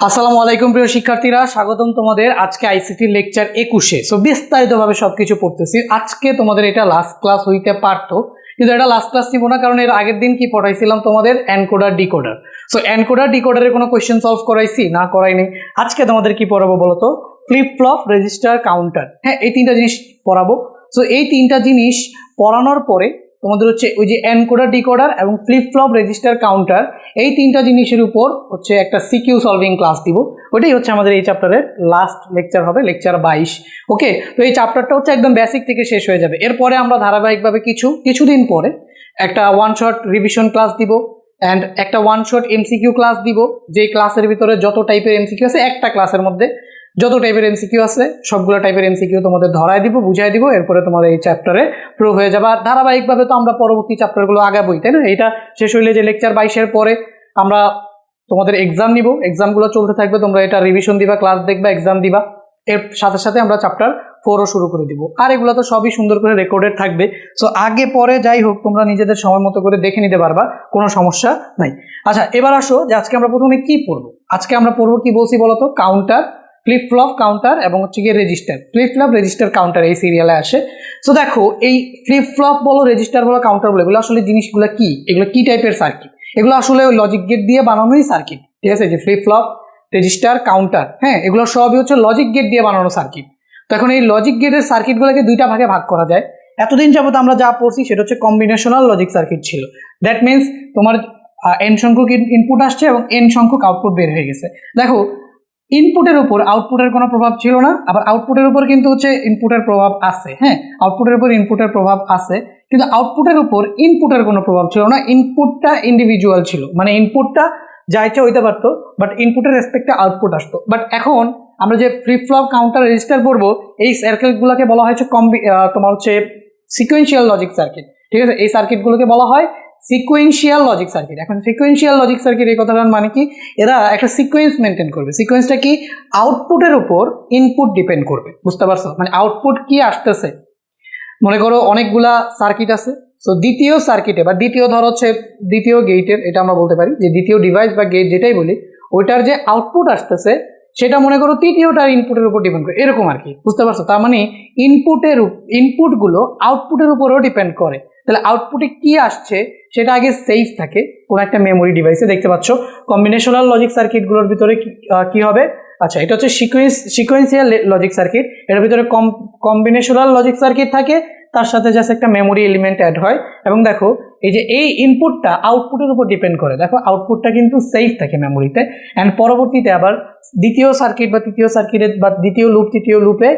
আসসালামু আলাইকুম প্রিয় শিক্ষার্থীরা, স্বাগতম তোমাদের আজকে আইসিটি লেকচার 21-এ। সো বিস্তারিতভাবে সবকিছু পড়তেছি। আজকে তোমাদের এটা লাস্ট ক্লাস হইতে পারতো, কিন্তু এটা লাস্ট ক্লাস নিব না, কারণ এর আগের দিন কি পড়াইছিলাম তোমাদের এনকোডার ডিকোডার। সো এনকোডার ডিকোডারের কোনো কোয়েশ্চেন সলভ করাইছি না, করাইনি। আজকে তোমাদের কি পড়াবো বলতো? Flip flop, register, counter. হ্যাঁ, এই তিনটা জিনিস পড়াবো। সো এই তিনটা জিনিস পড়ানোর পরে তোমাদের হচ্ছে ওই যে এনকোডার ডিকোডার এবং ফ্লিপ ফ্লপ, রেজিস্টার, কাউন্টার, এই তিনটা জিনিসের উপর হচ্ছে একটা সিকিউ সলভিং ক্লাস দিব। ওটাই হচ্ছে আমাদের এই চ্যাপ্টারের লাস্ট লেকচার হবে, লেকচার 22। ওকে, তো এই চ্যাপ্টারটা হচ্ছে একদম বেসিক থেকে শেষ হয়ে যাবে। এরপরে আমরা ধারাবাহিকভাবে কিছুদিন পরে একটা ওয়ান শট রিভিশন ক্লাস দিব অ্যান্ড একটা ওয়ান শট এমসিকিউ ক্লাস দিব। যেই ক্লাসের ভিতরে যত টাইপের এমসিকিউ আছে, একটা ক্লাসের মধ্যে যত টাইপের এমসিকিউ আছে সবগুলো টাইপের এমসিকিউ তোমাদের ধরায় দিব, বুঝাই দিব। এরপরে তোমাদের এই চ্যাপ্টারে প্রো হয়ে যাবে। আর ধারাবাহিকভাবে তো আমরা পরবর্তী চ্যাপ্টারগুলো আগাবোই, তাই না? এটা শেষ হইলে যে লেকচার 22-এর পরে আমরা তোমাদের এক্সাম নিব, এক্সামগুলো চলতে থাকবে, তোমরা এটা রিভিশন দিবা, ক্লাস দেখবা, এক্সাম দিবা। এর সাথে সাথে আমরা চ্যাপ্টার 4ও শুরু করে দিব। আর এগুলো তো সবই সুন্দর করে রেকর্ডেড থাকবে। সো আগে পরে যাই হোক, তোমরা নিজেদের সময় মতো করে দেখে নিতে পারবা, কোনো সমস্যা নাই। আচ্ছা, এবার আসো যে আজকে আমরা প্রথমে কি পড়বো। আজকে আমরা পড়বো কি বলছি বলতো? কাউন্টার, ফ্লিপ ফ্লপ, কাউন্টার এবং হচ্ছে গিয়ে register. Flip flop, register, counter এই সিরিয়ালে আসে। সো দেখো, এই ফ্লিপ ফ্লপ বলো, রেজিস্টার বলো, কাউন্টার বলো, এগুলো আসলে জিনিসগুলো কি? এগুলো কি টাইপের সার্কিট? এগুলো আসলে ওই লজিক গেট দিয়ে বানানোই সার্কিট, ঠিক আছে? যে ফ্লিপ ফ্লপ, রেজিস্টার, কাউন্টার, হ্যাঁ, এগুলো সবই হচ্ছে লজিক গেট দিয়ে বানানো সার্কিট। তো এখন এই লজিক গেটের সার্কিটগুলোকে দুইটা ভাগে ভাগ করা যায়। এতদিন যাবত আমরা যা পড়ছি সেটা হচ্ছে কম্বিনেশনাল লজিক সার্কিট ছিল। দ্যাট মিনস তোমার এন সংখ্যক ইনপুট আসছে এবং এন সংখ্যক আউটপুট বের হয়ে গেছে। দেখো, ইনপুটের উপর আউটপুটের কোনো প্রভাব ছিল না, আবার আউটপুটের উপর কিন্তু হচ্ছে ইনপুটের প্রভাব আছে। হ্যাঁ, আউটপুটের উপর ইনপুটের প্রভাব আছে, কিন্তু আউটপুটের উপর ইনপুটের কোনো প্রভাব ছিল না। ইনপুটটা ইন্ডিভিজুয়াল ছিল, মানে ইনপুটটা যা ইচ্ছা হইতে পারতো, বাট ইনপুটের রেসপেক্টে আউটপুট আসতো। বাট এখন আমরা যে ফ্লিপ ফ্লপ, কাউন্টার, রেজিস্টার পড়বো, এই সার্কিটগুলোকে বলা হয়েছে তোমার হচ্ছে সিকোয়েন্সিয়াল লজিক সার্কিট, ঠিক আছে? এই সার্কিটগুলোকে বলা হয় সিকোয়েন্সিয়াল লজিক সার্কিট। এখন সিকোয়েন্সিয়াল লজিক সার্কিট এই কথাটার মানে কি? এরা একটা সিকোয়েন্স মেনটেন করবে। সিকোয়েন্সটা কি? আউটপুটের উপর ইনপুট ডিপেন্ড করবে, বুঝতে পারছো? মানে আউটপুট কি আসতেছে, মনে করো অনেকগুলা সার্কিট আছে। সো দ্বিতীয় সার্কিটে বা দ্বিতীয় ধর হচ্ছে দ্বিতীয় গেটের, এটা আমরা বলতে পারি যে দ্বিতীয় ডিভাইস বা গেট যেটাই বলি, ওইটার যে আউটপুট আসতেছে সেটা মনে করো তৃতীয়টার ইনপুটের উপর ডিপেন্ড করে, এরকম আর কি, বুঝতে পারছো? তার মানে ইনপুটগুলো আউটপুটের উপরেও ডিপেন্ড করে। তাহলে আউটপুটে কি আসছে সেটা আগে সেফ থাকে কোনো একটা মেমোরি ডিভাইসে। দেখতে পাচ্ছ কম্বিনেশনাল লজিক সার্কিটগুলোর ভিতরে কি হবে? আচ্ছা, এটা হচ্ছে সিকোয়েন্সিয়াল লজিক সার্কিট। এর ভিতরে কম্বিনেশনাল লজিক সার্কিট থাকে, তার সাথে জাস্ট একটা মেমোরি এলিমেন্ট অ্যাড হয়। এবং দেখো, এই যে এই ইনপুটটা আউটপুটের উপর ডিপেন্ড করে, দেখো আউটপুটটা কিন্তু সেফ থাকে মেমোরিতে। অ্যান্ড পরবর্তীতে আবার দ্বিতীয় সার্কিট বা তৃতীয় সার্কিটের বা দ্বিতীয় লুপ, তৃতীয় লুপে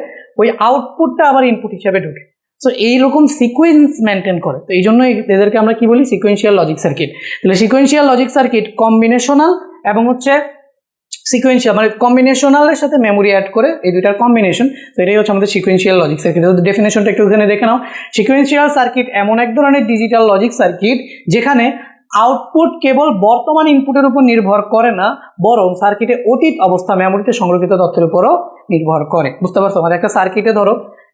ওই আউটপুটটা আবার ইনপুট হিসেবে ঢুকে। সো এইরকম সিকোয়েন্স মেনটেন করে। তো এই জন্য এদেরকে আমরা কি বলি? Sequential logic circuit. তাহলে সিকোয়েন্সিয়াল লজিক সার্কিট কম্বিনেশনাল এবং হচ্ছে সিকোয়েন্সিয়াল, মানে কম্বিনেশনালের সাথে মেমোরি অ্যাড করে, এই দুইটার কম্বিনেশন। তো এটাই হচ্ছে আমাদের সিকোয়েন্সিয়াল লজিক সার্কিট। ডেফিনেশনটা একটু এখানে দেখে নাও। সিকোয়েন্সিয়াল সার্কিট এমন এক ধরনের ডিজিটাল লজিক সার্কিট যেখানে আউটপুট কেবল বর্তমান ইনপুটের উপর নির্ভর করে না, বরং সার্কিটের অতীত অবস্থা, মেমোরিতে সংরক্ষিত তথ্যের উপরও নির্ভর করে, বুঝতে পারছো? মানে একটা সার্কিটে ধরো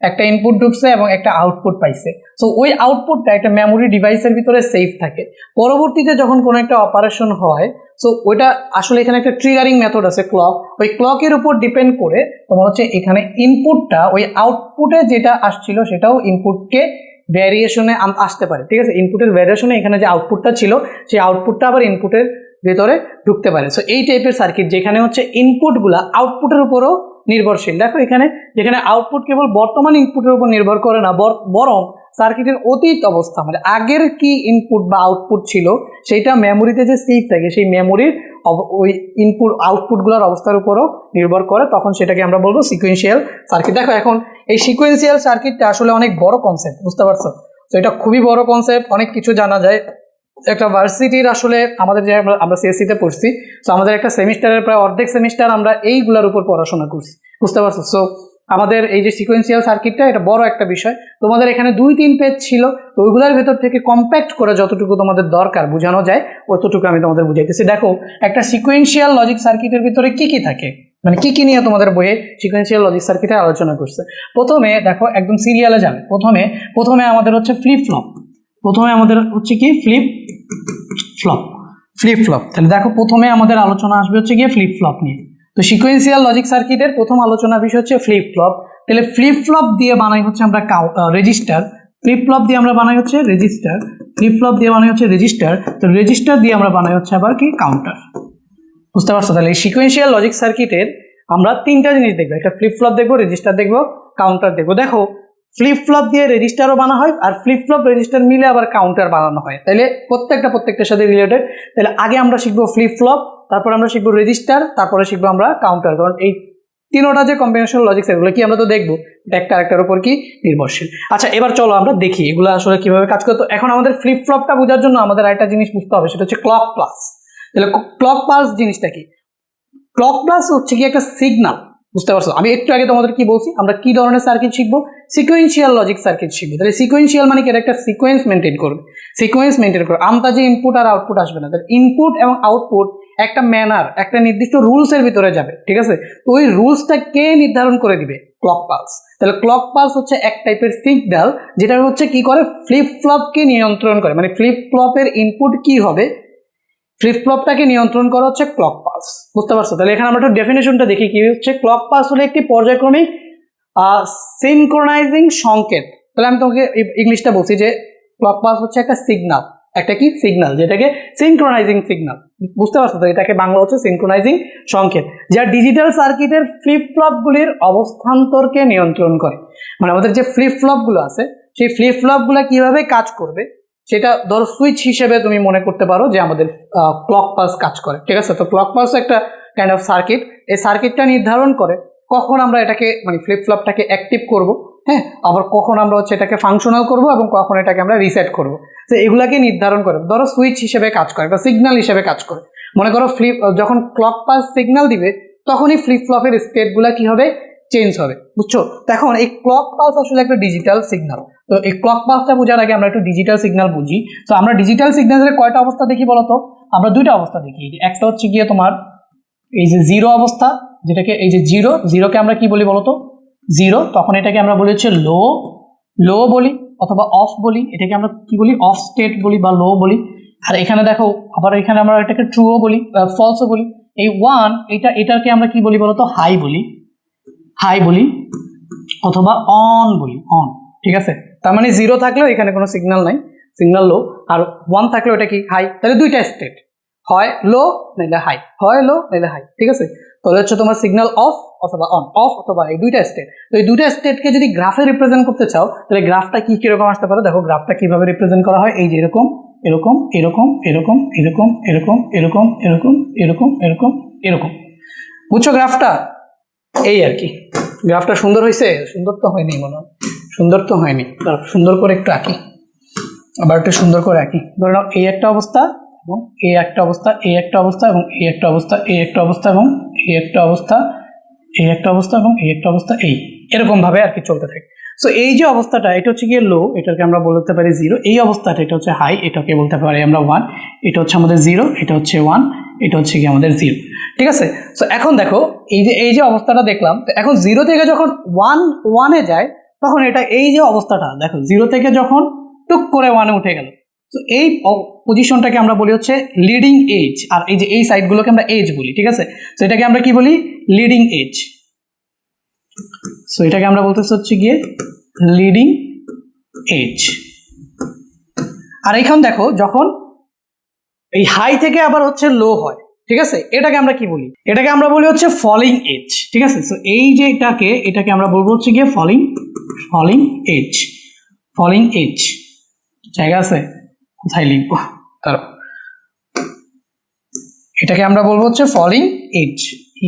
একটা ইনপুট ঢুকছে এবং একটা আউটপুট পাইছে। সো ওই আউটপুটটা একটা মেমোরি ডিভাইসের ভিতরে সেফ থাকে। পরবর্তীতে যখন কোনো একটা অপারেশন হয়, সো ওইটা আসলে এখানে একটা ট্রিগারিং মেথড আছে, ক্লক। ওই ক্লকের উপর ডিপেন্ড করে তোমার হচ্ছে এখানে ইনপুটটা ওই আউটপুটে যেটা আসছিল সেটাও ইনপুটকে ভ্যারিয়েশনে আসতে পারে, ঠিক আছে? ইনপুটের ভ্যারিয়েশনে এখানে যে আউটপুটটা ছিল সেই আউটপুটটা আবার ইনপুটের ভেতরে ঢুকতে পারে। সো এই টাইপের সার্কিট যেখানে হচ্ছে ইনপুটগুলা আউটপুটের উপরও নির্ভরশীল। দেখো এখানে যেখানে আউটপুট কেবল বর্তমান ইনপুটের উপর নির্ভর করে না, বরং সার্কিটের অতীত অবস্থা, মানে আগের কি ইনপুট বা আউটপুট ছিল সেইটা মেমোরিতে যে সেভ থাকে, সেই মেমোরির ওই ইনপুট আউটপুটগুলোর অবস্থার উপরও নির্ভর করে, তখন সেটাকে আমরা বলবো সিকোয়েন্সিয়াল সার্কিট। দেখো এখন এই সিকোয়েন্সিয়াল সার্কিটটা আসলে অনেক বড় কনসেপ্ট, বুঝতে পারছো? তো এটা খুবই বড় কনসেপ্ট, অনেক কিছু জানা যায়। একটা ভার্সিটির আসলে আমাদের যে আমরা সিএসসিতে পড়ছি, সো আমাদের একটা সেমিস্টারের প্রায় অর্ধেক সেমিস্টার আমরা এইগুলোর উপর পড়াশোনা করছি, বুঝতে পারছো? সো আমাদের এই যে সিকোয়েন্সিয়াল সার্কিটটা, এটা বড় একটা বিষয়। তোমাদের এখানে 2-3 পেজ ছিল, তো ওইগুলোর ভেতর থেকে কম্প্যাক্ট করে যতটুকু তোমাদের দরকার বোঝানো যায় অতটুকু আমি তোমাদের বুঝাইতেছি। দেখো, একটা সিকোয়েন্সিয়াল লজিক সার্কিটের ভিতরে কি কি থাকে, মানে কি কি নিয়ে তোমাদের বইয়ে সিকোয়েন্সিয়াল লজিক সার্কিটে আলোচনা করছে। প্রথমে দেখো, একদম সিরিয়ালে যাবে। প্রথমে আমাদের হচ্ছে ফ্লিপ ফ্লপ। প্রথমে আমাদের হচ্ছে কি? Flip flop. তাহলে দেখো, প্রথমে আমাদের আলোচনা আসবে হচ্ছে গিয়ে ফ্লিপ ফ্লপ নিয়ে। তো সিকোয়েন্সিয়াল লজিক সার্কিটের প্রথম আলোচনার বিষয় হচ্ছে ফ্লিপ ফ্লপ। তাহলে ফ্লিপ ফ্লপ দিয়ে বানাই হচ্ছে আমরা রেজিস্টার, ফ্লিপ ফ্লপ দিয়ে আমরা বানাই হচ্ছে রেজিস্টার, ফ্লিপ ফ্লপ দিয়ে বানাই হচ্ছে রেজিস্টার, তো রেজিস্টার দিয়ে আমরা বানাই হচ্ছে আবার কি কাউন্টার। বুঝতে পারছো? তাহলে এই সিকোয়েন্সিয়াল লজিক সার্কিটের আমরা তিনটা জিনিস দেখবো, একটা ফ্লিপ ফ্লপ দেখবো, রেজিস্টার দেখবো, কাউন্টার দেখবো। দেখো ফ্লিপ ফ্লপ দিয়ে রেজিস্টারও বানানো হয় আর ফ্লিপ ফ্লপ রেজিস্টার মিলে আবার কাউন্টার বানানো হয়। তাহলে প্রত্যেকটার সাথে রিলেটেড। তাহলে আগে আমরা শিখবো ফ্লিপ ফ্লপ, তারপর আমরা শিখবো রেজিস্টার, তারপরে শিখবো আমরা কাউন্টার। কারণ এই তিনোটা যে কম্বিনেশনাল লজিক এগুলো কি আমরা তো দেখবো একটা আরেকটার উপর কি নির্ভরশীল। আচ্ছা এবার চলো আমরা দেখি এগুলো আসলে কিভাবে কাজ করতো। এখন আমাদের ফ্লিপ ফ্লপটা বোঝার জন্য আমাদের আরেকটা জিনিস বুঝতে হবে, সেটা হচ্ছে ক্লক পালস। তাহলে ক্লক পালস জিনিসটা কি? ক্লক পালস হচ্ছে কি একটা সিগনাল। বুঝতে পারছো? আমি একটু আগে তোমাদের কি বলছি, আমরা কি ধরনের সার্কিট শিখবো? সিকোয়েন্সিয়াল লজিক সার্কিট শিখবো। তাহলে সিকোয়েন্সিয়াল মানে কি? এটা একটা সিকোয়েন্স মেনটেন করবে, সিকোয়েন্স মেনটেন করবে। আন্দাজে ইনপুট আর আউটপুট আসবে না। তাহলে ইনপুট এবং আউটপুট একটা ম্যানার, একটা নির্দিষ্ট রুলসের ভিতরে যাবে, ঠিক আছে? তো ওই রুলসটা কে নির্ধারণ করে দিবে? Clock pulse. তাহলে ক্লক পালস হচ্ছে এক টাইপের সিগন্যাল যেটা হচ্ছে কি করে, ফ্লিপ ফ্লপকে নিয়ন্ত্রণ করে। মানে ফ্লিপ ফ্লপের ইনপুট কি হবে, ফ্লিপ ফ্লপটাকে নিয়ন্ত্রণ করা হচ্ছে ক্লক পালস। বুঝতে পারছো? তাহলে এখানে আমরা একটু ডেফিনেশনটা দেখি কি হচ্ছে। ক্লক পালস হলো একটি পর্যায়ক্রমিক সিনক্রোনাইজিং সংকেত। তাহলে আমি তোমাকে ইংলিশটা বলছি যে ক্লক পালস হচ্ছে একটা সিগন্যাল, একটা কি সিগন্যাল যেটাকে সিনক্রোনাইজিং সিগন্যাল। বুঝতে পারছো? তো এটাকে বাংলা হচ্ছে সিনক্রোনাইজিং সংকেত, যা ডিজিটাল সার্কিটের ফ্লিপ ফ্লপগুলির অবস্থান্তরকে নিয়ন্ত্রণ করে। মানে আমাদের যে ফ্লিপ ফ্লপগুলো আছে সেই ফ্লিপ ফ্লপগুলো কিভাবে কাজ করবে সেটা ধরো সুইচ হিসেবে তুমি মনে করতে পারো যে আমাদের ক্লক পালস কাজ করে, ঠিক আছে? তো ক্লক পালস একটা কাইন্ড অফ সার্কিট। এই সার্কিটটা নির্ধারণ করে কখন আমরা এটাকে মানে ফ্লিপ ফ্লপটাকে অ্যাক্টিভ করব, হ্যাঁ, আবার কখন আমরা হচ্ছে এটাকে ফাংশনাল করব এবং কখন এটাকে আমরা রিসেট করব। তো এগুলাকে নির্ধারণ করে, ধরো সুইচ হিসেবে কাজ করে, একটা সিগন্যাল হিসেবে কাজ করে। মনে করো যখন ক্লক পালস সিগন্যাল দিবে তখনই ফ্লিপ ফ্লপের স্টেটগুলো কি হবে, চেঞ্জ হবে। বুঝছো? তো এখন এই ক্লক পালস আসলে একটা ডিজিটাল সিগন্যাল। তো এই ক্লক পালসটা বোঝার আগে আমরা একটু ডিজিটাল সিগন্যাল বুঝি। তো আমরা ডিজিটাল সিগন্যালের কয়টা অবস্থা দেখি বলতো? আমরা দুইটা অবস্থা দেখি। একটা হচ্ছে গিয়ে তোমার এই যে জিরো অবস্থা, যেটাকে এই যে জিরোকে আমরা কি বলি বলতো? জিরো। তখন এটাকে আমরা বলি হচ্ছে লো বলি অথবা অফ বলি। এটাকে আমরা কি বলি? অফ স্টেট বলি বা লো বলি। আর এখানে দেখো আবার এখানে আমরা এটাকে ট্রুও বলি, ফলসও বলি। এই ওয়ান এটাকে আমরা কি বলি বলতো? হাই বলি অথবা অন বলি, অন। ঠিক আছে? তার মানে জিরো থাকলেও এখানে কোনো সিগন্যাল নাই, সিগন্যাল লো। আর ওয়ান থাকলেও এটা কি হাই। তাহলে দুইটা স্টেট, হয় লো নাইলে হাই, হয় লো নাইলে হাই, ঠিক আছে? তাহলে হচ্ছে তোমার সিগন্যাল অফ অথবা অন, অফ অথবা এই দুইটা স্টেট। তো এই দুইটা স্টেটকে যদি গ্রাফে রিপ্রেজেন্ট করতে চাও তাহলে গ্রাফটা কি কিরকম আসতে পারে? দেখো গ্রাফটা কিভাবে রিপ্রেজেন্ট করা হয়, এই যে এরকম এরকম এরকম এরকম এরকম এরকম এরকম এরকম এরকম এরকম এরকম। বুঝছো গ্রাফটা? এই আর কি। গ্রাফটা সুন্দর হয়েছে? সুন্দর তো হয়নি মনে হয়, সুন্দর তো হয়নি। সুন্দর করে একটু আঁকি, আবার একটু সুন্দর করে আঁকি। ধরে নাও এই একটা অবস্থা এবং এই একটা অবস্থা, এই একটা অবস্থা এবং এই একটা অবস্থা, এই একটা অবস্থা এবং এই একটা অবস্থা, এই একটা অবস্থা এবং এই একটা অবস্থা, এই এরকম ভাবে আর কি চলতে থাকে। সো এই যে অবস্থাটা এটা হচ্ছে গিয়ে লো, এটাকে আমরা বলতে পারি জিরো। এই অবস্থাটা এটা হচ্ছে হাই, এটাকে বলতে পারি আমরা ওয়ান। এটা হচ্ছে আমাদের জিরো, এটা হচ্ছে ওয়ান, এটা হচ্ছে গিয়ে আমাদের জিরো। ঠিক আছে? সো এখন দেখো এই যে অবস্থাটা দেখলাম, তো এখন জিরো থেকে যখন ওয়ানে যায় তখন এটা এই যে অবস্থাটা দেখো, জিরো থেকে যখন টুক করে ওয়ানে উঠে গেল, তো এই পজিশনটাকে আমরা বলি হচ্ছে লিডিং এজ। আর এই যে এই সাইডগুলোকে আমরা এজ বলি, ঠিক আছে? তো এটাকে আমরা কি বলি? Leading age. সো এটাকে আমরা বলতেছি হচ্ছে গিয়ে লিডিং এজ। আর এইখান দেখো যখন এই হাই থেকে আবার হচ্ছে লো হয়, ঠিক আছে, এটাকে আমরা কি বলি? এটাকে আমরা বলি হচ্ছে ফলিং এজ। ঠিক আছে? সো এই যে এটাকে আমরা বলবো হচ্ছে গিয়ে ফলিং এজ। ফলিং এজ জায়গা আছে কোথায় লিখবো? তার এটাকে আমরা বলবো হচ্ছে ফলিং এজ,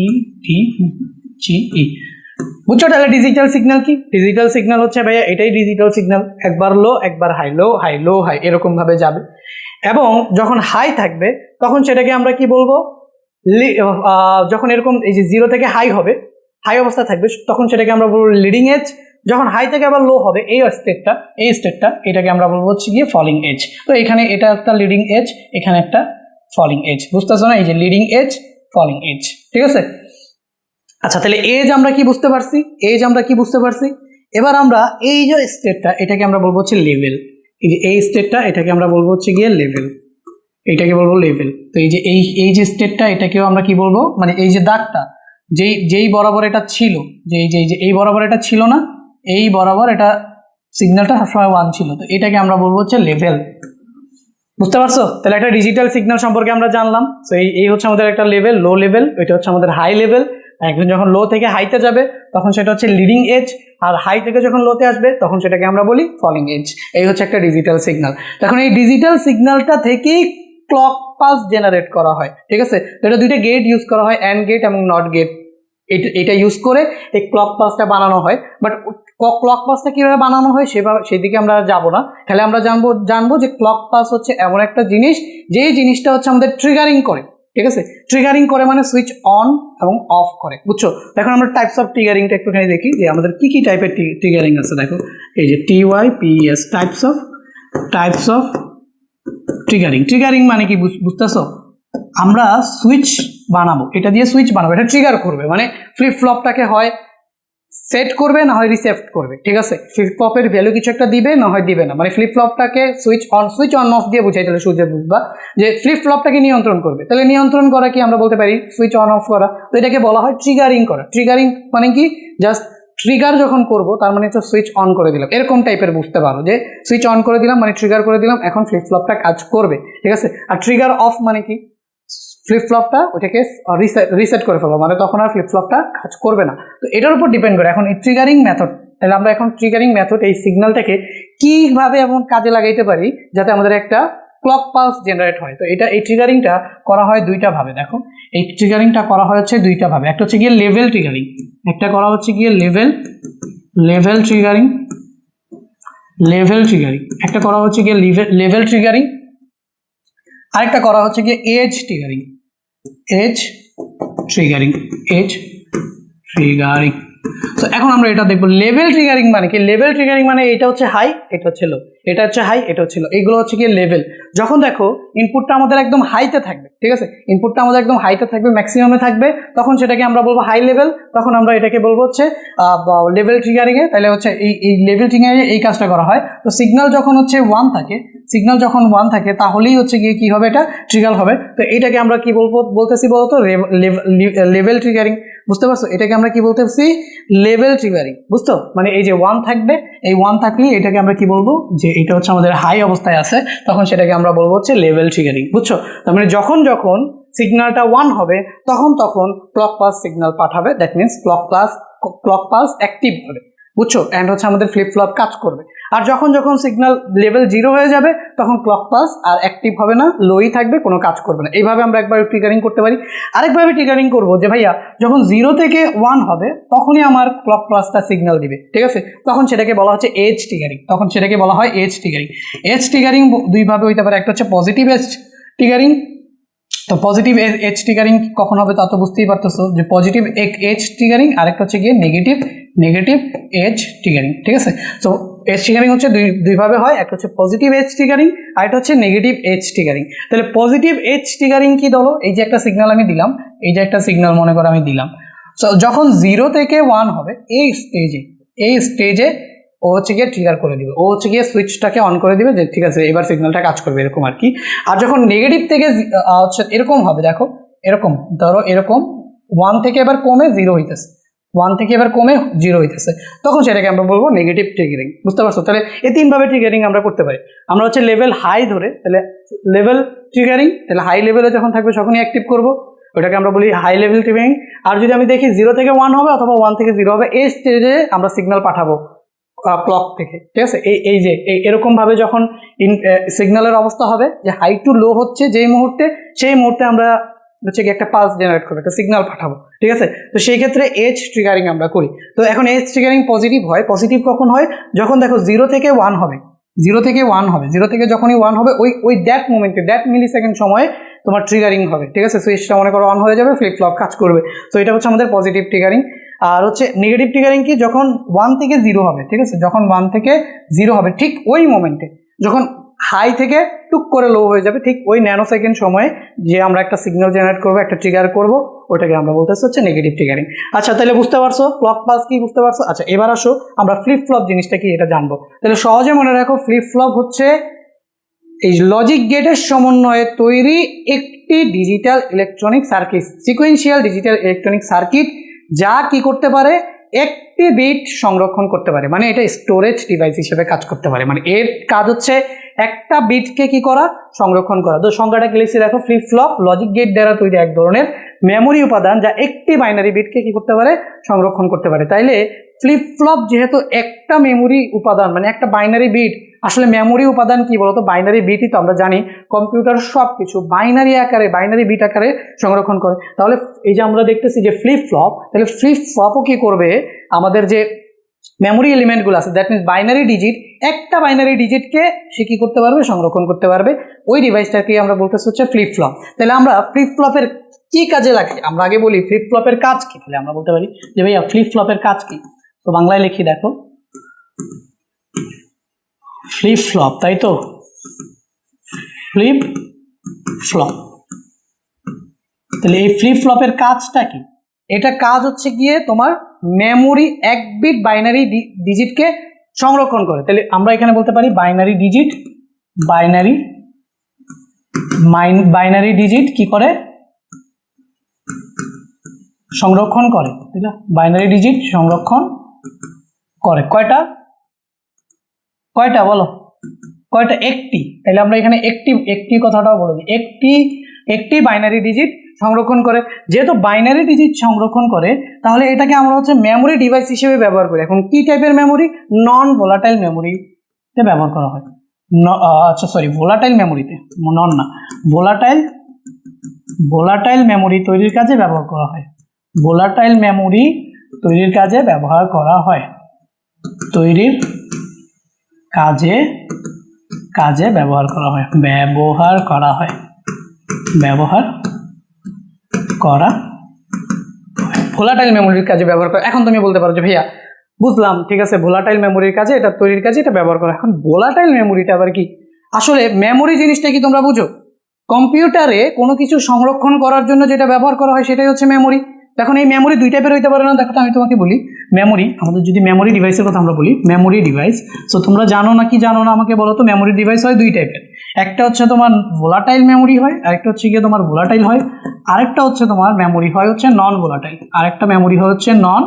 EDGE। বুঝছো? তাহলে ডিজিটাল সিগন্যাল কি? ডিজিটাল সিগন্যাল হচ্ছে ভাইয়া এটাই ডিজিটাল সিগন্যাল, একবার লো একবার high, low high low high এরকম ভাবে যাবে। এবং যখন হাই থাকবে তখন সেটাকে আমরা কি বলবো? যখন এরকম এই যে জিরো থেকে হাই হবে, হাই অবস্থা থাকবে, তখন সেটাকে আমরা বলবো লিডিং এজ। যখন হাই থেকে আবার লো হবে এই স্টেটটা এটাকে আমরা বলবো হচ্ছে গিয়ে ফলিং এজ। তো এখানে এটা একটা লিডিং এজ, এখানে একটা ফলিং এজ। বুঝতেছো না? এই যে লিডিং এজ, ফলিং এজ। ঠিক আছে? আচ্ছা তাহলে এজ আমরা কি বুঝতে পারছি? এবার আমরা এই যে স্টেটটা এটাকে আমরা বলবো হচ্ছে লেভেল। এই যে এই স্টেটটা এটাকে আমরা বলবো হচ্ছে গিয়ে লেভেল, এটাকে বলবো লেভেল। তো এই যে এই যে স্টেটটা এটাকেও আমরা কি বলবো? মানে এই যে দাগটা যেই বরাবর এটা ছিল, যে এই বরাবর এটা ছিল না, এই বরাবর এটা সিগন্যালটা সবসময় 1 ছিল, তো এটাকে আমরা বলবো হচ্ছে লেভেল। বুঝতে পারছো? তাহলে একটা ডিজিটাল সিগন্যাল সম্পর্কে আমরা জানলাম। তো এই হচ্ছে আমাদের একটা লেভেল, লো লেভেল, এটা হচ্ছে আমাদের হাই লেভেল। একজন যখন লো থেকে হাইতে যাবে তখন সেটা হচ্ছে লিডিং এজ, আর হাই থেকে যখন লোতে আসবে তখন সেটাকে আমরা বলি ফলিং এজ। এই হচ্ছে একটা ডিজিটাল সিগন্যাল। এখন এই ডিজিটাল সিগন্যালটা থেকেই ক্লক পালস জেনারেট করা হয়, ঠিক আছে? এটা দুইটা গেট ইউজ করা হয়, অ্যান্ড গেট এবং নট গেট। এটা ইউজ করে এই ক্লক পালসটা বানানো হয়। বাট ক্লক পালসটা কীভাবে বানানো হয় সেদিকে আমরা যাব না। তাহলে আমরা জানবো যে ক্লক পালস হচ্ছে এমন একটা জিনিস, যেই জিনিসটা হচ্ছে আমাদের ট্রিগারিং করে, ঠিক আছে? ট্রিগারিং করে মানে সুইচ অন এবং অফ করে, বুঝছো? এখন আমরা টাইপস অফ ট্রিগারিংটা একটুখানি দেখি যে আমাদের কি কি টাইপের ট্রিগারিং আছে। দেখো এই যে TYPES, types of triggering. Triggering মানে কি বুঝতেছো? আমরা সুইচ বানাবো, এটা দিয়ে সুইচ বানাবো, এটা ট্রিগার করবে, মানে ফ্লিপ ফ্লপটাকে হয় সেট করবে না হয় রিসেট করবে, ঠিক আছে? ফ্লিপ ফ্লপের ভ্যালু কিছু একটা দিবে না হয় দিবে না, মানে ফ্লিপ ফ্লপটাকে সুইচ অন অফ দিয়ে বুঝাই, তাহলে সুইচে বুঝবা যে ফ্লিপ ফ্লপটাকে নিয়ন্ত্রণ করবে। তাহলে নিয়ন্ত্রণ করা কি আমরা বলতে পারি সুইচ অন অফ করা। তো এটাকে বলা হয় ট্রিগারিং করা। ট্রিগারিং মানে কি? জাস্ট ট্রিগার যখন করব তার মানে হচ্ছে সুইচ অন করে দিলাম, এরকম টাইপের বুঝতে পারো যে সুইচ অন করে দিলাম মানে ট্রিগার করে দিলাম, এখন ফ্লিপ ফ্লপটা কাজ করবে, ঠিক আছে? আর ট্রিগার অফ মানে কি? ফ্লিপ ফ্লপটা ওটাকে রিসেট করে ফেলবো, মানে তখন আর ফ্লিপ ফ্লপটা কাজ করবে না। তো এটার উপর ডিপেন্ড করে এখন এই ট্রিগারিং মেথড। তাহলে আমরা এখন ট্রিগারিং মেথড, এই সিগন্যালটাকে কীভাবে এমন কাজে লাগাইতে পারি যাতে আমাদের একটা ক্লক পালস জেনারেট হয়। তো এই ট্রিগারিংটা করা হয় দুইটা ভাবে। দেখো এই ট্রিগারিংটা করা হয় হচ্ছে দুইটা ভাবে। একটা হচ্ছে গিয়ে লেভেল ট্রিগারিং, একটা করা হচ্ছে গিয়ে লেভেল ট্রিগারিং, একটা করা হচ্ছে গিয়ে লেভেল ট্রিগারিং, আরেকটা করা হচ্ছে গিয়ে এজ ট্রিগারিং। তো এখন আমরা এটা দেখবো লেভেল ট্রিগারিং মানে কি। লেভেল ট্রিগারিং মানে এটা হচ্ছে হাই, এটা হচ্ছে লো, এটা হচ্ছে হাই, এটা হচ্ছে লো, এইগুলো হচ্ছে গিয়ে লেভেল। যখন দেখো ইনপুটটা আমাদের একদম হাইতে থাকবে, ঠিক আছে? ইনপুটটা আমাদের একদম হাইতে থাকবে, ম্যাক্সিমামে থাকবে, তখন সেটাকে আমরা বলবো হাই লেভেল। তখন আমরা এটাকে বলবো হচ্ছে লেভেল ট্রিগারিংয়ে। তাহলে হচ্ছে এই লেভেল ট্রিগারিংয়ে এই কাজটা করা হয়। তো সিগন্যাল যখন হচ্ছে 1 থাকে, তাহলেই হচ্ছে গিয়ে কি হবে, এটা ট্রিগার হবে। তো এইটাকে আমরা কি বলতেছি বলতো? Level triggering. বুঝতে পারছো? এটাকে আমরা কি বলতেছি? Level triggering. বুঝতো? মানে এই যে 1 থাকবে, এই 1 থাকলে এটাকে আমরা কি বলবো, যে এটা হচ্ছে আমাদের হাই অবস্থায় আছে, তখন সেটাকে আমরা বলবো হচ্ছে লেভেল ট্রিগারিং। বুঝছো? তার মানে যখন সিগন্যালটা 1 হবে তখন ক্লক পালস সিগন্যাল পাঠাবে, that means clock pulse active হবে, বুঝছো? অ্যান্ড হচ্ছে আমাদের ফ্লিপ ফ্লপ কাজ করবে। আর যখন সিগন্যাল লেভেল 0 হয়ে যাবে তখন ক্লক পালস আর অ্যাক্টিভ হবে না, লোই থাকবে, কোনো কাজ করবে না। এইভাবে আমরা একবার ট্রিগারিং করতে পারি। আরেকভাবে ট্রিগারিং করবো যে ভাইয়া যখন 0 থেকে 1 হবে তখনই আমার ক্লক পালসটা সিগন্যাল দিবে, ঠিক আছে? তখন সেটাকে বলা হচ্ছে এজ ট্রিগারিং। এজ ট্রিগারিং দুইভাবে হইতে পারে, একটা হচ্ছে পজিটিভ এজ ট্রিগারিং। তো পজিটিভ এজ ট্রিগারিং কখন হবে তা তো বুঝতেই পারতেছো, যে পজিটিভ এজ ট্রিগারিং, আরেকটা হচ্ছে গিয়ে নেগেটিভ এজ ট্রিগারিং, ঠিক আছে? তো এজ ট্রিগারিং হচ্ছে দুইভাবে হয়, একটা হচ্ছে পজিটিভ এজ ট্রিগারিং, আর একটা হচ্ছে নেগেটিভ এজ ট্রিগারিং। তাহলে পজিটিভ এজ ট্রিগারিং কি ধরো, এই যে একটা সিগন্যাল আমি দিলাম, মনে করো আমি দিলাম, সো যখন 0 থেকে 1 হবে এই স্টেজে ও হচ্ছে গিয়ে ট্রিগার করে দিবে, ও হচ্ছে গিয়ে সুইচটাকে অন করে দিবে যে ঠিক আছে এবার সিগন্যালটা কাজ করবে, এরকম আর কি। আর যখন নেগেটিভ থেকে হচ্ছে এরকম হবে, দেখো ধরো এরকম 1 থেকে এবার কমে 0 হইতেছে, তখন সেটাকে আমরা বলবো নেগেটিভ ট্রিগারিং। বুঝতে পারছো? তাহলে এই 3 ভাবে ট্রিগারিং আমরা করতে পারি। আমরা হচ্ছে লেভেল হাই ধরে, তাহলে লেভেল ট্রিগারিং, তাহলে হাই লেভেলে যখন থাকবে তখনই অ্যাক্টিভ করবো, ওটাকে আমরা বলি হাই লেভেল ট্রিগারিং। আর যদি আমি দেখি 0 থেকে 1 হবে অথবা 1 থেকে 0 হবে, এই স্টেজে আমরা সিগন্যাল পাঠাবো ক্লক থেকে, ঠিক আছে? এই যে এরকম ভাবে যখন সিগন্যালের অবস্থা হবে যে হাই টু লো হচ্ছে সেই মুহূর্তে আমরা হচ্ছে কি একটা পালস জেনারেট করবো, একটা সিগন্যাল পাঠাবো, ঠিক আছে? তো সেই ক্ষেত্রে এজ ট্রিগারিং আমরা করি। তো এখন এজ ট্রিগারিং পজিটিভ কখন হয়? যখন দেখো 0 থেকে 1 হবে, 0 থেকে যখনই 1 হবে ওই দ্যাট মোমেন্টে, দ্যাট মিলি সেকেন্ড সময়ে তোমার ট্রিগারিং হবে, ঠিক আছে? সুইচটা মনে করো অন হয়ে যাবে, ফ্লিপ ফ্লপ কাজ করবে। তো এটা হচ্ছে আমাদের পজিটিভ ট্রিগারিং। আর হচ্ছে নেগেটিভ ট্রিগারিং কি, যখন 1 থেকে 0 হবে, ঠিক আছে? যখন 1 থেকে 0 হবে ঠিক ওই মোমেন্টে, যখন হাই থেকে টুক করে লো হয়ে যাবে, ঠিক ওই ন্যানো সেকেন্ড সময়ে যে আমরা একটা সিগন্যাল জেনারেট করবো, একটা ট্রিগার করবো, ওটাকে আমরা বলতেছি হচ্ছে নেগেটিভ ট্রিগারিং। আচ্ছা, তাহলে বুঝতে পারছো ক্লক পালস কি, বুঝতে পারছো? আচ্ছা, এবার আসো আমরা ফ্লিপ ফ্লপ জিনিসটা কি এটা জানবো। তাহলে সহজে মনে রাখো, ফ্লিপ ফ্লপ হচ্ছে এই লজিক গেটের সমন্বয়ে তৈরি একটি digital electronic circuit, sequential digital electronic circuit, যা কি করতে পারে, একটি বিট সংরক্ষণ করতে পারে, মানে এটা স্টোরেজ ডিভাইস হিসেবে কাজ করতে পারে। মানে এর কাজ হচ্ছে একটা বিটকে কি করা, সংরক্ষণ করা। তো সংজ্ঞাটা কি লিখছি দেখো, ফ্লিপ ফ্লপ লজিক গেট দ্বারা তৈরি এক ধরনের মেমোরি উপাদান যা একটি বাইনারি বিটকে কি করতে পারে, সংরক্ষণ করতে পারে। তাইলে ফ্লিপ ফ্লপ যেহেতু একটা মেমোরি উপাদান, মানে একটা বাইনারি বিট, আসলে মেমোরি উপাদান কি বলতো, বাইনারি বিটই তো আমরা জানি কম্পিউটার সব কিছু বাইনারি আকারে, বাইনারি বিট আকারে সংরক্ষণ করে। তাহলে এই যে আমরা দেখতেছি যে ফ্লিপ ফ্লপ, তাহলে ফ্লিপ ফ্লপও কি করবে, আমাদের যে মেমোরি এলিমেন্টগুলো আছে, দ্যাট মিনস বাইনারি ডিজিট, একটা বাইনারি ডিজিটকে সে কি করতে পারবে, সংরক্ষণ করতে পারবে। ওই ডিভাইসটাকে আমরা বলতেছি হচ্ছে ফ্লিপ ফ্লপ। তাহলে আমরা ফ্লিপ ফ্লপের কি কাজে লাগে, আমরা আগে বলি ফ্লিপ ফ্লপের কাজ কি। তাহলে আমরা বলতে পারি যে ভাইয়া ফ্লিপ ফ্লপের কাজ কি, তো বাংলায় লিখি দেখো, ফ্লিপ ফ্লপ, তাই তো, ফ্লিপ ফ্লপ। তাহলে এই ফ্লিপ ফ্লপের কাজটা কি, এটা কাজ হচ্ছে গিয়ে তোমার মেমোরি এক বিট বাইনারি ডিজিটকে সংরক্ষণ করে। তাহলে আমরা এখানে বলতে পারি বাইনারি ডিজিট, বাইনারি ডিজিট কি করে, সংরক্ষণ করে। ঠিক আছে, বাইনারি ডিজিট সংরক্ষণ করে। কয়টা বলো, কয়টা? একটি। তাহলে আমরা এখানে একটি কথাটাও বলে দিই, একটি বাইনারি ডিজিট সংরক্ষণ করে। যেহেতু বাইনারি ডিজিট সংরক্ষণ করে, তাহলে এটাকে আমরা হচ্ছে মেমোরি ডিভাইস হিসেবে ব্যবহার করি। এখন কি টাইপের মেমোরি, নন ভোলাটাইল মেমোরিতে ব্যবহার করা হয়। আচ্ছা সরি, ভোলাটাইল মেমোরিতে, নন না, ভোলাটাইল মেমোরি তৈরির কাজে ব্যবহার করা হয়। ভোলাটাইল মেমোরি তৈরির কাজে ব্যবহার করা হয়, তৈরির কাজে ব্যবহার করা হয়, ভোলাটাইল মেমোরির কাজে ব্যবহার করা। এখন তুমি বলতে পারো যে ভাইয়া বুঝলাম, ঠিক আছে, ভোলাটাইল মেমোরির কাজে, এটা তৈরির কাজে এটা ব্যবহার করা। এখন ভোলাটাইল মেমোরিটা আবার কি? আসলে মেমোরি জিনিসটা কি তোমরা বুঝো? কম্পিউটারে কোনো কিছু সংরক্ষণ করার জন্য যেটা ব্যবহার করা হয় সেটাই হচ্ছে মেমোরি। এখন এই মেমোরি দুই টাইপের হইতে পারে না, দেখো তো আমি তোমাকে বলি। মেমোরি, আমাদের যদি মেমোরি ডিভাইসের কথা আমরা বলি, মেমোরি ডিভাইস, সো তোমরা জানো না কি জানো না আমাকে বলো তো। মেমোরি ডিভাইস হয় দুই টাইপের, একটা হচ্ছে তোমার ভোলাটাইল মেমোরি হয়, আরেকটা হচ্ছে গিয়ে তোমার ভোলাটাইল হয়, আরেকটা হচ্ছে তোমার মেমোরি হয় হচ্ছে নন ভোলাটাইল, আরেকটা মেমোরি হয় হচ্ছে নন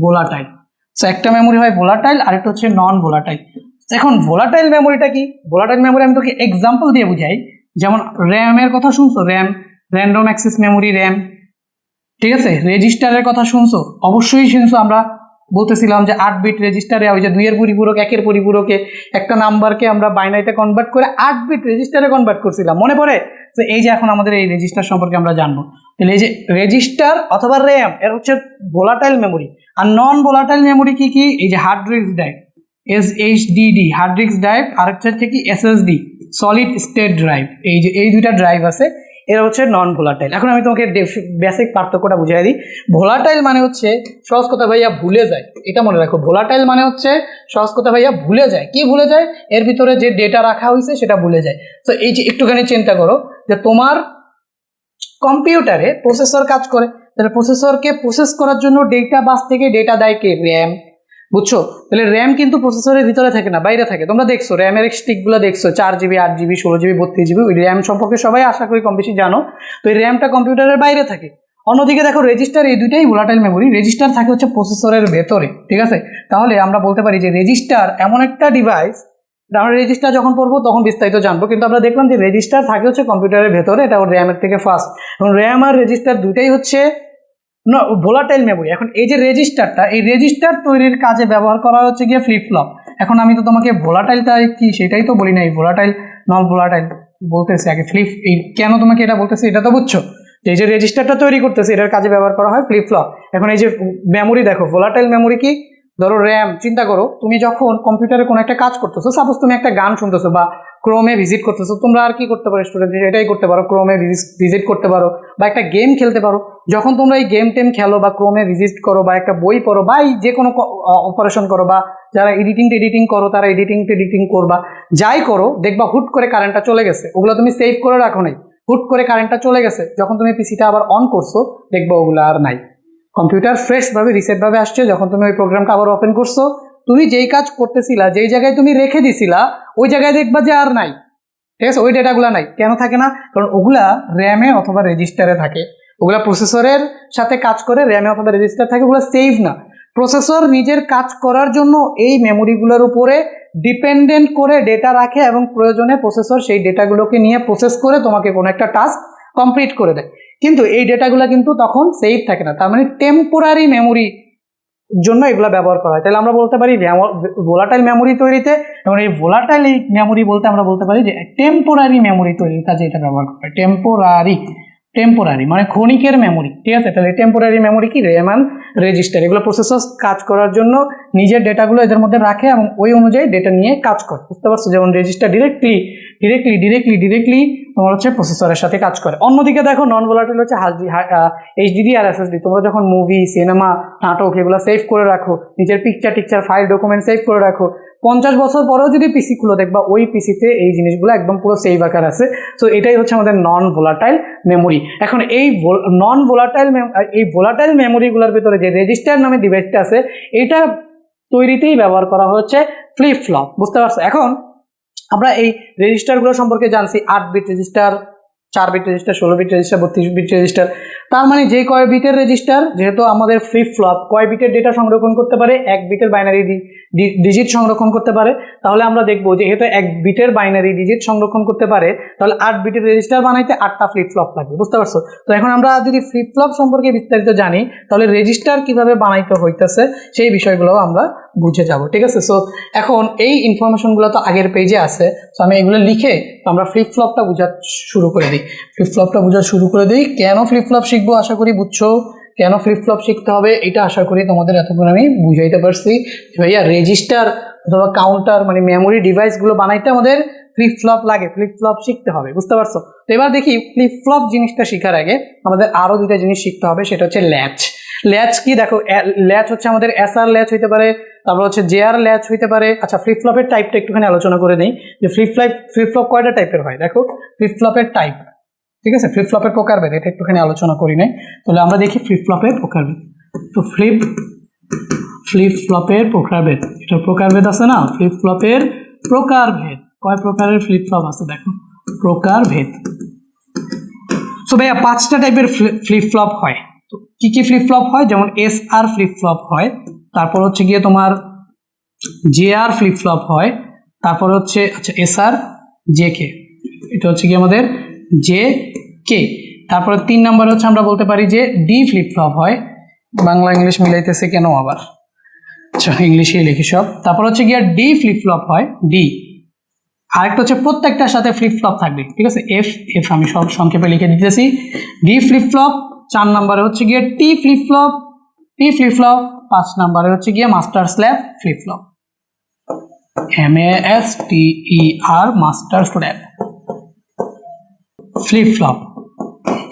ভোলাটাইল। সো একটা মেমোরি হয় ভোলাটাইল, আরেকটা হচ্ছে নন ভোলাটাইল। এখন ভোলাটাইল মেমোরিটা কি? ভোলাটাইল মেমোরি আমি তোকে এক্সাম্পল দিয়ে বুঝাই। যেমন র্যামের কথা শুনছো, RAM, random access memory, RAM, ঠিক আছে। রেজিস্টারের কথা শুনছো, অবশ্যই শুনছো। আমরা বলতেছিলাম যে 8 বিট রেজিস্টারে ওই যে 2 এর পরিপূরক 1 এর পরিপূরকে একটা নাম্বারকে আমরা বাইনারিতে কনভার্ট করে 8 বিট রেজিস্টারে কনভার্ট করছিলাম, মনে পড়ে? তো এই যে এখন আমাদের এই রেজিস্টার সম্পর্কে আমরা জানবো। তাহলে এই যে রেজিস্টার অথবা র্যাম এর হচ্ছে ভোলাটাইল মেমোরি। আর নন ভোলাটাইল মেমোরি কি কি? এই যে hard disk drive, SHDD hard disk drive, আর হচ্ছে কি SSD সলিড স্টেট ড্রাইভ। এই যে এই দুইটা ড্রাইভ আছে, এরা হচ্ছে নন ভোলাটাইল। এখন আমি তোমাকে বেসিক পার্থক্যটা বুঝিয়ে দিই। ভোলাটাইল মানে হচ্ছে সহজ কথা ভাইয়া ভুলে যায়, এটা মনে রাখো। ভোলাটাইল মানে হচ্ছে সহজ কথা ভাইয়া ভুলে যায়। কি ভুলে যায়? এর ভিতরে যে ডেটা রাখা হয়েছে সেটা ভুলে যায়। তো এই যে একটুখানি চিন্তা করো যে তোমার কম্পিউটারে প্রসেসর কাজ করে, তাহলে প্রসেসরকে প্রসেস করার জন্য ডেটা বাস থেকে ডেটা দেয় কে? র্যাম, বুঝছো? তাহলে র্যাম কিন্তু প্রসেসরের ভিতরে থাকে না, বাইরে থাকে। তোমরা দেখছো র্যামের স্টিকগুলো দেখছো, 4GB 8GB 16GB 32GB। ওই র্যাম সম্পর্কে সবাই আশা করি কম বেশি জানো। তো এই র্যামটা কম্পিউটারের বাইরে থাকে। অন্যদিকে দেখো রেজিস্টার, এই দুইটাই ভোলাটাইল মেমোরি। রেজিস্টার থাকে হচ্ছে প্রসেসরের ভেতরে, ঠিক আছে। তাহলে আমরা বলতে পারি যে রেজিস্টার এমন একটা ডিভাইস, আমরা রেজিস্টার যখন পড়বো তখন বিস্তারিত জানবো, কিন্তু আমরা দেখলাম যে রেজিস্টার থাকে হচ্ছে কম্পিউটারের ভেতরে, এটা ওর র্যামের থেকে ফাস্ট। এবং র্যাম আর রেজিস্টার দুইটাই হচ্ছে ভোলাটাইল মেমোরি। এখন এই যে রেজিস্টারটা, এই রেজিস্টার তৈরির কাজে ব্যবহার করা হচ্ছে গিয়ে ফ্লিপ ফ্লপ। এখন আমি তো তোমাকে ভোলাটাইলটা কি সেটাই তো বলি না, এই ভোলাটাইল নন ভোলাটাইল বলতেছি আগে। এই কেন তোমাকে এটা বলতেছি এটা তো বুঝছো, যে এই যে রেজিস্টারটা তৈরি করতেছে এটার কাজে ব্যবহার করা হয় ফ্লিপ ফ্লপ। এখন এই যে মেমোরি দেখো, ভোলাটাইল মেমোরি কি? ধরো র্যাম, চিন্তা করো তুমি যখন কম্পিউটারে কোনো একটা কাজ করতেছো, সাপোজ তুমি একটা গান শুনতেছো বা ক্রোমে ভিজিট করতেছো, তোমরা আর কি করতে পারো স্টুডেন্ট, এটাই করতে পারো, ক্রোমে ভিজিট করতে পারো বা একটা গেম খেলতে পারো। যখন তোমরা এই গেম টেম খেলো বা ক্রোমে ভিজিট করো বা একটা বই পড়ো বা যে কোনো অপারেশন করো, বা যারা এডিটিং করো তারা এডিটিং করবা, যাই করো দেখবা হুট করে কারেন্টটা চলে গেছে, ওগুলো তুমি সেভ করে রাখো নাই, হুট করে কারেন্টটা চলে গেছে, যখন তুমি পিসিটা আবার অন করছো দেখবা ওগুলো আর নাই। কম্পিউটার ফ্রেশভাবে রিসেটভাবে আসছে, যখন তুমি ওই প্রোগ্রামটা আবার ওপেন করছো, তুমি যেই কাজ করতেছিলা, যেই জায়গায় তুমি রেখে দিছিলা ওই জায়গায় দেখবা যে আর নাই, ঠিক আছে, ওই ডেটাগুলো নাই। কেন থাকে না? কারণ ওগুলা র্যামে অথবা রেজিস্টারে থাকে, ওগুলা প্রসেসরের সাথে কাজ করে, র্যামে অথবা রেজিস্টার থাকে, ওগুলো সেভ না। প্রসেসর নিজের কাজ করার জন্য এই মেমোরিগুলোর উপরে ডিপেন্ডেন্ট করে ডেটা রাখে এবং প্রয়োজনে প্রসেসর সেই ডেটাগুলোকে নিয়ে প্রসেস করে তোমাকে কোনো একটা টাস্ক কমপ্লিট করে দেয়। কিন্তু এই ডেটাগুলো কিন্তু তখন সেভ থাকে না, তার মানে টেম্পোরারি মেমোরি জন্য এগুলো ব্যবহার করা হয়। তাহলে আমরা বলতে পারি ভোলাটাইল মেমোরি তৈরিতে, এবং এই ভোলাটাইল মেমোরি বলতে আমরা বলতে পারি যে টেম্পোরারি মেমোরি তৈরির কাজে এটা ব্যবহার করা হয়। টেম্পোরারি মানে ক্ষণিকের মেমোরি, ঠিক আছে। তাহলে টেম্পোরারি মেমোরি কি, র্যাম অ্যান্ড রেজিস্টার, এগুলো প্রসেসর কাজ করার জন্য নিজের ডেটাগুলো এদের মধ্যে রাখে এবং ওই অনুযায়ী ডেটা নিয়ে কাজ করে, বুঝতে পারছো। যেমন রেজিস্টার ডিরেক্টলি তোমার হচ্ছে প্রসেসরের সাথে কাজ করে। অন্যদিকে দেখো নন ভোলাটাইল হচ্ছে HDD আর SSD। তোমরা যখন মুভি, সিনেমা, নাটক এগুলো সেভ করে রাখো, নিজের পিকচার ফাইল ডকুমেন্ট সেভ করে রাখো, 50 বছর পরেও যদি পিসি খুলে দেখবা ওই পিসিতে এই জিনিসগুলো একদম পুরো সেভ আকার আছে। সো এটাই হচ্ছে আমাদের নন ভোলাটাইল মেমোরি। এখন এই ভোলাটাইল মেমোরিগুলোর ভিতরে যে রেজিস্টার নামে ডিভাইসটা আছে, এটা তৈরিতেই ব্যবহার করা হচ্ছে ফ্লিপ ফ্লপ, বুঝতে পারছো। এখন আমরা এই রেজিস্টারগুলো সম্পর্কে জানছি, 8 bit register, 4 bit register, 16 bit register, 32 bit register. তার মানে যে কয় বিটের রেজিস্টার, যেহেতু আমাদের ফ্লিপ ফ্লপ কয় বিটের ডেটা সংরক্ষণ করতে পারে, 1 বিটের বাইনারি ডিজিট সংরক্ষণ করতে পারে। তাহলে আমরা দেখবো যেহেতু 1 বিটের বাইনারি ডিজিট সংরক্ষণ করতে পারে, তাহলে 8 বিটের রেজিস্টার বানাইতে 8টা ফ্লিপ ফ্লপ লাগবে, বুঝতে পারছো। তো এখন আমরা যদি ফ্লিপ ফ্লপ সম্পর্কে বিস্তারিত জানি, তাহলে রেজিস্টার কিভাবে বানাইতে হইতেছে সেই বিষয়গুলো আমরা বুঝে যাব, ঠিক আছে। সো এখন এই ইনফরমেশনগুলো তো আগের পেজে আছে, তো আমি এগুলো লিখে আমরা ফ্লিপ ফ্লপটা বোঝা শুরু করে দিই। কেন ফ্লিপ ফ্লপ শিখবো, আশা করি বুঝছো কেন ফ্লিপ ফ্লপ শিখতে হবে, এটা আশা করি তোমাদের এতক্ষণ আমি বুঝাইতে পারছি। ভাইয়া রেজিস্টার অথবা কাউন্টার মানে মেমোরি ডিভাইসগুলো বানাইতে আমাদের ফ্লিপ ফ্লপ লাগে, ফ্লিপ ফ্লপ শিখতে হবে, বুঝতে পারছো। তো এবার দেখি ফ্লিপ ফ্লপ জিনিসটা শেখার আগে আমাদের আরও দুইটা জিনিস শিখতে হবে, সেটা হচ্ছে ল্যাচ কি। দেখো ল্যাচ হচ্ছে আমাদের SR ল্যাচ হইতে পারে, তারপর হচ্ছে JR ল্যাচ হইতে পারে। আচ্ছা, ফ্লিপ ফ্লপের টাইপটা একটুখানি আলোচনা করে নেই যে ফ্লিপ ফ্লপ কয়টা টাইপের হয়। দেখো ফ্লিপ ফ্লপের টাইপ, ঠিক আছে, ফ্লিপ ফ্লপের প্রকারভেদ, এটা একটুখানি আলোচনা করি নাই। তাহলে আমরা দেখি ফ্লিপ ফ্লপের প্রকারভেদ। তো ফ্লিপ ফ্লপের প্রকারভেদ, এটা প্রকারভেদ আছে না, ফ্লিপ ফ্লপের প্রকারভেদ, কয় প্রকারের ফ্লিপ ফ্লপ আছে দেখো, প্রকারভেদ। সো ভাইয়া 5টা টাইপের ফ্লিপ ফ্লপ হয়। তো কি ফ্লিপ ফ্লপ হয়, যেমন SR ফ্লিপ ফ্লপ হয়, তারপর হচ্ছে গিয়ে তোমার JR ফ্লিপ ফ্লপ হয়, তারপর হচ্ছে আচ্ছা SR JK, এটা হচ্ছে কি আমাদের JK। তারপরে 3 নাম্বার হচ্ছে আমরা বলতে পারি যে D ফ্লিপ ফ্লপ হয়। বাংলা ইংলিশ মিলাইতেছে কেন আবার, আচ্ছা ইংলিশেই লিখি সব। তারপর হচ্ছে গিয়ে D ফ্লিপ ফ্লপ হয়, D। আরেকটা হচ্ছে প্রত্যেকটার সাথে ফ্লিপ ফ্লপ থাকবে, ঠিক আছে, F আমি সব সংক্ষেপে লিখে দিতেছি। D flip flop. 4 নাম্বারে হচ্ছে গিয়ে T ফ্লিপ ফ্লপ। 5 নাম্বারে হচ্ছে গিয়ে master slab flip flop, MASTER master slab flip flop.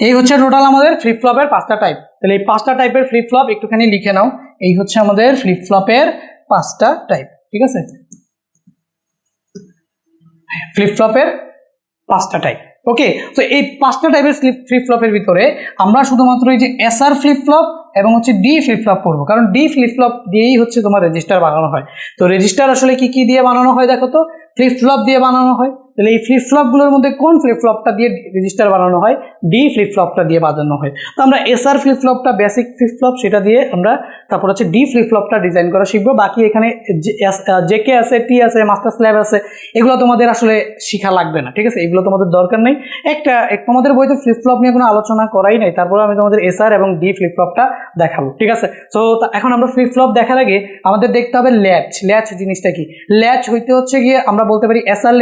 এই হচ্ছে টোটাল আমাদের ফ্লিপ ফ্লপের 5টা টাইপ। তাহলে এই 5টা টাইপের ফ্লিপ ফ্লপ একটুখানি লিখে নাও। এই হচ্ছে আমাদের ফ্লিপ ফ্লপের 5টা টাইপ, ঠিক আছে, ফ্লিপ ফ্লপের 5টা টাইপ। ওকে, তো এই 5টা টাইপের ফ্লিপ ফ্লপের ভিতরে আমরা শুধুমাত্র এই যে SR ফ্লিপ ফ্লপ এবং হচ্ছে D ফ্লিপ ফ্লপ করবো, কারণ D ফ্লিপ ফ্লপ দিয়েই হচ্ছে তোমার রেজিস্টার বানানো হয়। তো রেজিস্টার আসলে কি দিয়ে বানানো হয় দেখো তো, ফ্লিপ ফ্লপ দিয়ে বানানো হয়। তাহলে এই ফ্লিপ ফ্লপগুলোর মধ্যে কোন ফ্লিপ ফ্লপটা দিয়ে রেজিস্টার বানানো হয়, D ফ্লিপ ফ্লপটা দিয়ে বানানো হয়। তো আমরা SR ফ্লিপ ফ্লপটা বেসিক ফ্লিপ ফ্লপ সেটা দিয়ে আমরা তারপর হচ্ছে D ফ্লিপ ফ্লপটা ডিজাইন করা শিখবো। বাকি এখানে JK আছে, T আছে, মাস্টার স্ল্যাব আছে, এগুলো তোমাদের আসলে শিখা লাগবে না, ঠিক আছে, এগুলো তোমাদের দরকার নেই। তোমাদের বইতে ফ্লিপ ফ্লপ নিয়ে কোনো আলোচনা করাই নাই, তারপরে আমি তোমাদের SR এবং D ফ্লিপ ফ্লপটা দেখাবো, ঠিক আছে। সো এখন আমরা ফ্লিপ ফ্লপ দেখার আগে আমাদের দেখতে হবে ল্যাচ জিনিসটা কি। ল্যাচ হইতে হচ্ছে গিয়ে আমরা বলতে পারি SR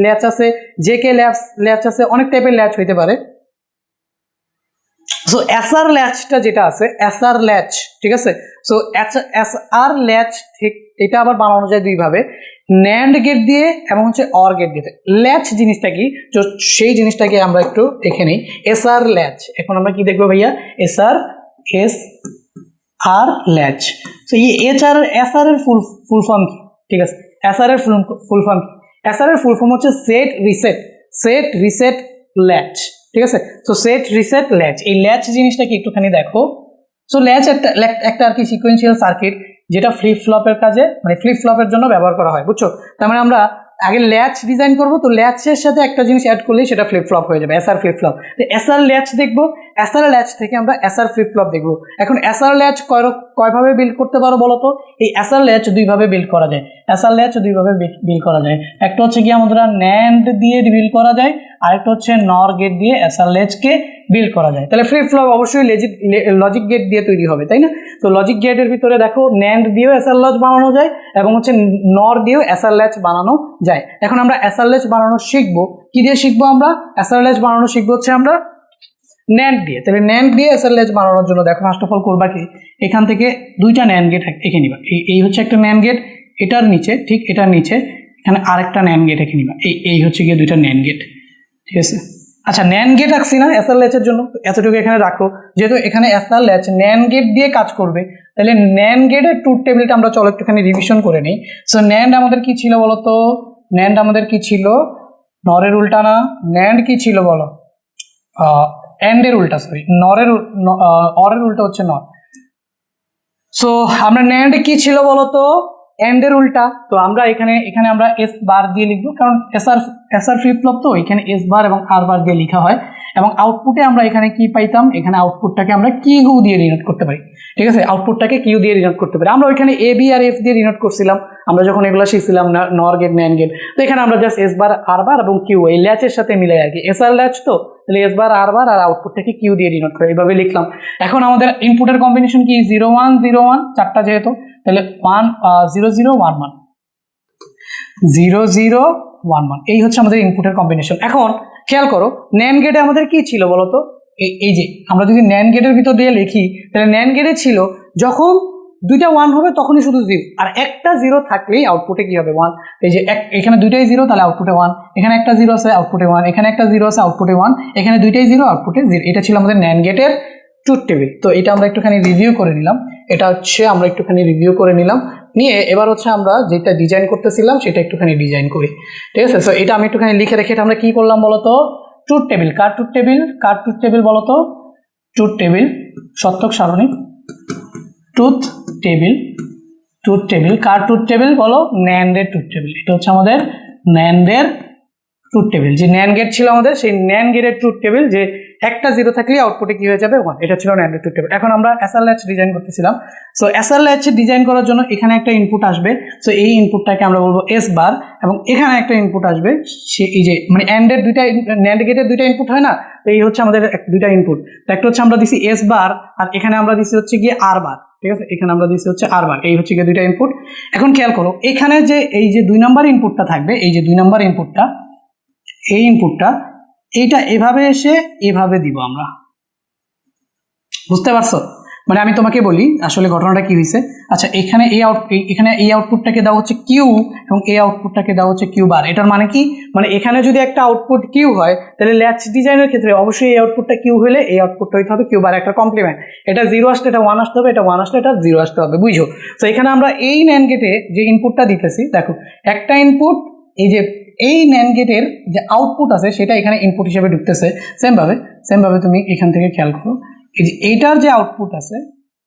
ল্যাচ আছে, JK ল্যাচ আছে, অনেক টাইপের ল্যাচ হইতে পারে। সো SR ল্যাচটা যেটা আছে, SR ল্যাচ, ঠিক আছে। সো SR ল্যাচ ঠিক এটা আবার বানানো যায় দুইভাবে, NAND গেট দিয়ে এবং হচ্ছে OR গেট দিয়ে। ল্যাচ জিনিসটা কি, সেই জিনিসটাকে আমরা একটু দেখে নিই। SR ল্যাচ, এখন আমরা কি দেখবো ভাইয়া, SR ল্যাচ। সো এই SR এর ফুল ফর্ম কি, ঠিক আছে, SR এর ফুল ফর্ম কি, SR এর ফুল ফর্ম হচ্ছে সেট রিসেট ল্যাচ, ঠিক আছে। তো সেট রিসেট ল্যাচ, এই ল্যাচ জিনিসটা কি একটুখানি দেখো। সো ল্যাচ একটা আর কি সিকোয়েন্সিয়াল সার্কিট, যেটা ফ্লিপ ফ্লপের কাজে মানে ফ্লিপ ফ্লপের জন্য ব্যবহার করা হয়, বুঝছো। তার মানে আমরা আগে ল্যাচ ডিজাইন করবো, তো ল্যাচের সাথে একটা জিনিস অ্যাড করলেই সেটা ফ্লিপ ফ্লপ হয়ে যাবে, এসআর ফ্লিপ ফ্লপ। তো এসআর ল্যাচ দেখবো, এসআর ল্যাচ থেকে আমরা এসআর ফ্লিপ ফ্লপ দেখবো। এখন এসআর ল্যাচ কয়ভাবে বিল্ড করতে পারো বলো তো? এই এসআর ল্যাচ দুইভাবে বিল্ড করা যায়, এসআর ল্যাচ দুইভাবে বিল্ড করা যায়। একটা হচ্ছে কি আমাদের ন্যান্ড দিয়ে বিল্ড করা যায়, আরেকটা হচ্ছে নর গেট দিয়ে এসআর ল্যাচকে বিল্ড করা যায়। তাহলে ফ্লিপ ফ্লপ অবশ্যই লজিক গেট দিয়ে তৈরি হবে, তাই না? তো লজিক গেটের ভিতরে দেখো ন্যান্ড দিয়েও এসআর ল্যাচ বানানো যায় এবং হচ্ছে নর দিয়েও এসআর ল্যাচ বানানো যায়। এখন আমরা এসআর ল্যাচ বানানো শিখবো, কি দিয়ে শিখবো? আমরা এসআর ল্যাচ বানানো শিখবো হচ্ছে আমরা ন্যান্ড দিয়ে। তাহলে ন্যান্ড দিয়ে এসআর ল্যাচ বানানোর জন্য দেখো ফার্স্ট অফ অল করবা কি, এখান থেকে দুইটা ন্যান্ড গেট এঁকে নিবা। এই হচ্ছে একটা ন্যান্ড গেট, এটার নিচে ঠিক এটার নিচে এখানে আরেকটা ন্যান্ড গেট এঁকে নিবা। এই হচ্ছে গিয়ে দুইটা ন্যান্ড গেট, ঠিক আছে? আচ্ছা, ন্যান্ড গেট রাখছি না এসআর ল্যাচের জন্য, এতটুকু এখানে রাখো। যেহেতু এখানে এসআর ল্যাচ ন্যান্ড গেট দিয়ে কাজ করবে, তাহলে ন্যান্ড গেটের ট্রুথ টেবিলটা আমরা চলো একটুখানি রিভিশন করে নিই। সো ন্যান্ড আমাদের কি ছিল বলো তো? ন্যান্ড আমাদের কি ছিল? নরের উল্টা না, ন্যান্ড কি ছিল বলো? এন্ডের উল্টা, সরি অরের উল্টা হচ্ছে নর। সো আমরা ন্যান্ড কি ছিল বলো তো? এন্ডের উল্টা। তো আমরা এখানে আমরা এস বার দিয়ে লিখবো, কারণ এসআর ফ্লিপ ফ্লপ তো এখানে এস বার এবং আর বার দিয়ে লেখা হয়। এবং আউটপুটে আমরা এখানে কি পাইতাম? এখানে আউটপুটটাকে আমরা কিউ দিয়ে রিনোট করতে পারি, ঠিক আছে? আউটপুটটাকে কিউ দিয়ে রিনোট করতে পারি। আমরা ওইখানে এ বি আর এফ দিয়ে রিনোট করছিলাম আমরা যখন এগুলো শিখছিলাম না, নর গেট ন্যান্ড গেট। তো এখানে আমরা জাস্ট এস বার আর বার এবং কিউ এই ল্যাচের সাথে মিলাই আর কি, এসআর ল্যাচ তো, তাহলে এস বার আর বার আর আউটপুটটাকে কিউ দিয়ে রিনোট করে এইভাবে লিখলাম। এখন আমাদের ইনপুটের কম্বিনেশন কি? 0 1 0 1, চারটা যেহেতু, তাহলে 0 0 1 1 0 0 1 1, এই হচ্ছে আমাদের ইনপুটের কম্বিনেশন। এখন খেয়াল করো ন্যান্ড গেটে আমাদের কি ছিল বলো তো? এই যে আমরা যদি ন্যান্ড গেটের ভিতর দিয়ে লিখি, তাহলে ন্যান্ড গেটে ছিল যখন দুইটা 1 হবে তখনই শুধু 0, আর একটা 0 থাকলেই আউটপুটে কি হবে? 1। এই যে এখানে দুইটাই 0, তাহলে আউটপুটে 1, এখানে একটা 0 আছে আউটপুটে 1, এখানে একটা 0 আছে আউটপুটে 1, এখানে দুইটাই 0 আউটপুটে 0। এটা ছিল আমাদের ন্যান্ড গেটের ট্রুথ টেবিল। তো এটা আমরা একটুখানি রিভিউ করে নিলাম, নিয়ে এবার হচ্ছে আমরা যেটা ডিজাইন করতেছিলাম সেটা একটুখানি ডিজাইন করি, ঠিক আছে? সো এটা আমি একটুখানি লিখে রেখে এটা আমরা কি করলাম বলতো? Truth table. কার ট্রুথ টেবিল বলতো? ট্রুথ টেবিল, সত্যক সারণী, ট্রুথ টেবিল। কার ট্রুথ টেবিল বলো? ন্যান্ডের ট্রুথ টেবিল। এটা হচ্ছে আমাদের ন্যান্ডের ট্রুথ টেবিল। যে ন্যান্ড গেট ছিল আমাদের, সেই ন্যান্ড গেটের ট্রুথ টেবিল, যে একটা 0 থাকলে আউটপুটে কি হয়ে যাবে? 1। এটা ছিল ন্যান্ডের ট্রুথ টেবিল। এখন আমরা এসআর ল্যাচ ডিজাইন করতেছিলাম। সো এসআর ল্যাচ ডিজাইন করার জন্য এখানে একটা ইনপুট আসবে, সো এই ইনপুটটাকে আমরা বলবো এস বার, এবং এখানে একটা ইনপুট আসবে, সে এই যে মানে ন্যান্ড গেটের দুইটা ইনপুট হয় না, তো এই হচ্ছে আমাদের দুইটা ইনপুট। একটা হচ্ছে আমরা দিছি এস বার, আর এখানে আমরা দিছি হচ্ছে গিয়ে আর বার, ঠিক আছে? এখানে আমরা দিছি হচ্ছে আর বার, এই হচ্ছে গিয়ে দুইটা ইনপুট। এখন খেয়াল করো এখানে যে এই যে 2 নম্বর ইনপুটটা থাকবে, এই যে 2 নম্বর ইনপুটটা, এই ইনপুটটা এইটা এভাবে এসে এভাবে দিব আমরা, বুঝতে পারছো? মানে আমি তোমাকে বলি আসলে ঘটনাটা কি হয়েছে। আচ্ছা, এখানে এই আউটপুটটাকে দেওয়া হচ্ছে কিউ এবং এই আউটপুটটাকে দেওয়া হচ্ছে কিউ বার। এটার মানে কি? মানে এখানে যদি একটা আউটপুট কিউ হয়, তাহলে ল্যাচ ডিজাইনের ক্ষেত্রে অবশ্যই এই আউটপুটটা কিউ হলে এই আউটপুটটা হইতে হবে কিউ বার, একটা কমপ্লিমেন্ট। এটা 0 আসলে এটা 1 আসতে হবে, এটা 1 আসলে এটা 0 আসতে হবে, বুঝো? তো এখানে আমরা এই ন্যান্ড গেটে যে ইনপুটটা দিতেছি, দেখো একটা ইনপুট, এই ন্যান্ড গেটের যে আউটপুট আছে সেটা এখানে ইনপুট হিসেবে ঢুকতেছে। সেমভাবে তুমি এখান থেকে খেয়াল করো, এই যে এইটার যে আউটপুট আছে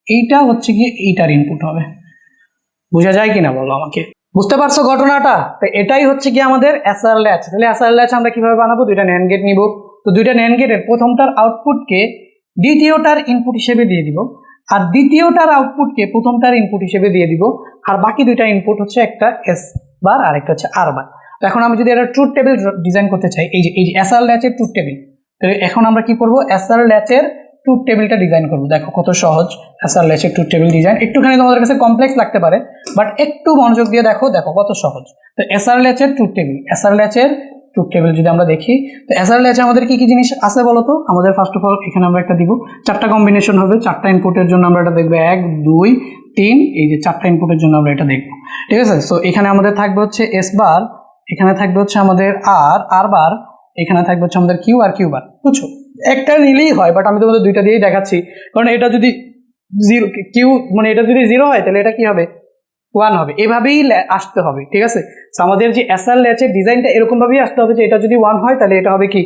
এইটা হচ্ছে গিয়ে এইটার ইনপুট হবে। বোঝা যায় কিনা বলো আমাকে? বুঝতে পারছো ঘটনাটা? তো এটাই হচ্ছে কি আমাদের এসআর ল্যাচ। তাহলে এসআর ল্যাচ আমরা কিভাবে বানাবো? দুইটা ন্যান্ড গেট নিব। তো দুইটা ন্যান্ড গেটের প্রথমটার আউটপুটকে দ্বিতীয়টার ইনপুট হিসেবে দিয়ে দিব, আর দ্বিতীয়টার আউটপুটকে প্রথমটার ইনপুট হিসেবে দিয়ে দিব, আর বাকি দুইটা ইনপুট হচ্ছে একটা এস বার আর একটা হচ্ছে আর বার। তো এখন আমি যদি একটা ট্রুথ টেবিল ডিজাইন করতে চাই, এই যে এসআর ল্যাচের ট্রুথ টেবিল, তো এখন আমরা কি করব? এসআর ল্যাচের ট্রুথ টেবিলটা ডিজাইন করব। দেখো কত সহজ এসআর ল্যাচের ট্রুথ টেবিল ডিজাইন। একটুখানি তোমাদের কাছে কমপ্লেক্স লাগতে পারে, বাট একটু মনোযোগ দিয়ে দেখো কত সহজ। তো এসআর ল্যাচের ট্রুথ টেবিল যদি আমরা দেখি, তো এসআর ল্যাচে আমাদের কি কি জিনিস আছে বলো তো? আমাদের ফার্স্ট অফ অল এখানে আমরা একটা দিব, 4টা কম্বিনেশন হবে, 4টা ইনপুটের জন্য আমরা এটা দেখবো 1 2 3, এই যে 4টা ইনপুটের জন্য আমরা এটা দেখবো, ঠিক আছে? সো এখানে আমাদের থাকবে হচ্ছে এস বার, এখানে থাকবে হচ্ছে আমাদের আর বার, এখানে থাকবে হচ্ছে আমাদের কিউ আর কিউ বার, বুঝছো? একটা নিলেই হয়, বাট আমি তোমাদের দুইটা দিয়েই দেখাচ্ছি, কারণ এটা যদি 0 কিউ মানে এটা যদি 0 হয় তাহলে এটা কি হবে? 1 হবে। এভাবেই আসতে হবে, ঠিক আছে? আমাদের যে এসআর ল্যাচের ডিজাইনটা এরকম ভাবেই আসতে হবে যে এটা যদি 1 হয় তাহলে এটা হবে কি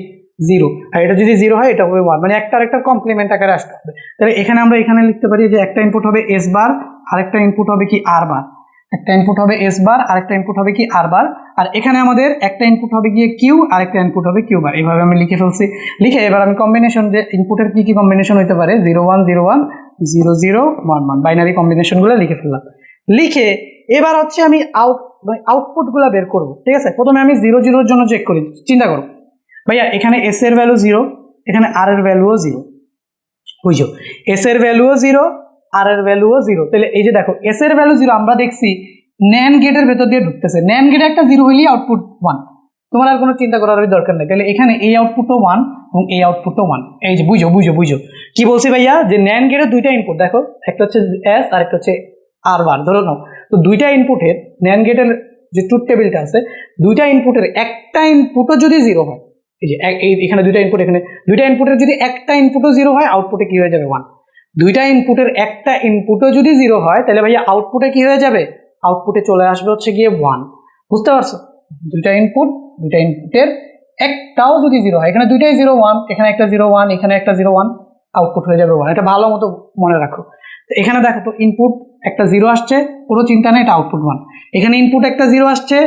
0, আর এটা যদি 0 হয় এটা হবে 1, মানে একটা আরেকটা কমপ্লিমেন্ট আকারে আসতে হবে। তাহলে এখানে আমরা লিখতে পারি যে একটা ইনপুট হবে এস বার, আরেকটা ইনপুট হবে কি আর বার, একটা ইনপুট হবে এস বার, আরেকটা ইনপুট হবে কি আর বার, আর এখানে আমাদের একটা ইনপুট হবে গিয়ে কিউ, আরেকটা ইনপুট হবে কিউ বার। এইভাবে আমি লিখে ফেলছি। লিখে এবার আমি কম্বিনেশন, যে ইনপুটের কি কি কম্বিনেশন হতে পারে, 0 1 0 1 0 0 1 1, বাইনারি কম্বিনেশনগুলো লিখে ফেললাম। লিখে এবার হচ্ছে আমি আউটপুটগুলো বের করব। ঠিক আছে, প্রথমে আমি 0 0 জন্য চেক করি। চিন্তা করো ভাইয়া, এখানে এস এর ভ্যালু 0, এখানে আর এর ভ্যালুও 0, বুঝছো? এস এর ভ্যালুও 0, আর এর ভ্যালুও 0। তাহলে এই যে দেখো এস এর ভ্যালু 0, আমরা দেখছি ন্যান্ড গেটের ভেতর দিয়ে ঢুকতেছে। ন্যান্ড গেটে একটা 0 হইলেই আউটপুট 1, তোমার আর কোনো চিন্তা করার দরকার নেই। তাহলে এখানে এই আউটপুটও 1 এবং এই আউটপুটও 1। এই যে বুঝো বুঝো বুঝো কি বলছি ভাইয়া, যে ন্যান্ড গেটের দুইটা ইনপুট দেখো, একটা হচ্ছে এস আর একটা হচ্ছে আর বার, ধরো নাও। তো দুইটা ইনপুটের, ন্যান্ড গেটের যে ট্রুথ টেবিলটা আছে, দুইটা ইনপুটের একটা ইনপুটও যদি 0 হয়, এই যে এখানে দুইটা ইনপুট, এখানে দুইটা ইনপুটের যদি একটা ইনপুটও 0 হয়, আউটপুটে কি হয়ে যাবে 1। দুইটা ইনপুটের একটা ইনপুটও যদি 0 হয়, তাহলে ভাইয়া আউটপুটে কি হয়ে যাবে, আউটপুটে চলে আসবে হচ্ছে গিয়ে 1। বুঝতে পারছো? দুইটা ইনপুটের একটাও যদি 0 হয়, এখানে দুইটাই 0 1, এখানে একটা 0 1, এখানে একটা 0 1, আউটপুট হয়ে যাবে 1। এটা ভালো মতো মনে রাখো। তো এখানে দেখো তো ইনপুট একটা 0 আসছে, কোনো চিন্তা নেই, এটা আউটপুট 1। এখানে ইনপুট একটা 0 আসছে,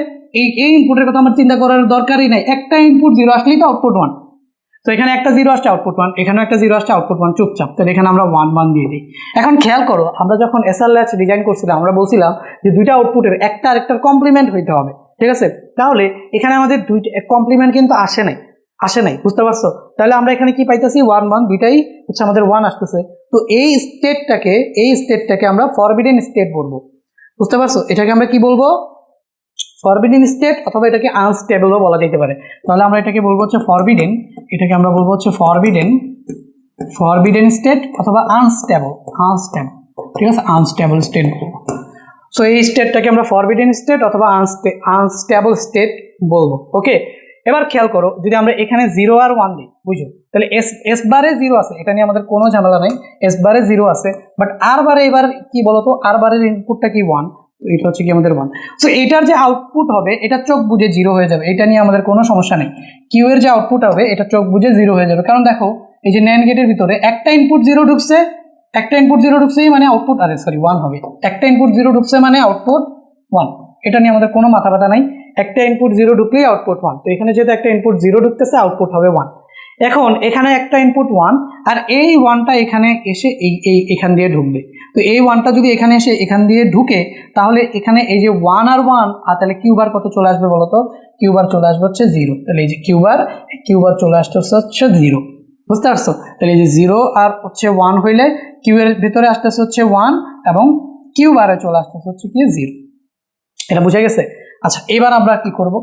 এই ইনপুটের কথা আমার চিন্তা করার দরকারই নাই, একটা ইনপুট 0 আসলেই তো আউটপুট 1। তো এখানে একটা 0 আসছে, আউটপুট 1, এখানেও একটা 0 আসছে, আউটপুট 1, চুপচাপ। তাহলে এখানে আমরা 1 1 দিয়ে দিই। এখন খেয়াল করো, আমরা যখন এসআর ল্যাচ ডিজাইন করছিলাম, আমরা বলছিলাম যে দুইটা আউটপুটের একটা আরেকটার কমপ্লিমেন্ট হইতে হবে। ঠিক আছে, তাহলে এখানে আমাদের দুইটা কমপ্লিমেন্ট কিন্তু আসে নাই, বুঝতে পারছো? তাহলে আমরা এখানে কি পাইতেছি, 1 1, দুইটাই হচ্ছে আমাদের 1 আসতেছে। তো এই স্টেটটাকে আমরা ফরবিডেন স্টেট বলবো। বুঝতে পারছো? এটাকে আমরা কি বলবো, ফরবিডেন স্টেট, অথবা এটাকে আনস্টেবলও বলা যেতে পারে। তাহলে আমরা এটাকে বলবো হচ্ছে ফরবিডেন, এটাকে আমরা বলবো হচ্ছে ফরবিডেন স্টেট অথবা আনস্টেবল। ঠিক আছে, আনস্টেবল স্টেট বলবো। সো এই স্টেটটাকে আমরা ফরবিডেন স্টেট অথবা আনস্টেবল স্টেট বলবো। ওকে, এবার খেয়াল করো, যদি আমরা এখানে 0 আর 1 দিই, বুঝো, তাহলে এস বারে 0 আছে, এটা নিয়ে আমাদের কোনো ঝামেলা নেই, এস বারে 0 আছে। বাট আর বারে এবার কি বলতো, আর বারের ইনপুটটা কি 1, এটা হচ্ছে কি আমাদের 1। সো এটার যে আউটপুট হবে, এটা চোখ বুঝে 0 হয়ে যাবে, এটা নিয়ে আমাদের কোনো সমস্যা নেই। কিউ এর যে আউটপুট হবে, এটা চোখ বুঝে 0 হয়ে যাবে। কারণ দেখো, এই যে ন্যান্ড গেটের ভিতরে একটা ইনপুট 0 ঢুকছে, মানে আউটপুট 1 হবে। একটা ইনপুট 0 ঢুকছে মানে আউটপুট 1, এটা নিয়ে আমাদের কোনো মাথা ব্যথা নাই। একটা ইনপুট 0 ঢুকলেই আউটপুট 1। তো এখানে যেহেতু একটা ইনপুট 0 ঢুকতেছে, আউটপুট হবে 1। এখন এখানে একটা ইনপুট 1, আর এই 1টা এখানে এসে এখান দিয়ে ঢুকবে। তো এই 1টা যদি এখানে এসে এখান দিয়ে ঢুকে, তাহলে এখানে এই যে 1 আর 1, আর তাহলে কিউ বার কত চলে আসবে বলতো, কিউ বার চলে আসবে হচ্ছে 0। তাহলে এই যে কিউ বার চলে আসতে হচ্ছে 0। বুঝতে পারছো? তাহলে এই যে 0 আর হচ্ছে 1 হইলে কিউ এর ভিতরে আসতেছে হচ্ছে 1, এবং কিউ বারে চলে আসতেছে হচ্ছে কি 0। এটা বোঝা গেছে? আচ্ছা, এবার আমরা কি করব,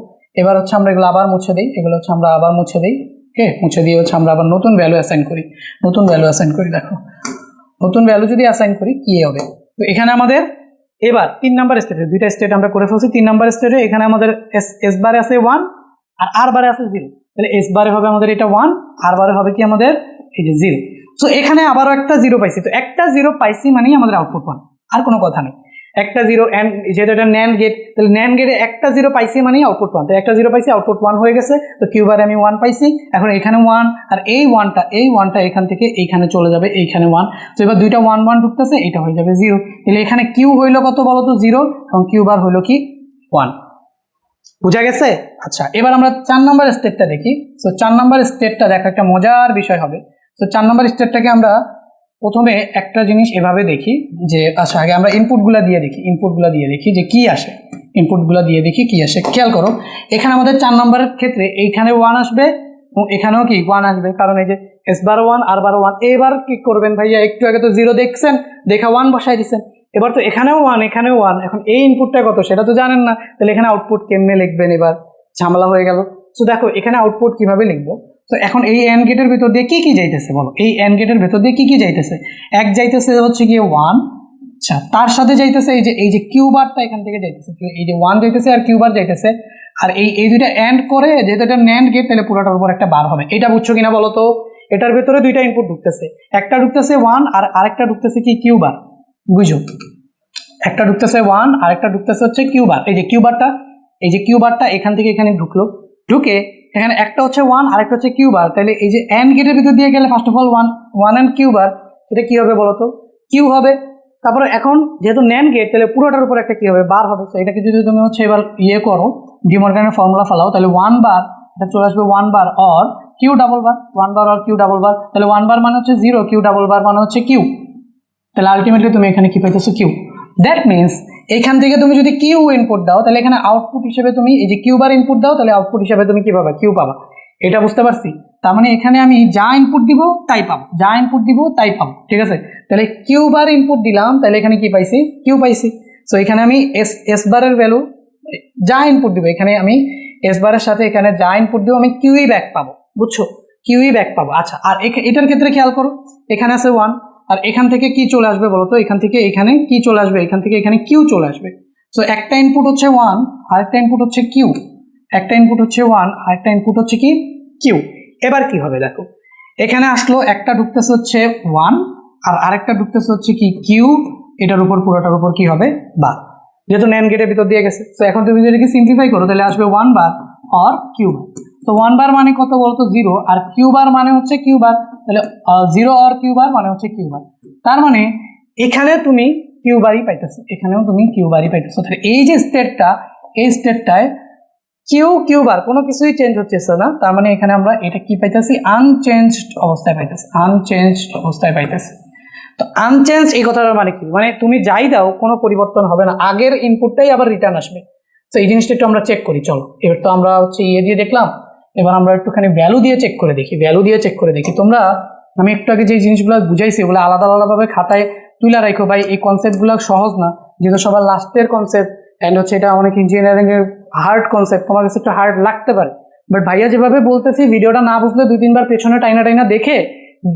এবার হচ্ছে আমরা এগুলো আবার মুছে দিই, এগুলো হচ্ছে আমরা আবার মুছে দিই। ওকে, মুছে দিয়ে হচ্ছে আমরা আবার নতুন ভ্যালু অ্যাসাইন করি। দেখো, নতুন ভ্যালু যদি অ্যাসাইন করি কি হবে। তো এখানে আমাদের এবার 3 নাম্বার স্টেটে দুইটা স্টেট আমরা করে ফেলছি। 3 নাম্বার স্টেটে এখানে আমাদের এস বারে আছে 1 আর আর বারে আছে 0। তাহলে এস বারে হবে আমাদের এটা 1, আর বারে হবে কি আমাদের এই যে 0। সো এখানে আবারও একটা 0 পাইছি। তো একটা 0 পাইছি মানেই আমাদের আউটপুট 1, আর কোনো কথা নেই। একটা 0, এন্ড যেহেতু এটা ন্যান্ড গেট, তাহলে ন্যান্ড গেটে একটা 0 পাইছি মানেই আউটপুট 1। তো একটা 0 পাইছি, আউটপুট 1 হয়ে গেছে। তো কিউ বারে আমি 1 পাইছি, এখন এখানে 1, আর এই 1টা এখান থেকে এইখানে চলে যাবে, এইখানে 1। তো এবার দুইটা 1 1 ঢুকতেছে, এটা হয়ে যাবে 0। তাহলে এখানে কিউ হইলো কত বলো তো, 0, এবং কিউ বার হইলো কি 1। বুঝা গেছে? আচ্ছা, এবার আমরা 4 নাম্বার স্টেটটা দেখি। তো 4 নাম্বার স্টেটটা দেখা একটা মজার বিষয় হবে। তো 4 নাম্বার স্টেটটাকে আমরা প্রথমে একটা জিনিস এভাবে দেখি যে, আচ্ছা আগে আমরা ইনপুটগুলো দিয়ে দেখি যে কি আসে। খেয়াল করো, এখানে আমাদের 4 নম্বরের ক্ষেত্রে এইখানে 1 আসবে এবং এখানেও কি 1 আসবে, কারণ এই যে এস বার 1 আর বার 1। এবার কি করবেন ভাইয়া, একটু আগে তো 0 দেখছেন, দেখা 1 বসাই দিচ্ছেন। এবার তো এখানেও 1 এখানেও 1, এখন এই ইনপুটটা কত সেটা তো জানেন না, তাহলে এখানে আউটপুট কেমনে লিখবেন, এবার ঝামেলা হয়ে গেল। তো দেখো এখানে আউটপুট কিভাবে লিখবো। তো এখন এই এন্ড গেটের ভিতর দিয়ে কি যাইতেছে বলো, এই এন্ড গেটের ভিতর দিয়ে কি যাইতেছে, এক যাইতেছে হচ্ছে গিয়ে 1। আচ্ছা, তার সাথে যাইতেছে এই যে কিউ বারটা এখান থেকে যাইতেছে, এই যে 1 যাইতেছে আর কিউ বার যাইতেছে। আর এই দুইটা এন্ড করে, যেহেতু এটা ন্যান্ড গেট, তাহলে পুরোটার উপর একটা বার হবে। এটা বুঝছো কিনা বলো তো? এটার ভিতরে দুইটা ইনপুট ঢুকতেছে, একটা ঢুকতেছে 1 আর আরেকটা ঢুকতেছে কি কিউ বার। বুঝো, একটা ঢুকতেছে 1 আর একটা ঢুকতেছে হচ্ছে কিউ বার। এই যে কিউ বারটা এখান থেকে এখানে ঢুকে এখানে একটা হচ্ছে 1 আর একটা হচ্ছে কিউ বার। তাহলে এই যে এন্ড গেটের ভিতর দিয়ে গেলে first of all 1 and Q bar, এটা কি হবে বলো তো, কিউ হবে। তারপরে এখন যেহেতু ন্যান্ড গেট, তাহলে পুরোটার উপর একটা কি হবে, বার হবে। তো এটাকে যদি তুমি হচ্ছে এবার করো, ডিমর্গানের ফর্মুলা ফেলাও, তাহলে 1 বার এটা চলে আসবে 1 bar or Q double bar, 1 bar or Q double bar. তাহলে 1 বার মানে হচ্ছে 0, কিউ ডাবল বার মানে হচ্ছে কিউ। তাহলে আলটিমেটলি তুমি এখানে কি পাইতেছো, কিউ। দ্যাট মিনস এখান থেকে তুমি যদি কিউ ইনপুট দাও, তাহলে এখানে আউটপুট হিসেবে তুমি এই যে কিউ বার ইনপুট দাও, তাহলে আউটপুট হিসেবে তুমি কি পাবা, কিউ পাবা। এটা বুঝতে পারছি? তার মানে এখানে আমি যা ইনপুট দিব তাই পাবো, যা ইনপুট দিব তাই পাবো, ঠিক আছে। তাহলে কিউ বার ইনপুট দিলাম, তাহলে এখানে কি পাইছি, কিউ পাইছি। সো এখানে আমি এস বারের ভ্যালু যা ইনপুট দিব, এখানে আমি এস বারের সাথে এখানে যা ইনপুট দিব আমি কিউই ব্যাক পাবো, বুঝছো, কিউই ব্যাক পাবো। আচ্ছা, আর এটার ক্ষেত্রে খেয়াল করো, এখানে আছে 1, আর এখান থেকে কি চলে আসবে বলো তো, এখান থেকে এখানে কি চলে আসবে, এখান থেকে এখানে কিউ চলে আসবে। সো একটা ইনপুট হচ্ছে 1, আরেকটা ইনপুট হচ্ছে কিউ, একটা ইনপুট হচ্ছে 1, আরেকটা ইনপুট হচ্ছে কি, কিউ। এবার কি হবে দেখো, এখানে আসলো একটা ঢুকতেছে হচ্ছে 1, আর আরেকটা ঢুকতেছে হচ্ছে কি, কিউ। এটার উপর পুরোটার উপর কি হবে, বার, যেহেতু ন্যান্ড গেটের ভিতর দিয়ে গেছে। তো এখন তুমি যদি সিম্পলিফাই করো, তাহলে আসবে 1 বার অর কিউ বার। তো 1 বার মানে কত বলতো, 0, আর কিউ বার মানে হচ্ছে কিউ বার, তাহলে 0 অর কিউ বার মানে হচ্ছে কিউ বার। তার মানে এখানে তুমি কিউ বারই পাইতেছো, এখানেও তুমি কিউ বারই পাইতেছো। তাহলে এই যে স্টেটটা, এই স্টেটটায় কিউ বার কোনো কিছুই চেঞ্জ হচ্ছে না। তার মানে এখানে আমরা এটা কি পাইতেছি, আনচেঞ্জড অবস্থায় পাইতেছি, আনচেঞ্জড অবস্থায় পাইতেছি। তো আনচেঞ্জ এই কথাটার মানে কি, মানে তুমি যাই দাও কোনো পরিবর্তন হবে না, আগের ইনপুটটাই আবার রিটার্ন আসবে। তো এই জিনিসটা একটু আমরা চেক করি, চলো। এবার তো আমরা হচ্ছে দিয়ে দেখলাম, এবার আমরা একটুখানি ভ্যালু দিয়ে চেক করে দেখি, ভ্যালু দিয়ে চেক করে দেখি। তোমরা আমি একটু আগে যে জিনিসগুলো বুঝাইছি ওগুলো আলাদা আলাদাভাবে খাতায় তুলে রাখো ভাই, এই কনসেপ্টগুলো সহজ না, যেহেতু সবার লাস্টের কনসেপ্ট, অ্যান্ড হচ্ছে এটা অনেক ইঞ্জিনিয়ারিং এর হার্ড কনসেপ্ট, তোমার কাছে একটু হার্ড লাগতে পারে। বাট ভাইয়া যেভাবে বলতেছি, ভিডিওটা না বুঝলে 2-3 বার পেছনে টাইনা টাইনা দেখে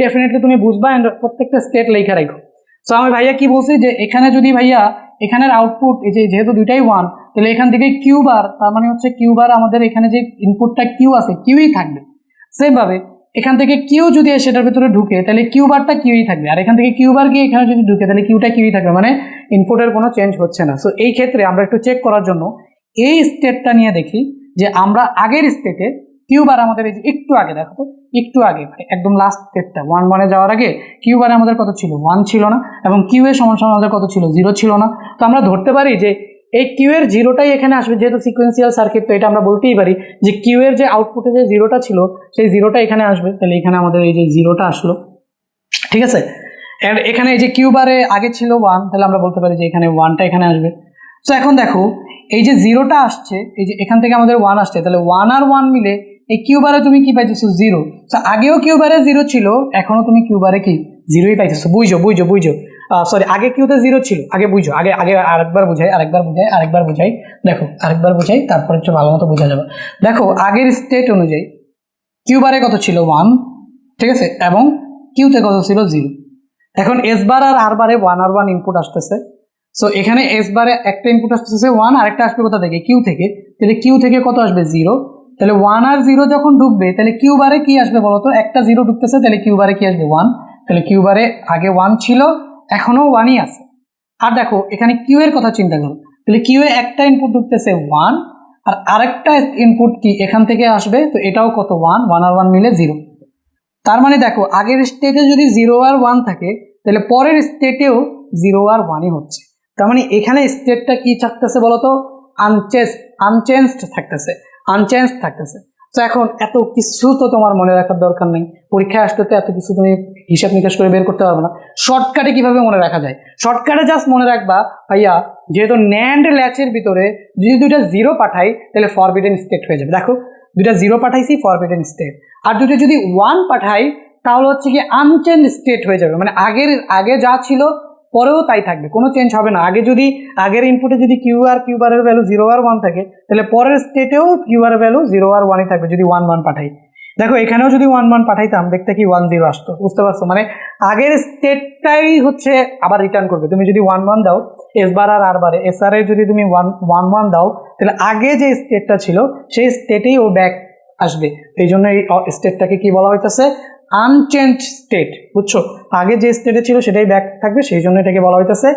ডেফিনেটলি তুমি বুঝবা, অ্যান্ড প্রত্যেকটা স্টেট লেখা রাখো। সো আমি ভাইয়া কি বলছি, যে এখানে যদি ভাইয়া এখানের আউটপুট এই যে যেহেতু দুইটাই 1, তাহলে এখান থেকে কিউ বার, তার মানে হচ্ছে কিউ বার আমাদের এখানে যে ইনপুটটা কিউ আছে কিউই থাকবে। সেমভাবে এখান থেকে কিউ যদি সেটার ভিতরে ঢুকে, তাহলে কিউ বারটা কিউই থাকবে, আর এখান থেকে কিউ বার গিয়ে এখানে যদি ঢুকে, তাহলে কিউটা কিউই থাকবে, মানে ইনপুটের কোনো চেঞ্জ হচ্ছে না। সো এই ক্ষেত্রে আমরা একটু চেক করার জন্য এই স্টেটটা নিয়ে দেখি, যে আমরা আগের স্টেটে কিউ বার আমাদের এই যে একটু আগে দেখো তো, একটু আগে একদম লাস্ট স্টেটটা 1 যাওয়ার আগে কিউ বারে আমাদের কত ছিল, 1 ছিল না, এবং কিউ এর সমান সমান আমাদের কত ছিল, 0 ছিল না। তো আমরা ধরতে পারি যে এই কিউ এর 0টাই এখানে আসবে, যেহেতু সিকোয়েন্সিয়াল সার্কিট, তো এটা আমরা বলতেই পারি যে কিউ এর যে আউটপুটে যে 0টা ছিল সেই 0টা এখানে আসবে। তাহলে এখানে আমাদের এই যে 0টা আসলো, ঠিক আছে। এন্ড এখানে এই যে কিউ বারে আগে ছিল 1, তাহলে আমরা বলতে পারি যে এখানে 1টা এখানে আসবে। তো এখন দেখো এই যে 0টা আসছে, এই যে এখান থেকে আমাদের 1 আসছে, তাহলে 1 আর 1 মিলে এই কিউ বারে তুমি কি পাইতেছো, 0। তো আগেও কিউ বারে 0 ছিল, এখনো তুমি কিউ বারে কি 0ই পাইতেছো। বুঝো বুঝো বুঝো, সরি, আগে কিউতে 0 ছিল, আগে বুঝো, আগে আগে আরেকবার বুঝাই, আরেকবার বুঝাই, দেখো আরেকবার বুঝাই, তারপর একটু ভালো মতো বোঝা যাবে। দেখো আগের স্টেট অনুযায়ী কিউ বারে কত ছিল, 1, ঠিক আছে, এবং কিউতে কত ছিল, 0। এখন এস বার আর আর বারে 1 আর 1 ইনপুট আসতেছে। সো এখানে এস বারে একটা ইনপুট আসতেছে 1, আরেকটা আসবে কোথা থেকে, কিউ থেকে। তাহলে কিউ থেকে কত আসবে, 0। তাহলে 1 আর 0 যখন ঢুকবে, তাহলে কিউ বারে কি আসবে বলতো, একটা 0 ঢুকতেছে, তাহলে কিউ বারে কি আসবে, 1। তাহলে কিউ বারে আগে 1 ছিল, এখনো 1ই আছে। আর দেখো এখানে কিউ এর কথা চিন্তা করো, তাহলে কিউ এ একটা ইনপুট ঢুকতেছে 1, আর আরেকটা ইনপুট কি এখান থেকে আসবে, তো এটাও কত, 1 আর 1 মিলে 0। তার মানে দেখো আগের স্টেটে যদি 0 আর 1 থাকে, তাহলে পরের স্টেটেও 0 আর 1ই হচ্ছে। তার মানে এখানে স্টেটটা কি থাকতেছে বলতো, আনচেঞ্জড থাকতেছে। তো এখন এত কিছু তো তোমার মনে রাখার দরকার নেই, পরীক্ষায় আসতে তো এত কিছু তুমি হিসাব নিকাশ করে বের করতে পারবে না। শর্টকাটে কিভাবে মনে রাখা যায়, শর্টকাটে জাস্ট মনে রাখবা ভাইয়া, যেহেতু ন্যান্ড ল্যাচের ভিতরে যদি দুইটা 0 পাঠাই, তাহলে ফরবিডেন স্টেট হয়ে যাবে। দেখো দুইটা 0 পাঠাইছি, ফরবিডেন স্টেট, আর দুটো যদি 1 পাঠাই তাহলে হচ্ছে কি আনচেঞ্জ স্টেট হয়ে যাবে, মানে আগে যা ছিল পরেও তাই থাকবে, কোনো চেঞ্জ হবে না। আগে যদি আগের ইনপুটে যদি কিউ বারের ভ্যালু 0 আর 1 থাকে, তাহলে পরের স্টেটেও কিউ বারের ভ্যালু 0 আর 1ই থাকবে যদি 1 পাঠাই। দেখো এখানেও যদি 1 পাঠাইতাম, দেখতে কি 1 0 আসতো, বুঝতে পারছো, মানে আগের স্টেটটাই হচ্ছে আবার রিটার্ন করবে। তুমি যদি 1 দাও এস বার আর আর বারে, এস আর এ যদি তুমি 1 দাও, তাহলে আগে যে স্টেটটা ছিল সেই স্টেটেই ও ব্যাক আসবে। এই জন্য এই স্টেটটাকে কি বলা হইতেছে, আনচেঞ্জ স্টেট, বুঝছো, আগে যে স্টেটে ছিল সেটাই ব্যাক থাকবে, সেই জন্য এটাকে বলা হইতেছে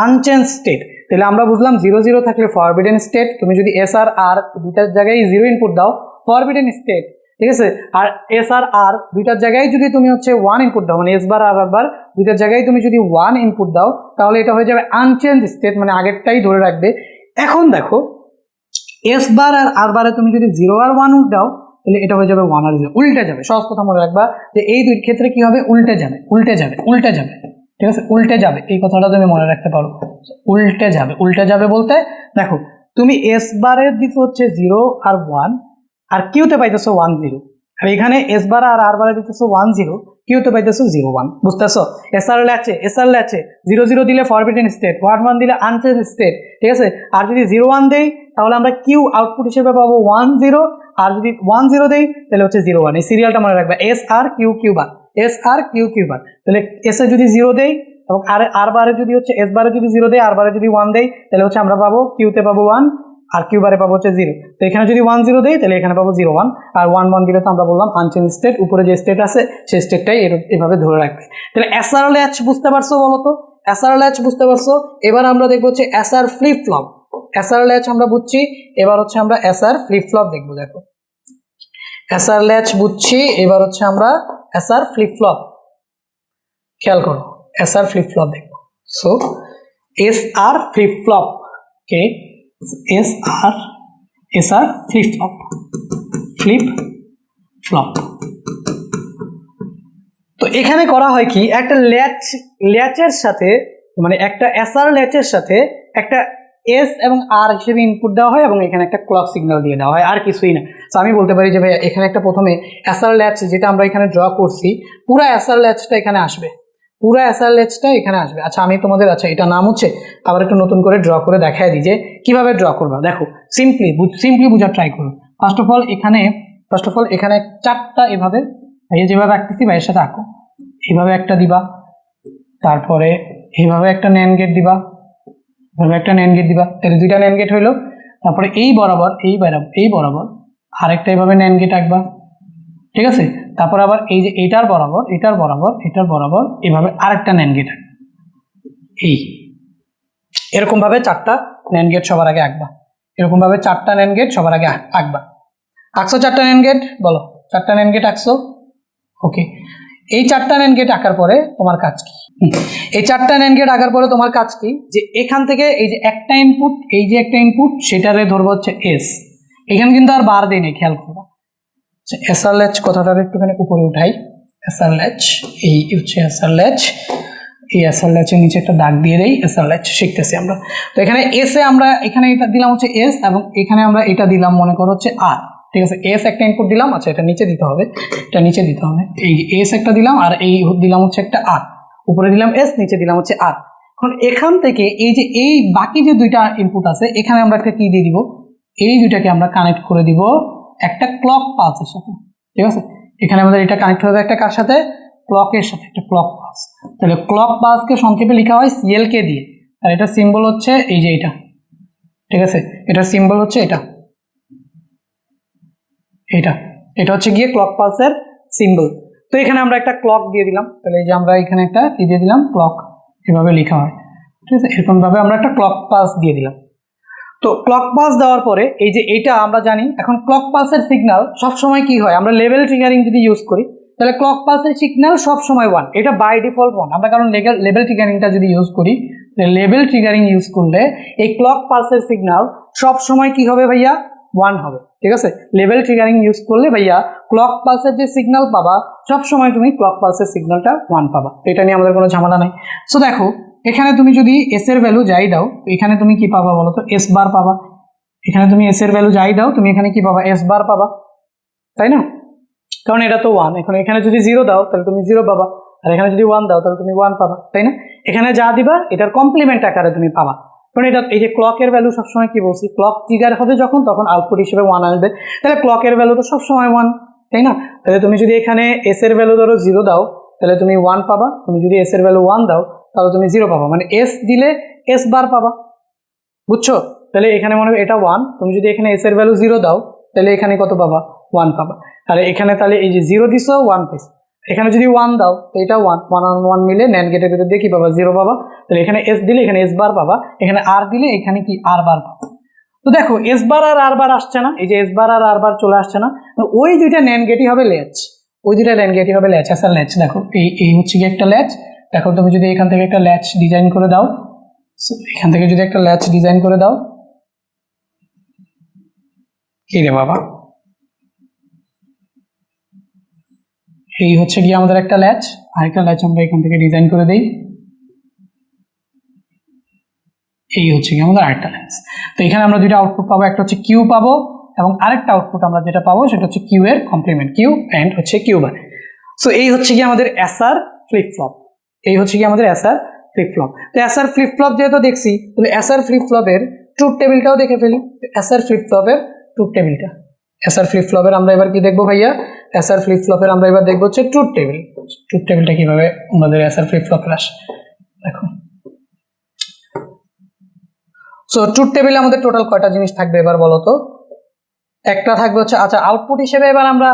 আনচেঞ্জ স্টেট। তাহলে আমরা বুঝলাম 0 0 থাকলে ফরবিডেন স্টেট, তুমি যদি এস আর আর দুইটার জায়গায় 0 ইনপুট দাও ফরবিডেন স্টেট, ঠিক আছে। আর এস আর আর দুইটার জায়গায় যদি তুমি হচ্ছে 1 ইনপুট দাও, মানে এস বার আর বার দুইটার জায়গায় তুমি যদি 1 ইনপুট দাও, তাহলে এটা হয়ে যাবে আনচেঞ্জ স্টেট, মানে আগেরটাই ধরে রাখবে। এখন দেখো এস বার আর আর বারে তুমি যদি 0 আর 1 দাও, তাহলে এটা হয়ে যাবে 1 আর 0, উল্টে যাবে। সহজ কথা মনে রাখবা যে এই দুই ক্ষেত্রে কি হবে, উল্টে যাবে, উল্টে যাবে, উল্টে যাবে, ঠিক আছে, উল্টে যাবে, এই কথাটা তুমি মনে রাখতে পারো, উল্টে যাবে। উল্টে যাবে বলতে দেখো তুমি এস বারে দিছো হচ্ছে 0 আর 1, আর কিউতে পাইতেছো 1 0, আর এখানে এস বার আর আর বারে দিতেছো 1 0, কিউতে পাইতেছো 0 1, বুঝতেছো? এস আর ল্যাচে 0 0 দিলে ফরবিডেন স্টেট, 1 1 দিলে আনচেঞ্জ স্টেট, ঠিক আছে। আর যদি 0 1 দেই তাহলে আমরা কিউ আউটপুট হিসেবে পাবো 1 0, আর যদি 1 0 দেই তাহলে হচ্ছে 0 1। এই সিরিয়ালটা মনে রাখবে, এস আর কিউ কিউ বার, এস আর কিউ কিউ বার। তাহলে এস এ যদি 0 দেই এবং আর বারে যদি হচ্ছে এস বারে যদি 0 দেই, আর বারে যদি 1 দেই, তাহলে হচ্ছে আমরা পাবো কিউতে পাবো 1 আর কিউ বারে পাবো হচ্ছে 0। তো এখানে যদি 1 0 দেই তাহলে এখানে পাবো 0 1, আর 1 1 দিলে তো আমরা বললাম আনচেঞ্জ স্টেট, উপরে যে স্টেট আছে সেই স্টেটটাই এভাবে ধরে রাখবে। তাহলে এসআর ল্যাচ বুঝতে পারছো বলো তো? এসআর ল্যাচ বুঝতে পারছো? এবার আমরা দেখবো হচ্ছে SR flip flop. SR latch আমরা বুঝছি, এবার হচ্ছে আমরা এসআর ফ্লিপ ফ্লপ দেখবো। দেখো এসআর ল্যাচ বুঝছি, এবার হচ্ছে আমরা এসআর ফ্লিপ ফ্লপ, খেয়াল করো এসআর ফ্লিপ ফ্লপ দেখবো। So SR flip flop, okay, SR flip flop, flip flop. তো এখানে করা হয় কি, একটা ল্যাচের সাথে, মানে একটা এসআর ল্যাচের সাথে একটা এস এবং আর হিসেবে ইনপুট দেওয়া হয় এবং এখানে একটা ক্লক সিগন্যাল দিয়ে দেওয়া হয়, আর কিছুই না। তো আমি বলতে পারি যে ভাই এখানে একটা প্রথমে এসআর ল্যাচ যেটা আমরা এখানে ড্র করছি, পুরো এসআর ল্যাচটা এখানে আসবে, পুরো এসআর ল্যাচটা এখানে আসবে। আচ্ছা আমি তোমাদের, আচ্ছা এটা নাম হচ্ছে আবার একটু নতুন করে ড্র করে দেখাই দিই যে কিভাবে ড্র করবা। দেখো সিম্পলি বোঝার ট্রাই করো। ফার্স্ট অফ অল এখানে 4টা এভাবে যেভাবে আঁকতেছি ভাইয়ের সাথে আঁকো, এইভাবে একটা দিবা, তারপরে এইভাবে একটা ন্যান্ড গেট দিবা, এইভাবে একটা ন্যান্ড গেট দিবা, তাহলে 2টা ন্যান্ড গেট হইলো। তারপরে এই বরাবর আরেকটা এইভাবে ন্যান্ড গেট আঁকবা, ঠিক আছে। তারপর আবার এই যে এটার বরাবর এভাবে আরেকটা ন্যান্ড গেট আঁকবা, এই এরকম ভাবে 4টা ন্যান্ড গেট সবার আগে আঁকবা, এরকম ভাবে 4টা ন্যান্ড গেট সবার আগে আঁকবা। আঁকছো 4টা ন্যান্ড গেট, বলো 4টা ন্যান্ড গেট আঁকছো, ওকে। এই 4টা ন্যান্ড গেট আঁকার পরে তোমার কাজ কি? এই 4টা ন্যান্ড গেট আঁকার পরে তোমার কাজ কি, যে এখান থেকে এই যে একটা ইনপুট, এই যে একটা ইনপুট, সেটারে ধরবো হচ্ছে এস। এখানে কিন্তু আর বার দেই নেই, খেয়াল করবো। এসআর ল্যাচ কথাটা একটুখানি উপরে উঠাই, এসআর ল্যাচ, এই হচ্ছে এসআর ল্যাচ, এই এসআর ল্যাচের নিচে একটা দাগ দিয়ে দেই, এসআর ল্যাচ শিখতেছি আমরা। তো এখানে এস এ আমরা এখানে এটা দিলাম হচ্ছে এস, এবং এখানে আমরা এটা দিলাম মনে করো হচ্ছে আর, ঠিক আছে। এস একটা ইনপুট দিলাম, আচ্ছা এটা নিচে দিতে হবে, এই এস একটা দিলাম, আর এই দিলাম হচ্ছে একটা আর, উপরে দিলাম এস, নিচে দিলাম হচ্ছে আর। এখন এখান থেকে এই যে এই বাকি যে 2টা ইনপুট আছে, এখানে আমরা একটা কি দিয়ে দিব, এই 2টাকে আমরা কানেক্ট করে দিব একটা ক্লক পালসের সাথে, ঠিক আছে। এখানে আমাদের এটা কানেক্ট হবে একটা কার সাথে, ক্লকের সাথে, একটা ক্লক পালস। তাহলে ক্লক পালসকে সংক্ষেপে লেখা হয় সিএলকে দিয়ে, আর এটা সিম্বল হচ্ছে এই যে এটা, ঠিক আছে। এটার সিম্বল হচ্ছে এটা হচ্ছে গিয়ে ক্লক পালসের সিম্বল। তো এখানে আমরা একটা ক্লক দিয়ে দিলাম, তাহলে এই যে আমরা এখানে একটা কি দিয়ে দিলাম, ক্লক, এভাবে লেখা হয়, ঠিক আছে। এরকম ভাবে আমরা একটা ক্লক পালস দিয়ে দিলাম। তো ক্লক পালস দেওয়ার পরে এই যে এটা আমরা জানি, এখন ক্লক পালসের সিগন্যাল সবসময় কি হয়, আমরা লেভেল ট্রিগারিং যদি ইউজ করি তাহলে ক্লক পালসের সিগন্যাল সবসময় 1, এটা বাই ডিফল্ট 1। আমরা কারণ লেভেল ট্রিগারিংটা যদি ইউজ করি, লেভেল ট্রিগারিং ইউজ করলে এই ক্লক পালসের সিগন্যাল সবসময় কি হবে ভাইয়া, 1 হবে, ঠিক আছে। লেভেল ট্রিগারিং ইউজ করলে ভাইয়া ক্লক পালসের যে সিগন্যাল পাবা, সবসময় তুমি ক্লক পালসের সিগন্যালটা 1 পাবা, এটা নিয়ে আমাদের কোনো ঝামেলা নাই। সো দেখো এখানে তুমি যদি এস এর ভ্যালু যাই দাও, এখানে তুমি কি পাবা বলো তো, এস বার পাবা। এখানে তুমি এস এর ভ্যালু যাই দাও, তুমি এখানে কি পাবা, এস বার পাবা, তাই না? কারণ এটা তো 1। এখন এখানে যদি 0 দাও তাহলে তুমি 0 পাবা, আর এখানে যদি 1 দাও তাহলে তুমি 1 পাবা, তাই না? এখানে যা দিবা এটার কমপ্লিমেন্ট আকারে তুমি পাবা। কারণ এটা এই যে ক্লকের ভ্যালু সবসময় কি বলছি, ক্লক ট্রিগার হবে যখন, তখন আউটপুট হিসেবে 1 আসবে, তাহলে ক্লকের ভ্যালু তো সবসময় 1, তাই না? তাহলে তুমি যদি এখানে এস এর ভ্যালু ধরো 0 দাও তাহলে তুমি 1 পাবা, তুমি যদি এস এর ভ্যালু 1 দাও তাহলে তুমি 0 পাবা, মানে এস দিলে এস বার পাবা, বুঝছো? তাহলে এখানে মনে হবে এটা 1, তুমি যদি এখানে এস এর ভ্যালু 0 দাও তাহলে এখানে কত পাবা, 1 পাবা। আর এখানে তাহলে এই যে 0 দিছো 1 পাইছো, এখানে যদি 1 দাও তো এটা 1 1 আর 1 মিলে ন্যান্ড গেটের ভিতর দিয়ে কি পাবা, 0 পাবা। তাহলে এখানে এস দিলে এখানে এস বার পাবা, এখানে আর দিলে এখানে কি আর বার পাবা। তো দেখো এস বার আর আর বার আসছে না, এই যে এস বার আর আর বার চলে আসছে না, ওই দুইটা ন্যান্ড গেটই হবে ল্যাচ, ওই দুইটা ন্যান্ড গেটই হবে ল্যাচ। আচ্ছা ল্যাচ দেখো এই হচ্ছে কি একটা ল্যাচ। দেখো তুমি যদি এখান থেকে একটা ল্যাচ ডিজাইন করে দাও, এখান থেকে যদি একটা ল্যাচ ডিজাইন করে দাও, কি রে বাবা, এই হচ্ছে কি আমাদের একটা ল্যাচ, আরেকটা ল্যাচ আমরা এখান থেকে ডিজাইন করে দেই, এই হচ্ছে কি আমাদের আরেকটা ল্যাচ। তো এখানে আমরা দুইটা আউটপুট পাবো, একটা হচ্ছে কিউ পাবো এবং আরেকটা আউটপুট আমরা যেটা পাবো সেটা হচ্ছে কিউ এর কমপ্লিমেন্ট, কিউ এন্ড হচ্ছে কিউ বার। সো এই হচ্ছে কি আমাদের এসআর ফ্লিপ ফ্লপ, এই হচ্ছে কি আমাদের এসআর ফ্লিপ ফ্লপ। তো এসআর ফ্লিপ ফ্লপ যেহেতু দেখছি, তাহলে এসআর ফ্লিপ ফ্লপের ট্রুথ টেবিলটাও দেখে ফেলি। এসআর ফ্লিপ ফ্লপের ট্রুথ টেবিলটা, এসআর ফ্লিপ ফ্লপের আমরা এবার কি দেখবো ভাইয়া, এসআর ফ্লিপ ফ্লপের আমরা এবার দেখবো হচ্ছে ট্রুথ টেবিল। ট্রুথ টেবিলটা কিভাবে আমাদের এসআর ফ্লিপ ফ্লপের আসে দেখো। সো ট্রুথ টেবিলে আমাদের টোটাল কয়টা জিনিস থাকবে এবার বলো তো? একটা থাকবে হচ্ছে, আচ্ছা আউটপুট হিসেবে এবার আমরা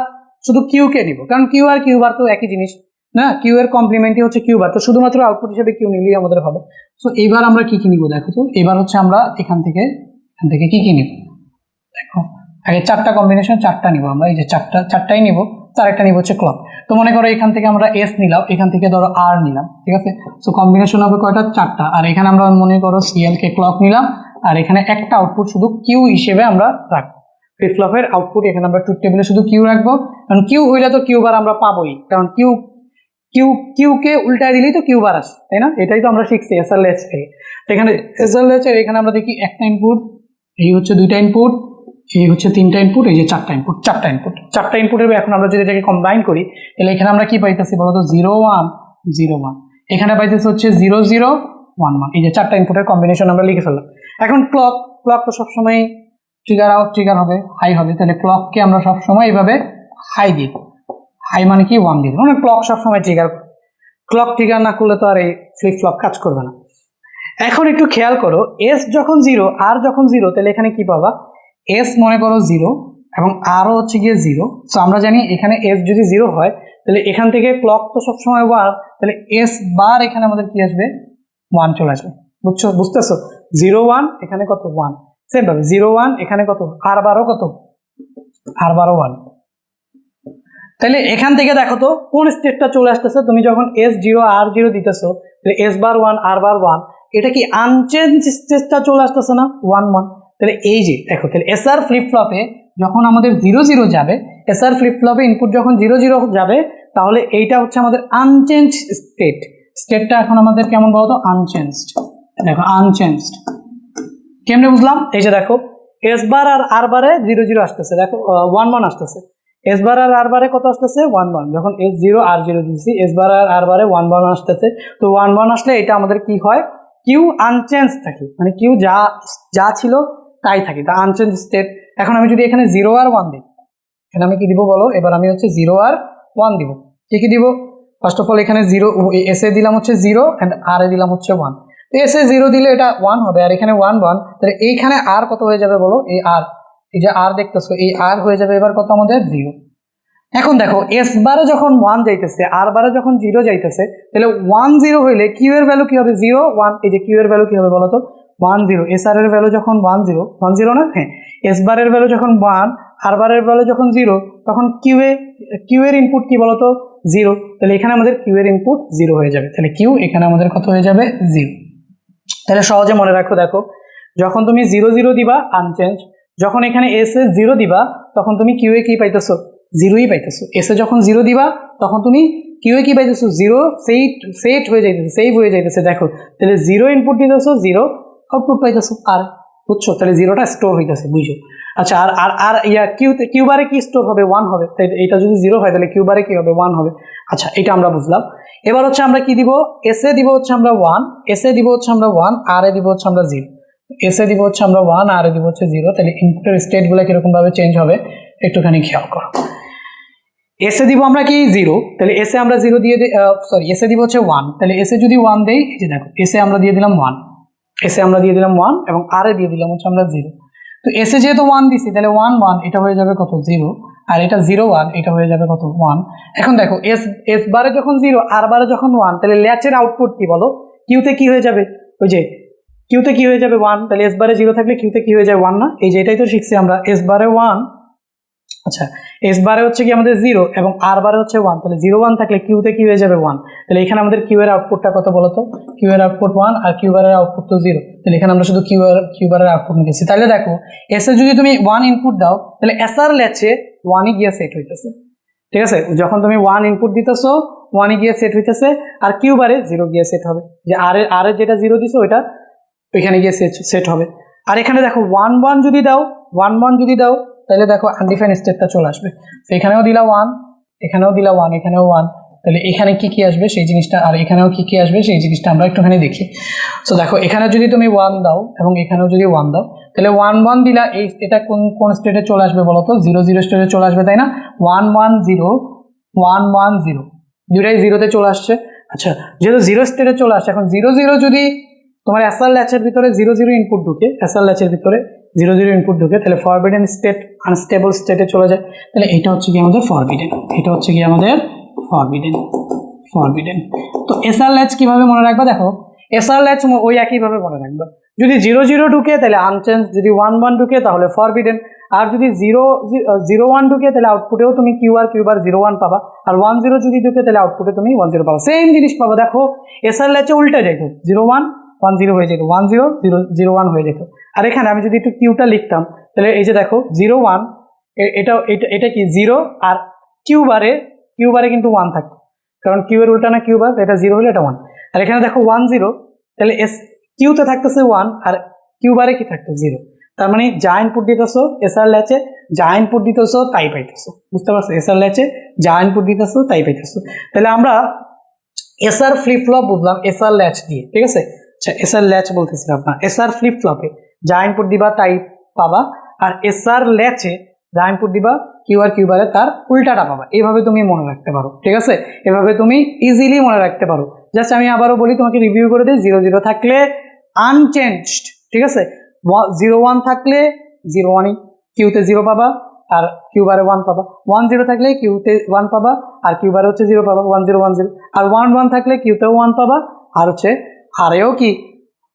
শুধু কিউ কে নিব, কারণ কিউ আর কিউ বার তো একই জিনিস না, কিউ এর কমপ্লিমেন্টই হচ্ছে কিউ বার, তো শুধুমাত্র আউটপুট হিসেবে কিউ নিলেই আমাদের হবে। সো এইবার আমরা কি কি নিব দেখো তো, এবার হচ্ছে আমরা এখান থেকে কি কি নিব দেখো, আগে চারটা কম্বিনেশন, চারটা নিব আমরা, এই যে চারটাই নিব, তার একটা নিব হচ্ছে ক্লক। তো মনে করো এখান থেকে আমরা এস নিলাম, এখান থেকে ধরো আর নিলাম, ঠিক আছে। সো কম্বিনেশন হবে কয়টা, চারটা। আর এখানে আমরা মনে করো সিএল কে ক্লক নিলাম, আর এখানে একটা আউটপুট শুধু কিউ হিসেবে আমরা রাখবো। ফ্লিপ ফ্লপের আউটপুট এখানে আমরা ট্রুথ টেবিলে শুধু কিউ রাখবো, কারণ কিউ হইলে তো কিউ বার আমরা পাবোই, কারণ কিউ কিউ কিউ কে উল্টায় দিলেই তো কিউ বার আসে, তাই না? এটাই তো আমরা শিখছি এসআর লেচ থেকে। এখানে এসআর লেচের এখানে আমরা দেখি একটা ইনপুট, এই হচ্ছে দুইটা ইনপুট, এই হচ্ছে তিনটা ইনপুট, এই যে চারটা ইনপুটের এখন আমরা যদি এটাকে কম্বাইন করি, তাহলে এখানে আমরা কি পাইতেছি বলতো, 0 1 0 1, এখানে পাইতেছি হচ্ছে 0 0 1 1, এই যে চারটা ইনপুটের কম্বিনেশন আমরা লিখে ফেললাম। এখন ক্লক তো সবসময় ট্রিগার আউট ট্রিগার হবে, হাই হবে, তাহলে ক্লককে আমরা সবসময় এইভাবে হাই দিব, হাই মানে কি 1 দিব, মানে ক্লক সবসময় ট্রিগার, ক্লক ট্রিগার না করলে তো আর এই ফ্লিপ ফ্লপ কাজ করবে না। এখন একটু খেয়াল করো, এস যখন 0 আর যখন 0, তাহলে এখানে কি পাবা, এস মনে করো 0 এবং আরও হচ্ছে গিয়ে 0। সো আমরা জানি এখানে এস যদি 0 হয়, তাহলে এখান থেকে ক্লক তো সবসময় 1, তাহলে এস বার এখানে আমাদের কি আসবে, 1 চলে আসবে, বুঝতেছো? 0 1 এখানে কত 1, সেম ভাবে 0 1 এখানে কত, আর বারও কত, আর বারও 1। তাহলে এখান থেকে দেখো তো কোন স্টেটটা চলে আসতেছে, তুমি যখন এস 0 আর 0 দিতেছো, তাহলে এস বার 1 আর বার 1, এটা কি আনচেঞ্জ স্টেটটা চলে আসতেছে না, 1 1। তাহলে এই যে দেখো, তাহলে এসআর ফ্লিপ ফ্লপে যখন আমাদের 0 0 যাবে, এসআর ফ্লিপ ফ্লপে ইনপুট যখন 0 0 যাবে, তাহলে এইটা হচ্ছে আমাদের আনচেঞ্জ স্টেটটা এখন আমাদের কেমন বলতো, আনচেঞ্জড। দেখো আনচেঞ্জড কেমনে বুঝলাম, এই যে দেখো এস বার আর আর বারে 0 0 আসতেছে, দেখো 1 1 আসতেছে, এস বার আর আর বারে কত আসতেছে, 1 1, যখন এস 0 আর 0 দিচ্ছি, এস বার আর আর বারে 1 1 আসতেছে। তো 1 1 আসলে এটা আমাদের কি হয়, কিউ আনচেঞ্জ থাকে, মানে কিউ যা ছিল তাই থাকে, তা আনচেঞ্জ স্টেট। এখন আমি যদি এখানে 0 আর 1 দিই, এখানে আমি কি দিব বলো, এবার আমি হচ্ছে 0 আর 1 দিব, কি দিব, ফার্স্ট অফ অল এখানে 0 এস এ দিলাম হচ্ছে 0 অ্যান্ড আর এ দিলাম হচ্ছে 1। তো এস এ 0 দিলে এটা 1 হবে, আর এখানে 1 1, তাহলে এইখানে আর কত হয়ে যাবে বলো, এই আর, এই যে আর দেখতেছো, এই আর হয়ে যাবে এবার কত আমাদের 0। এখন দেখো এস বারে যখন 1 যাইতেছে, আর বারে যখন 0 যাইতেছে, তাহলে 1 0 হইলে কিউ এর ভ্যালু কি হবে, 0 1, এই যে কিউ এর ভ্যালু কি হবে বলো তো, 1 0। এস আর এর ভ্যালু যখন 1 0 1 0 না, হ্যাঁ, এস বারের ভ্যালু যখন 1 আর বারের ভ্যালু যখন 0, তখন কিউ এর ইনপুট কি বলো তো, 0। তাহলে এখানে আমাদের কিউ এর ইনপুট 0 হয়ে যাবে, তাহলে কিউ এখানে আমাদের কত হয়ে যাবে, 0। তাহলে সহজে মনে রাখো, দেখো যখন তুমি 0 0 দিবা আনচেঞ্জ, যখন এখানে এস এ 0 দিবা, তখন তুমি কিউ এ কি পাইতেছো, 0ই পাইতেছো। এস এ যখন 0 দিবা, তখন তুমি কিউ এ কি পাইতেছো, 0 সেট হয়ে যাইতেছে, সেভ হয়ে যাইতেছে। দেখো তাহলে 0 ইনপুট দিতেছো, 0 আউটপুট পাইতেছো, আর বুঝছো, তাহলে 0টা স্টোর হইতেছে, বুঝছো। আচ্ছা আর আর আর ইয়া কিউ বারে কি স্টোর হবে, 1 হবে, তাই এটা যদি 0 হয় তাহলে কিউ বারে কি হবে, 1 হবে। আচ্ছা এটা আমরা বুঝলাম। এবার হচ্ছে আমরা কি দিব, এস এ দিব হচ্ছে আমরা 1, এস এ দিব হচ্ছে আমরা 1, আর এ দিব হচ্ছে আমরা 0, এস এ দিব হচ্ছে আমরা 1, আর এ দিব হচ্ছে 0। তাহলে ইনপুটের স্টেটগুলো কিরকম ভাবে চেঞ্জ হবে একটুখানি খেয়াল করো। এস এ দিব আমরা কি 0, তাহলে এস এ আমরা 0 দিয়ে সরি এস এ দিব হচ্ছে 1, তাহলে এস এ যদি 1 দেই, এই যে দেখো এস এ আমরা দিয়ে দিলাম 1, এস এ আমরা দিয়ে দিলাম 1 এবং আর এ দিয়ে দিলাম হচ্ছে আমরা 0। তো এস এ যেহেতু 1 দিছি, তাহলে 1 1 এটা হয়ে যাবে কত, 0, আর এটা 0 1 এটা হয়ে যাবে কত, 1। এখন দেখো এস বারে যখন 0 আর বারে যখন 1, তাহলে ল্যাচের আউটপুট কি বলো, কিউতে কি হয়ে যাবে, ওই যে কিউতে কি হয়ে যাবে 1, তাহলে এস বারে 0 থাকলে কিউতে কি হয়ে যায় 1 না? এই যে এটাই তো শিখছি আমরা, এস বারে 1, আচ্ছা এস বারে হচ্ছে কি আমাদের 0 এবং আর বারে হচ্ছে 1, তাহলে 0 1 থাকলে কিউতে কি হয়ে যাবে 1, তাহলে এখানে আমাদের কিউ এর আউটপুটটা কত বলো তো? কিউ এর আউটপুট 1 আর কিউ বারের আউটপুট তো 0, তাহলে এখানে আমরা শুধু কিউ বারের আউটপুট নিয়েছি। তাহলে দেখো এস এ যদি তুমি 1 ইনপুট দাও তাহলে এস আর ল্যাচে 1ই গিয়ে সেট হইতেছে, ঠিক আছে? যখন তুমি 1 ইনপুট দিতেছো 1ই গিয়ে সেট হইতেছে, আর কিউ বারে 0 গিয়ে সেট হবে, যে আর এর যেটা 0 দিছো ওইটা ওইখানে গিয়ে সেট হবে। আর এখানে দেখো 1 1 যদি দাও, 1 1 যদি দাও তাহলে দেখো আনডিফাইন্ড স্টেটটা চলে আসবে। তো এখানেও দিলা 1, এখানেও দিলা 1, এখানেও 1, তাহলে এখানে কি কি আসবে সেই জিনিসটা, আর এখানেও কি কি আসবে সেই জিনিসটা আমরা একটুখানি দেখি। সো দেখো এখানে যদি তুমি 1 দাও এবং এখানেও যদি 1 দাও তাহলে 1 1 দিলা, এটা কোন স্টেটে চলে আসবে বলো তো? 0 0 স্টেটে চলে আসবে, তাই না? 1 1 0 1 1 0 দুইটাই 0তে চলে আসছে। আচ্ছা যেহেতু 0 স্টেটে চলে আসছে, এখন 0 0 যদি তোমার এসআর ল্যাচের ভিতরে 0 0 ইনপুট ঢুকে, এসআর ল্যাচের ভিতরে 0 0 ইনপুট ঢুকে, তাহলে ফরবিডেন স্টেট আনস্টেবল স্টেটে চলে যায়, তাহলে এটা হচ্ছে কি আমাদের ফরবিডেন, এটা হচ্ছে কি আমাদের ফরবিডেন। তো এসআর ল্যাচ কিভাবে মনে রাখবা? দেখো এসআর ল্যাচ ওই একইভাবে মনে রাখবা, যদি 0 0 ঢুকে তাহলে আনচেঞ্জ, যদি 1 1 ঢুকে তাহলে ফরবিডেন, আর যদি 0 0 1 ঢুকে তাহলে আউটপুটেও তুমি কিউ বার 0 1 পাবা, আর 1 0 যদি ঢুকে তাহলে আউটপুটে তুমি 1 0 পাবা, সেম জিনিস পাবা। দেখো এসআর ল্যাচে উল্টে যাইতো, 0 1 1 0 হয়ে যেত, 1 0 0 0 1 হয়ে যেত। আর এখানে আমি যদি একটু কিউটা লিখতাম তাহলে এই যে দেখো 0 1, এটা কি 0, আর কিউ বারে কিন্তু 1 থাকতো, কারণ কিউ এর উল্টা না কিউ বার, এটা 0 হলে এটা 1। আর এখানে দেখো 1 0, তাহলে কিউতে থাকতেছে 1 আর কিউ বারে কি থাকতো 0, তার মানে যা ইনপুট দিতেছো এসআর ল্যাচে, যা ইনপুট দিতেছো তাই পাইতেছো, বুঝতে পারছো? এসআর ল্যাচে যা ইনপুট দিতেছো তাই পাইতেছো। তাহলে আমরা এসআর ফ্লিপ ফ্লপ বুঝলাম এসআর ল্যাচ দিয়ে, ঠিক আছে? আচ্ছা এসআর ল্যাচ বলতেছিলাম না, এসআর ফ্লিপ ফ্লপে যা ইনপুট দিবা তাই পাবা, আর এসআর ল্যাচে যা ইনপুট দিবা কিউ বারে তার উল্টাটা পাবা। এইভাবে তুমি মনে রাখতে পারো, ঠিক আছে? এভাবে তুমি ইজিলি মনে রাখতে পারো। জাস্ট আমি আবারও বলি, তোমাকে রিভিউ করে দিই। 0 0 থাকলে আনচেঞ্জড, ঠিক আছে? 0 1 থাকলে 0 1ই কিউতে 0 পাবা, আর কিউ বারে 1 পাবা। 1 0 থাকলে কিউতে 1 পাবা, আর কিউ বারে হচ্ছে 0 পাবা, 1 0 1 0। আর 1 1 থাকলে কিউতেও 1 পাবা, আর হচ্ছে আরেও কি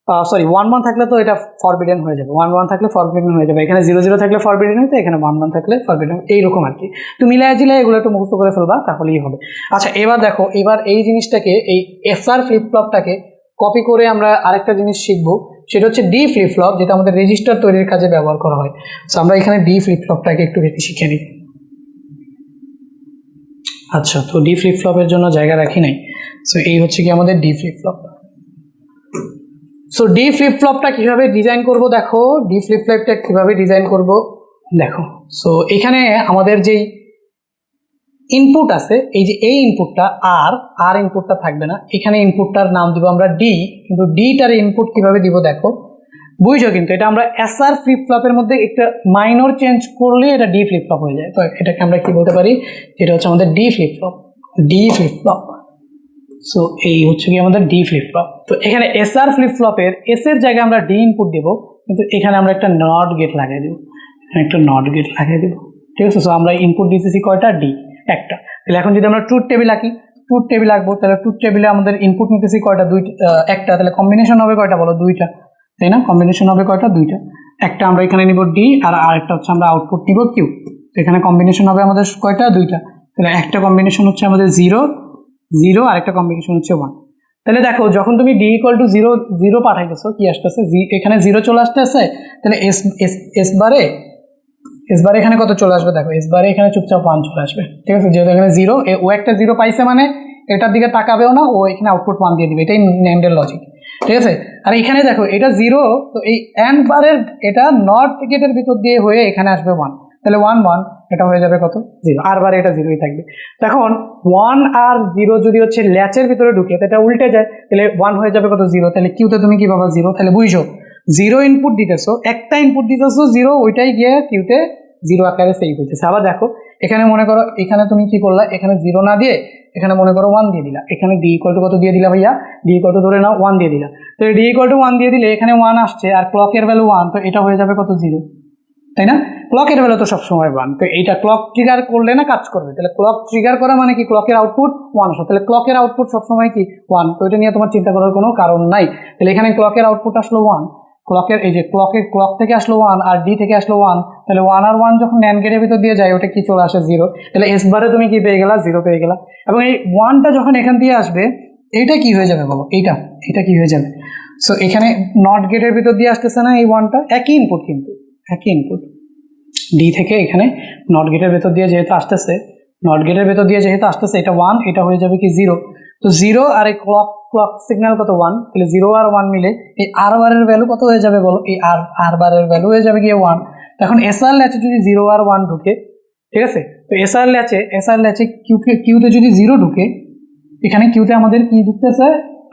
1 1 থাকলে তো এটা ফরবিডেন হয়ে যাবে, 1 1 থাকলে ফরবিডেন হয়ে যাবে, এখানে 0 0 থাকলে ফরবিডেন হইতে, এখানে 1 1 থাকলে ফরবিডেন, এইরকম আর কি। তুমি মিলাই জিলাই এগুলো একটু মুখস্থ করে ফেলবা, তাহলেই হবে। আচ্ছা এবার দেখো, এবার এই জিনিসটাকে, এই এসআর ফ্লিপ ফ্লপটাকে কপি করে আমরা আরেকটা জিনিস শিখবো, সেটা হচ্ছে ডি ফ্লিপ ফ্লপ, যেটা আমাদের রেজিস্টার তৈরির কাজে ব্যবহার করা হয়। সো আমরা এখানে ডি ফ্লিপ ফ্লপটাকে একটু বেশি শিখে নিই। আচ্ছা তো ডি ফ্লিপ ফ্লপের জন্য জায়গা রাখি নাই। সো এই হচ্ছে কি আমাদের D flip flop. So D flip ফ্লপটা কীভাবে ডিজাইন করব? দেখো ডি ফ্লিপ ফ্লপটা কীভাবে ডিজাইন করব দেখো। সো এখানে আমাদের যেই ইনপুট আছে, এই যে এই ইনপুটটা আর ইনপুটটা থাকবে না, এখানে ইনপুটটার নাম দিব আমরা ডি, কিন্তু ডিটার ইনপুট কিভাবে দিব দেখো, বুঝছো? কিন্তু এটা আমরা এসআর ফ্লিপ ফ্লপের মধ্যে একটা মাইনর চেঞ্জ করলে এটা ডি ফ্লিপ ফ্লপ হয়ে যায়। তো এটাকে আমরা কি বলতে পারি, এটা হচ্ছে আমাদের ডি ফ্লিপ ফ্লপ। সো এই হচ্ছে কি আমাদের ডি ফ্লিপ ফ্লপ। তো এখানে এসআর ফ্লিপ ফ্লপের এস এর জায়গায় আমরা ডি ইনপুট দেব, কিন্তু এখানে আমরা একটা নট গেট লাগিয়ে দেবো, ঠিক আছে? সো আমরা ইনপুট দিতেছি কয়টা? ডি, একটা। তাহলে এখন যদি আমরা ট্রুথ টেবিল আঁকি, ট্রুথ টেবিল আঁকবো, তাহলে ট্রুথ টেবিলে আমাদের ইনপুট নিতেছি কয়টা? একটা। তাহলে কম্বিনেশন হবে কয়টা বলো? 2টা, তাই না? কম্বিনেশন হবে কয়টা? 2টা। একটা আমরা এখানে নিব ডি, আর আরেকটা হচ্ছে আমরা আউটপুট নিব কিউ। তো এখানে কম্বিনেশন হবে আমাদের কয়টা? 2টা। তাহলে একটা কম্বিনেশন হচ্ছে আমাদের 0 0, আর একটা কম্বিনেশন হচ্ছে 1। তাহলে দেখো যখন তুমি ডি ইকুয়াল টু 0 0 পাঠাইতেছো, কি আসতেছে? এখানে 0 চলে আসতেছে, তাহলে এস বারে এখানে কত চলে আসবে? দেখো এস বারে এখানে চুপচাপ 1 চলে আসবে, ঠিক আছে? যেহেতু এখানে 0, ও একটা 0 পাইছে মানে এটার দিকে তাকাবেও না, ও এখানে আউটপুট 1 দিয়ে দিবে, এটাই নেমডের লজিক, ঠিক আছে? আর এখানে দেখো এটা 0, তো এই এন্ড বারের এটা নট গেটের ভিতর দিয়ে হয়ে এখানে আসবে 1, তাহলে 1 1, এটা হয়ে যাবে কত? 0। আর বারে এটা 0ই থাকবে। তখন 1 আর 0 যদি হচ্ছে ল্যাচের ভিতরে ঢুকে, তো এটা উল্টে যায়, তাহলে 1 হয়ে যাবে কত? 0। তাহলে কিউতে তুমি কি পাবা? 0। তাহলে বুঝছো, 0 ইনপুট দিতেছো, একটা ইনপুট দিতেছো 0, ওইটাই গিয়ে কিউতে 0 আকারে সেভ হইতেছে। আবার দেখো এখানে মনে করো, এখানে তুমি কি করলা, এখানে 0 না দিয়ে এখানে মনে করো 1 দিয়ে দিলা, এখানে ডি ইকুয়াল টু কত দিয়ে দিলা ভাইয়া? ডি ইকুয়াল টু ধরে নাও 1 দিয়ে দিলা। তো ডি ইকুয়াল টু 1 দিয়ে দিলে এখানে 1 আসছে, আর ক্লকের ভ্যালু 1, তো এটা হয়ে যাবে কত? 0, তাই না? ক্লকের ভ্যালু তো সবসময় 1, তো এইটা ক্লক ট্রিগার করলে না কাজ করবে, তাহলে ক্লক ট্রিগার করা মানে কি ক্লকের আউটপুট 1 আসে, তাহলে ক্লকের আউটপুট সবসময় কি 1, তো এটা নিয়ে তোমার চিন্তা করার কোনো কারণ নাই। তাহলে এখানে ক্লকের আউটপুট আসলো 1, ক্লকের এই যে ক্লক থেকে আসলো 1 আর ডি থেকে আসলো 1, তাহলে 1 আর 1 যখন ন্যান্ড গেটের ভিতর দিয়ে যায় ওটা কি চলে আসে 0, তাহলে এস বারে তুমি কি পেয়ে গেলা 0 পেয়ে গেলা। এবং এই 1টা যখন এখান দিয়ে আসবে এইটা কি হয়ে যাবে বলো, এটা কি হয়ে যাবে, সো এখানে নট গেটের ভিতর দিয়ে আসতেছে না এই 1টা, একই ইনপুট কিন্তু একই ইনপুট ডি থেকে এখানে নট গেটের ভেতর দিয়ে যেহেতু আসতেছে, এটা 1, এটা হয়ে যাবে কি 0, তো 0 আর এই ক্লক সিগন্যাল কত 1, তাহলে 0 আর 1 মিলে এই আর বারের ভ্যালু কত হয়ে যাবে বলো, এই আর বারের ভ্যালু হয়ে যাবে গিয়ে 1। এখন এসআর ল্যাচে যদি 0 আর 1 ঢুকে, ঠিক আছে, তো এসআর ল্যাচে কিউতে যদি 0 ঢুকে, এখানে কিউতে আমাদের কি ঢুকতেছে,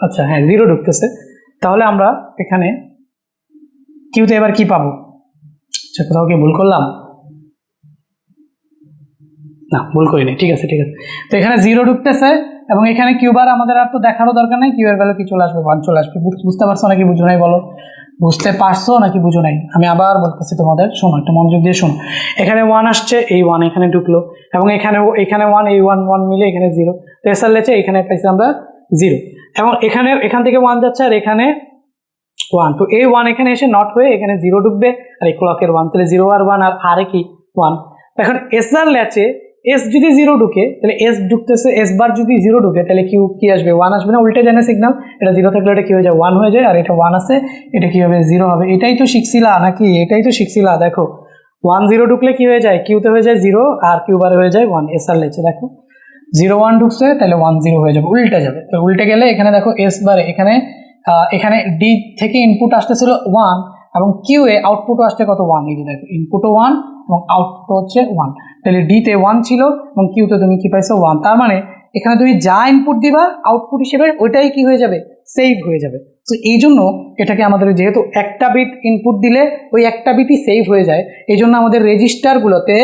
আচ্ছা হ্যাঁ 0 ঢুকতেছে, তাহলে আমরা এখানে কিউতে এবার কি পাবো, আচ্ছা কোথাও কি ভুল করলাম, না ভুল করিনি, ঠিক আছে, তো এখানে 0 ঢুকতেছে এবং এখানে কিউবার আমাদের আর তো দেখারও দরকার নাই, কিউ এর ভ্যালু কি চলে আসবে 1 চলে আসবে। বুঝতে পারছো নাকি বুঝো নাই বলো, বুঝতে পারছো নাকি বুঝো নাই, আমি আবার বলতেছি তোমাদের, শোনো একটু মনোযোগ দিয়ে শোনো। এখানে 1 আসছে, এই 1 এখানে ঢুকলো এবং এখানে 1, এই 1 মিলে এখানে 0, তো এসআর লেচে এখানে পাইছি আমরা 0 এবং এখান থেকে 1 যাচ্ছে আর এখানে 1, তো এই 1 এখানে এসে নট হয়ে এখানে 0 ঢুকবে আর এই ক্লকের 1, তাহলে 0 আর 1 আর আরে কি 1। এখন এসআর ল্যাচে এস যদি 0 ঢুকে তাহলে এস ঢুকতেছে, এস বার যদি 0 ঢুকে তাহলে কিউ কি আসবে 1 আসবে না, উল্টে যায় না সিগন্যাল, এটা 0 থাকলে এটা কি হয়ে যায় 1 হয়ে যায়, আর এটা 1 আছে এটা কি হবে 0 হবে। এটাই তো শিখছিলা নাকি, এটাই তো শিখছিলা, দেখো 1 0 ঢুকলে কি হয়ে যায়, কিউতে হয়ে যায় 0 আর কিউ বারে হয়ে যায় 1, এসআর লেচে দেখো 0 1 ঢুকছে তাহলে 1 0 হয়ে যাবে, উল্টে যাবে, তো উল্টে গেলে এখানে দেখো এস বারে এখানে ডি থেকে ইনপুট আসতেছিল 1 এবং কিউ এ আউটপুটও আসছে কত 1, এই যে দেখো ইনপুটও 1 এবং আউটপুট হচ্ছে 1, তাহলে ডিতে 1 ছিল এবং কিউতে তুমি কি পাইছো 1, তার মানে এখানে তুমি যা ইনপুট দিবা আউটপুট হিসেবে ওইটাই কি হয়ে যাবে সেভ হয়ে যাবে। তো এই জন্য এটাকে আমাদের যেহেতু একটা বিট ইনপুট দিলে ওই একটা বিটই সেভ হয়ে যায়, এই জন্য আমাদের রেজিস্টারগুলোতে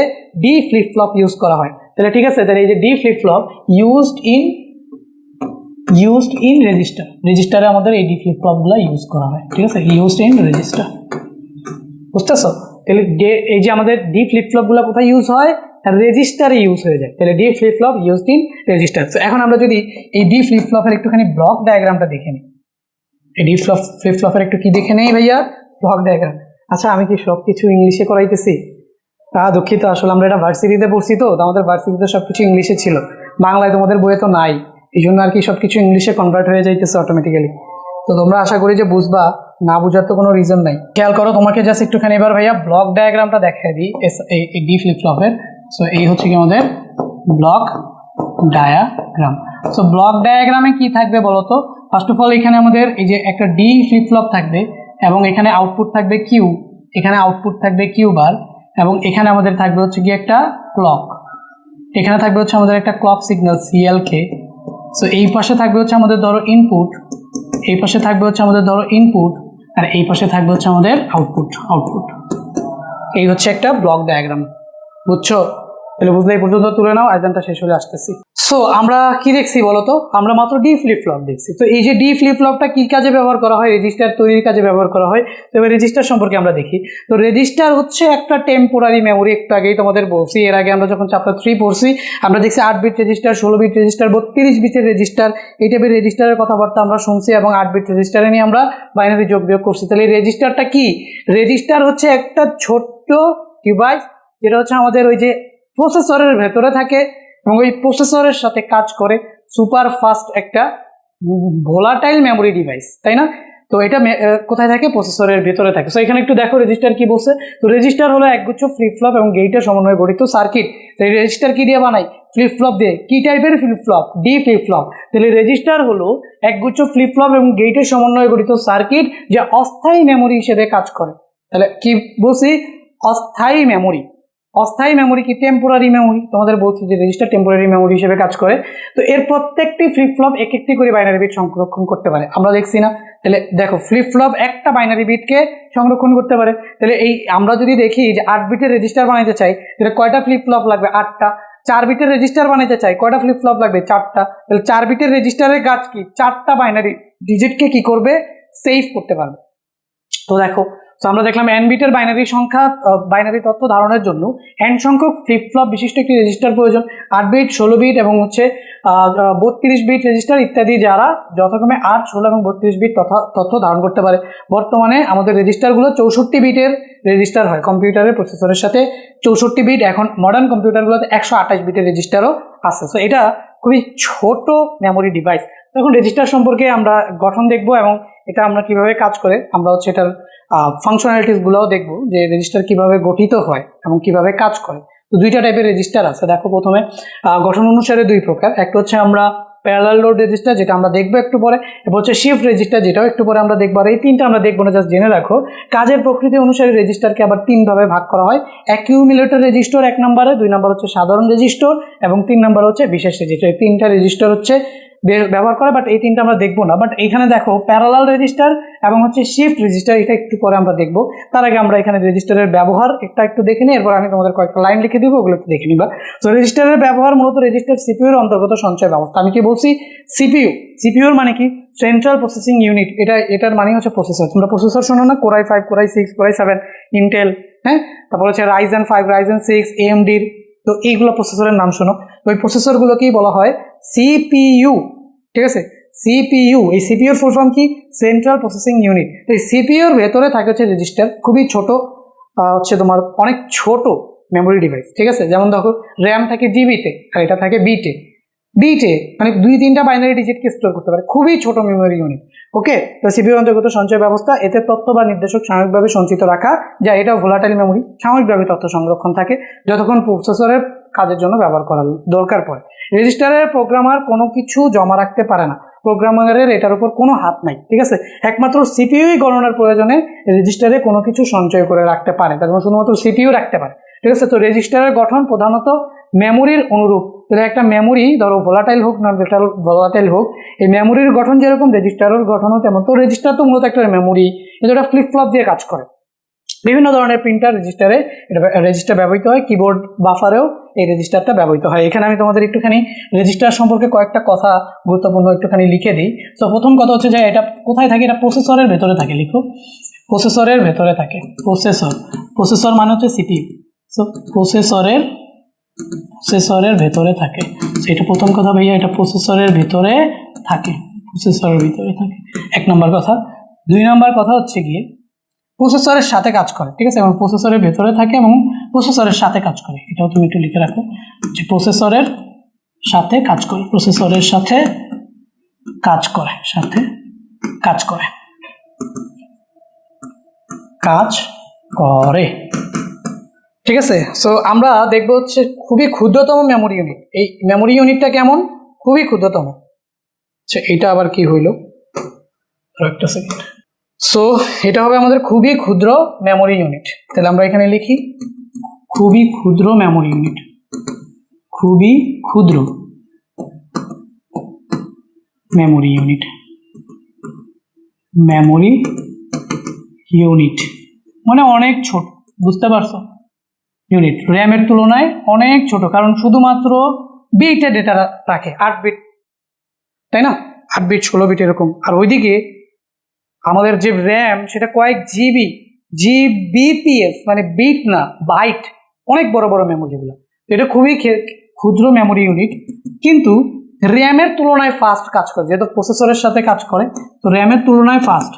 ডি ফ্লিপ ফ্লপ ইউজ করা হয়। তাহলে ঠিক আছে, তাহলে এই যে D flip flop used in রেজিস্টারে আমাদের এই ডি ফ্লিপ ফ্লপগুলো ইউজ করা হয়, ঠিক আছে, ইউজড ইন রেজিস্টার, বুঝতেছো। তাহলে এই যে আমাদের ডি ফ্লিপ ফ্লপগুলো কোথায় ইউজ হয়, রেজিস্টারে ইউজ হয়ে যায়, তাহলে D flip flop used in register. তো এখন আমরা যদি এই ডি ফ্লিপ ফ্লপের একটুখানি ব্লক ডায়াগ্রামটা দেখে নিই, এই ডি ফ্লিপ ফ্লপের একটু কি দেখে নেই ভাইয়া, ব্লক ডায়াগ্রাম। আচ্ছা আমি কি সব কিছু ইংলিশে করাইতেছি, দুঃখিত, আসলে আমরা এটা ভার্সিটিতে পড়ছি, তো আমাদের ভার্সিটিতে সব কিছু ইংলিশে ছিল, বাংলায় তোমাদের বইয়ে তো নাই, এই জন্য আর কি সব কিছু ইংলিশে কনভার্ট হয়ে যাইতেছে অটোমেটিক্যালি। তো তোমরা আশা করি যে বুঝবা, না বুঝার তো কোনো রিজন নাই। খেয়াল করো, তোমাকে জাস্ট একটুখানি এবার ভাইয়া ব্লক ডায়াগ্রামটা দেখাই দিই এই ডি ফ্লিপ ফ্লপের। সো এই হচ্ছে কি আমাদের ব্লক ডায়াগ্রাম। সো ব্লক ডায়াগ্রামে কি থাকবে বলো তো, ফার্স্ট অফ অল এখানে আমাদের এই যে একটা ডি ফ্লিপ ফ্লপ থাকবে এবং এখানে আউটপুট থাকবে কিউ, এখানে আউটপুট থাকবে কিউ বার এবং এখানে আমাদের থাকবে হচ্ছে কি একটা ক্লক, এখানে থাকবে হচ্ছে আমাদের একটা ক্লক সিগন্যাল সিএলকে। সো এই পাশে থাকবে হচ্ছে আমাদের ধরো ইনপুট, এই পাশে থাকবে হচ্ছে আমাদের ধরো ইনপুট আর এই পাশে থাকবে হচ্ছে আমাদের আউটপুট। এই হচ্ছে একটা ব্লক ডায়াগ্রাম, বুঝছো? তাহলে বুঝলে এই পর্যন্ত তুলে নাও, আয়োজনটা শেষ হলে আসতেছি। সো আমরা কি দেখছি বলতো, আমরা মাত্র ডি ফ্লিপ ফ্লপ দেখছি। তো এই যে ডি ফ্লিপ ফ্লপটা কি কাজে ব্যবহার করা হয়, রেজিস্টার তৈরির কাজে ব্যবহার করা হয়। তো এবার রেজিস্টার সম্পর্কে আমরা দেখি। তো রেজিস্টার হচ্ছে একটা টেম্পোরারি মেমোরি, একটু আগেই তোমাদের বলছি, এর আগে আমরা যখন চ্যাপ্টার 3 পড়ছি আমরা দেখছি 8 বিট রেজিস্টার, 16 বিট রেজিস্টার, 32 বিটের রেজিস্টার, এই টাইপের রেজিস্টারের কথাবার্তা আমরা শুনছি এবং 8 বিট রেজিস্টারে নিয়ে আমরা বাইনারি যোগ বিয়োগ করছি। তাহলে এই রেজিস্টারটা কি, রেজিস্টার হচ্ছে একটা ছোট্ট ডিভাইস যেটা হচ্ছে আমাদের ওই যে প্রসেসরের ভেতরে থাকে এবং ওই প্রসেসরের সাথে কাজ করে, সুপার ফাস্ট একটা ভোলাটাইল মেমোরি ডিভাইস, তাই না? তো এটা কোথায় থাকে, প্রসেসরের ভেতরে থাকে। সো এখানে একটু দেখো রেজিস্টার কি বলছে। তো রেজিস্টার হলো একগুচ্ছ ফ্লিপ ফ্লপ এবং গেটের সমন্বয়ে গঠিত সার্কিট। তো এই রেজিস্টার কি দিয়ে বানাই, ফ্লিপ ফ্লপ দিয়ে। কি টাইপের flip flop, D flip flop. তাহলে রেজিস্টার হলো একগুচ্ছ ফ্লিপ ফ্লপ এবং গেটের সমন্বয়ে গঠিত সার্কিট যা অস্থায়ী মেমোরি হিসেবে কাজ করে। তাহলে কি বলছি, অস্থায়ী মেমোরি। অস্থায়ী মেমোরি কি, টেম্পোরারি মেমোরি, তোমাদের বলছি যে রেজিস্টার টেম্পোরারি মেমোরি হিসেবে কাজ করে। তো এর প্রত্যেকটি ফ্লিপ ফ্লপ এক একটি করে বাইনারি বিট সংরক্ষণ করতে পারে, আমরা দেখছি না। তাহলে দেখো ফ্লিপ ফ্লপ একটা বাইনারি বিটকে সংরক্ষণ করতে পারে। তাহলে এই আমরা যদি দেখি যে 8 বিটের রেজিস্টার বানাইতে চাই তাহলে কয়টা ফ্লিপ ফ্লপ লাগবে, 8টা। 4 বিটের রেজিস্টার বানাইতে চাই কয়টা ফ্লিপ ফ্লপ লাগবে, 4টা। তাহলে 4 বিটের রেজিস্টারের কাজ কি, 4টা বাইনারি ডিজিটকে কি করবে, সেভ করতে পারবে। তো দেখো, তো আমরা দেখলাম n বিটের বাইনারি তথ্য ধারণের জন্য n সংখ্যক ফ্লিপ ফ্লপ বিশিষ্ট একটি রেজিস্টার প্রয়োজন। 8 বিট, 16 বিট এবং হচ্ছে 32 বিট রেজিস্টার ইত্যাদি, যারা যথাক্রমে 8, 16 এবং 32 বিট তথ্য ধারণ করতে পারে। বর্তমানে আমাদের রেজিস্টারগুলো 64 বিটের রেজিস্টার হয় কম্পিউটারের প্রসেসরের সাথে, 64 বিট। এখন মডার্ন কম্পিউটারগুলোতে 128 বিটের রেজিস্টারও আছে। সো এটা খুবই ছোট মেমোরি ডিভাইস। এখন রেজিস্টার সম্পর্কে আমরা গঠন দেখব এবং এটা আমরা কিভাবে কাজ করে, আমরা হচ্ছে এটার ফাংশনালিটিসগুলোও দেখব যে রেজিস্টার কিভাবে গঠিত হয় এবং কিভাবে কাজ করে। তো দুইটা টাইপের রেজিস্টার আছে। দেখো, প্রথমে গঠন অনুসারে দুই প্রকার। একটা হচ্ছে আমরা প্যারালাল লোড রেজিস্টার, যেটা আমরা দেখবো একটু পরে, এবং হচ্ছে শিফট রেজিস্টার, যেটাও একটু পরে আমরা দেখবো। আর এই তিনটা আমরা দেখবো না, জাস্ট জেনে রাখো। কাজের প্রকৃতি অনুসারে রেজিস্টারকে আবার 3 ভাবে ভাগ করা হয়। অ্যাকিউমুলেটর রেজিস্টার 1 নম্বরে, 2 নম্বর হচ্ছে সাধারণ রেজিস্টার এবং 3 নম্বর হচ্ছে বিশেষ রেজিস্টার। এই তিনটা রেজিস্টার হচ্ছে ব্যবহার করে, বাট এই তিনটা আমরা দেখবো না। বাট এখানে দেখো প্যারালাল রেজিস্টার এবং হচ্ছে শিফট রেজিস্টার, এটা একটু পরে আমরা দেখবো। তার আগে আমরা এখানে রেজিস্টারের ব্যবহার একটু দেখে নিই, এরপর আমি তোমাদের কয়েকটা লাইন লিখে দিব, ওগুলো একটু দেখে নিবা। তো রেজিস্টারের ব্যবহার মূলত রেজিস্টার সিপিইউর অন্তর্গত সঞ্চয় ব্যবস্থা। আমি কি বলছি? সিপিইউর মানে কি? Central processing unit. এটার মানে হচ্ছে প্রসেসর। তোমরা প্রসেসর শোনো না, কোরাই 5, কোরাই 6, কোরাই 7, ইন্টেল, হ্যাঁ, তারপর হচ্ছে রাইজেন 5, রাইজেন 6, এএমডির। তো এইগুলো প্রসেসরের নাম শোনো। তো ওই প্রসেসরগুলোকেই বলা হয় সিপিইউ। ঠিক আছে, সিপিইউ। এই সিপিইউর ফুল ফর্ম কি? Central processing unit. তো এই সিপিইউর ভেতরে থাকে হচ্ছে রেজিস্টার, খুবই ছোট, হচ্ছে তোমার অনেক ছোট মেমোরি ডিভাইস। ঠিক আছে, যেমন দেখো র্যাম থাকে জিবিতে আর এটা থাকে বিটে মানে 2-3টা বাইনারি ডিজিটকে স্টোর করতে পারে, খুবই ছোট মেমোরি ইউনিট। ওকে, তো সিপিইউ অন্তর্গত সঞ্চয় ব্যবস্থা, এতে তথ্য বা নির্দেশক সাময়িকভাবে সঞ্চিত রাখা যায়। এটা ভোলাটাইল মেমোরি, সাময়িকভাবে তথ্য সংরক্ষণ থাকে যতক্ষণ প্রসেসরের কাজের জন্য ব্যবহার করার দরকার পড়ে। রেজিস্টারের প্রোগ্রামার কোনো কিছু জমা রাখতে পারে না, প্রোগ্রামারের এটার উপর কোনো হাত নাই। ঠিক আছে, একমাত্র সিপিইউই গণনার প্রয়োজনে রেজিস্টারে কোনো কিছু সঞ্চয় করে রাখতে পারে, তার জন্য শুধুমাত্র সিপিইউ রাখতে পারে। ঠিক আছে, তো রেজিস্টারের গঠন প্রধানত মেমোরির অনুরূপ। তাহলে একটা মেমোরি ধরো ভোলাটাইল হোক না ভোলাটাইল হোক, এই মেমোরির গঠন যেরকম রেজিস্টারের গঠনও তেমন। তো রেজিস্টার তো মূলত একটা মেমোরি, এটা ফ্লিপ ফ্লপ দিয়ে কাজ করে। বিভিন্ন ধরনের প্রিন্টার রেজিস্টার ব্যবহৃত হয়, কিবোর্ড বাফারেও এই রেজিস্টারটা ব্যবহৃত হয়। এখানে আমি তোমাদের একটুখানি রেজিস্টার সম্পর্কে কয়েকটা কথা গুরুত্বপূর্ণ একটুখানি লিখে দিই। তো প্রথম কথা হচ্ছে যে এটা কোথায় থাকে? এটা প্রসেসরের ভেতরে থাকে। লিখো, প্রসেসরের ভেতরে থাকে। প্রসেসর মানে হচ্ছে সিপিইউ। সো প্রসেসরের ভেতরে থাকে। এটা প্রথম কথা ভাইয়া, এটা প্রসেসরের ভেতরে থাকে, এক নম্বর কথা। 2 নম্বর কথা হচ্ছে গিয়ে প্রসেসরের সাথে কাজ করে। ঠিক আছে, এবং প্রসেসরের ভেতরে থাকে এবং প্রসেসরের সাথে কাজ করে, এটাও তুমি একটু লিখে রাখো যে প্রসেসরের সাথে কাজ করে, প্রসেসরের সাথে কাজ করে, ঠিক আছে। সো আমরা দেখবো হচ্ছে খুবই ক্ষুদ্রতম মেমোরি ইউনিট। এই মেমোরি ইউনিটটা কেমন? খুবই ক্ষুদ্রতম। আচ্ছা, এটা আবার কি হইল? একটা সেকেন্ড। সো এটা হবে আমাদের খুবই ক্ষুদ্র মেমোরি ইউনিট। তাহলে আমরা এখানে লিখি খুবই ক্ষুদ্র মেমোরি ইউনিট, খুবই ক্ষুদ্র মেমোরি ইউনিট মানে অনেক ছোট, বুঝতে পারছো? ইউনিট র্যামের তুলনায় অনেক ছোট, কারণ শুধুমাত্র বিটে ডেটা রাখে, 8 বিট, তাই না? 8 বিট, 16 বিট এরকম। আর ওইদিকে আমাদের যে র্যাম সেটা কয়েক জিবিপিএস, মানে বিট না বাইট, অনেক বড় বড় মেমোরি যেগুলো। এটা খুবই ক্ষুদ্র মেমোরি ইউনিট, কিন্তু র্যামের তুলনায় ফাস্ট কাজ করে, যেহেতু প্রসেসরের সাথে কাজ করে। তো র্যামের তুলনায় ফাস্ট,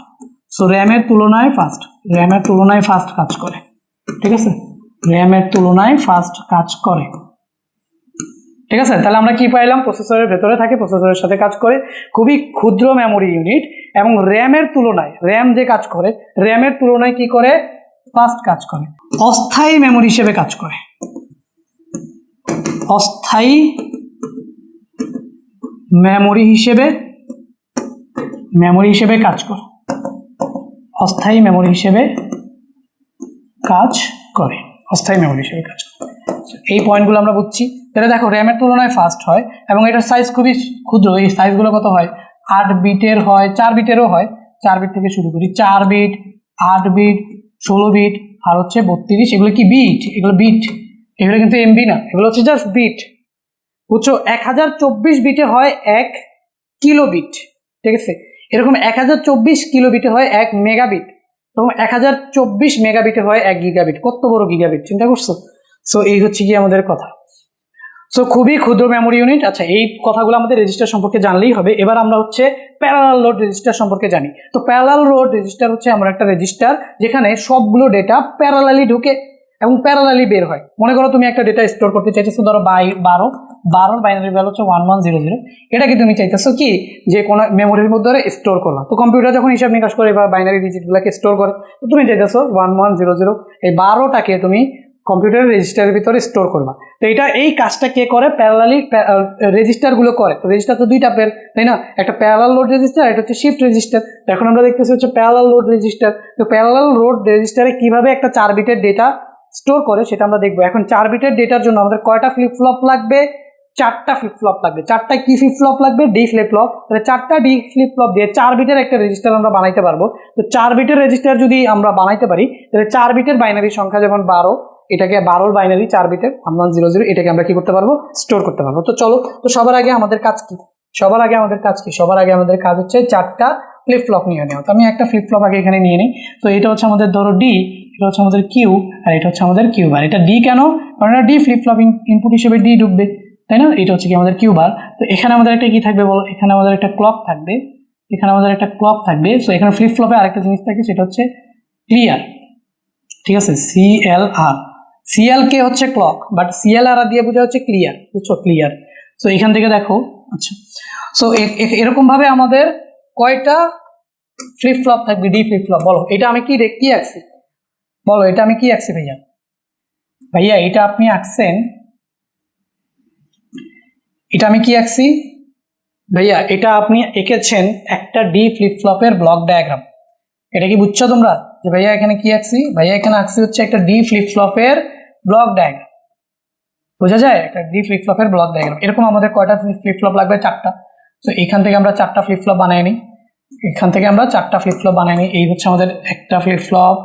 কাজ করে। ঠিক আছে, র্যামের তুলনায় ফাস্ট কাজ করে। ঠিক আছে, তাহলে আমরা কি পাইলাম? প্রসেসরের ভেতরে থাকে, প্রসেসরের সাথে কাজ করে, খুবই ক্ষুদ্র মেমোরি ইউনিট, এবং র্যামের তুলনায়, র্যাম যে কাজ করে, র্যামের তুলনায় কি করে? ফাস্ট কাজ করে। অস্থায়ী মেমোরি হিসেবে কাজ করে, অস্থায়ী মেমোরি হিসেবে কাজ করে, অস্থায়ী মেমোরি হিসেবে কাজ করে। এই পয়েন্টগুলো আমরা বুঝছি। তাহলে দেখো র্যামের তুলনায় ফাস্ট হয় এবং এটার সাইজ খুবই ক্ষুদ্র। এই সাইজগুলো কত হয়? 8 বিটের হয়, 4 বিটেরও হয়। 4 বিট থেকে শুরু করি, 4 বিট, 8 বিট, 16 বিট, আর হচ্ছে 32। এগুলো কি বিট? এগুলো বিট, এগুলো কিন্তু এমবি না, এগুলো হচ্ছে জাস্ট বিট, বুঝছো? 1024 বিটে হয় 1 কিলোবিট। ঠিক আছে, এরকম 1024 কিলোবিটে হয় 1 মেগাবিট। এবং 1024 মেগাবিটে হয় 1 গিগাবিট। কত বড় গিগাবিট, চিন্তা করছো? সো এই হচ্ছে কি আমাদের কথা। সো খুবই ক্ষুদ্র মেমোরি ইউনিট। আচ্ছা, এই কথাগুলো আমাদের রেজিস্টার সম্পর্কে জানলেই হবে। এবার আমরা হচ্ছে প্যারালাল লোড রেজিস্টার সম্পর্কে জানি। তো প্যারালাল লোড রেজিস্টার হচ্ছে এমন একটা রেজিস্টার যেখানে সবগুলো ডেটা প্যারালালি ঢুকে এবং প্যারালালি বের হয়। মনে করো তুমি একটা ডেটা স্টোর করতে চাইতেছো, ধরো 12 বাইনারি ভ্যালু হচ্ছে 1100, এটাকে তুমি চাইতেছো কি যে কোনো মেমোরির মধ্যে স্টোর করলাম। তো কম্পিউটার যখন হিসাব নিকাশ করে বা বাইনারি ডিজিটগুলোকে স্টোর করে, তো তুমি চাইতেছো 1100, এই 12টাকে তুমি কম্পিউটারের রেজিস্টারের ভিতরে স্টোর করবা। তো এই কাজটা কে করে? প্যারালালি রেজিস্টারগুলো করে। তো রেজিস্টার তো দুইটা পেয়ার, তাই না? একটা প্যারালাল লোড রেজিস্টার, এটা হচ্ছে শিফট রেজিস্টার। তো এখন আমরা দেখতেছি হচ্ছে প্যারালাল লোড রেজিস্টার। তো প্যারালাল লোড রেজিস্টারে কিভাবে একটা 4 বিটের ডেটা স্টোর করে সেটা আমরা দেখবো। এখন 4 বিটের ডেটার জন্য আমাদের কয়টা ফ্লিপ ফ্লপ লাগবে? 4টা ফ্লিপ ফ্লপ লাগবে। 4টা কি ফ্লিপ ফ্লপ লাগবে? D flip flop. তাহলে 4টা ডি ফ্লিপ ফ্লপ দিয়ে 4 বিটের একটা রেজিস্টার আমরা বানাইতে পারবো। তো 4 বিটের রেজিস্টার যদি আমরা বানাইতে পারি, তাহলে 4 বিটের বাইনারি সংখ্যা যেমন 12, এটাকে 12 বাইনারি 4 বিটের 1100, এটাকে আমরা কি করতে পারবো? স্টোর করতে পারবো। তো চলো, তো সবার আগে আমাদের কাজ কি? সবার আগে আমাদের কাজ হচ্ছে 4টা ফ্লিপ ফ্লপ নিয়ে নেওয়া। তো আমি একটা ফ্লিপ ফ্লপ আগে এখানে নিয়ে নিই। তো এটা হচ্ছে আমাদের ধরো ডি, এটা হচ্ছে আমাদের কিউ, আর এটা হচ্ছে আমাদের কিউ বার। এটা ডি কেন? কারণ এটা ডি ফ্লিপ ফ্লপ ইনপুট হিসেবে ডি ঢুকবে, তাই না? এটা হচ্ছে কি আমাদের কিউ বার। তো এখানে আমাদের একটা কি থাকবে বলো? এখানে আমাদের একটা ক্লক থাকবে, সো এখানে ফ্লিপ ফ্লপে আরেকটা জিনিস থাকে, সেটা হচ্ছে ক্লিয়ার। ঠিক আছে, সিএল কে হচ্ছে ক্লক, বাট সিএলআর দিয়ে বোঝা হচ্ছে ক্লিয়ার, বুঝছো? ক্লিয়ার। সো এখান থেকে দেখো, আচ্ছা, সো এরকম ভাবে আমাদের কয়টা ফ্লিপ ফ্লপ থাকবে? D flip flop. বলো এটা আমি কি আঁকছি? বলো এটা আমি কি আঁকছি ভাইয়া এটা আপনি আঁকছেন, এটা আমি কি আঁকছি ভাইয়া? এটা আপনি এঁকেছেন একটা ডি ফ্লিপ ফ্লপের ব্লক ডায়াগ্রাম। এটা কি বুঝছো তোমরা যে ভাইয়া এখানে কি আঁকছি? ভাইয়া এখানে আঁকছি হচ্ছে একটা ডি ফ্লিপ ফ্লপের ব্লক ডায়াগ্রাম। বোঝা যায়? একটা ডি ফ্লিপ ফ্লপের ব্লক ডায়াগ্রাম। এরকম আমাদের কয়টা ফ্লিপ ফ্লপ লাগবে? 4টা। তো এখান থেকে আমরা 4টা ফ্লিপ ফ্লপ বানাই নিই। এই হচ্ছে আমাদের একটা ফ্লিপ ফ্লপ,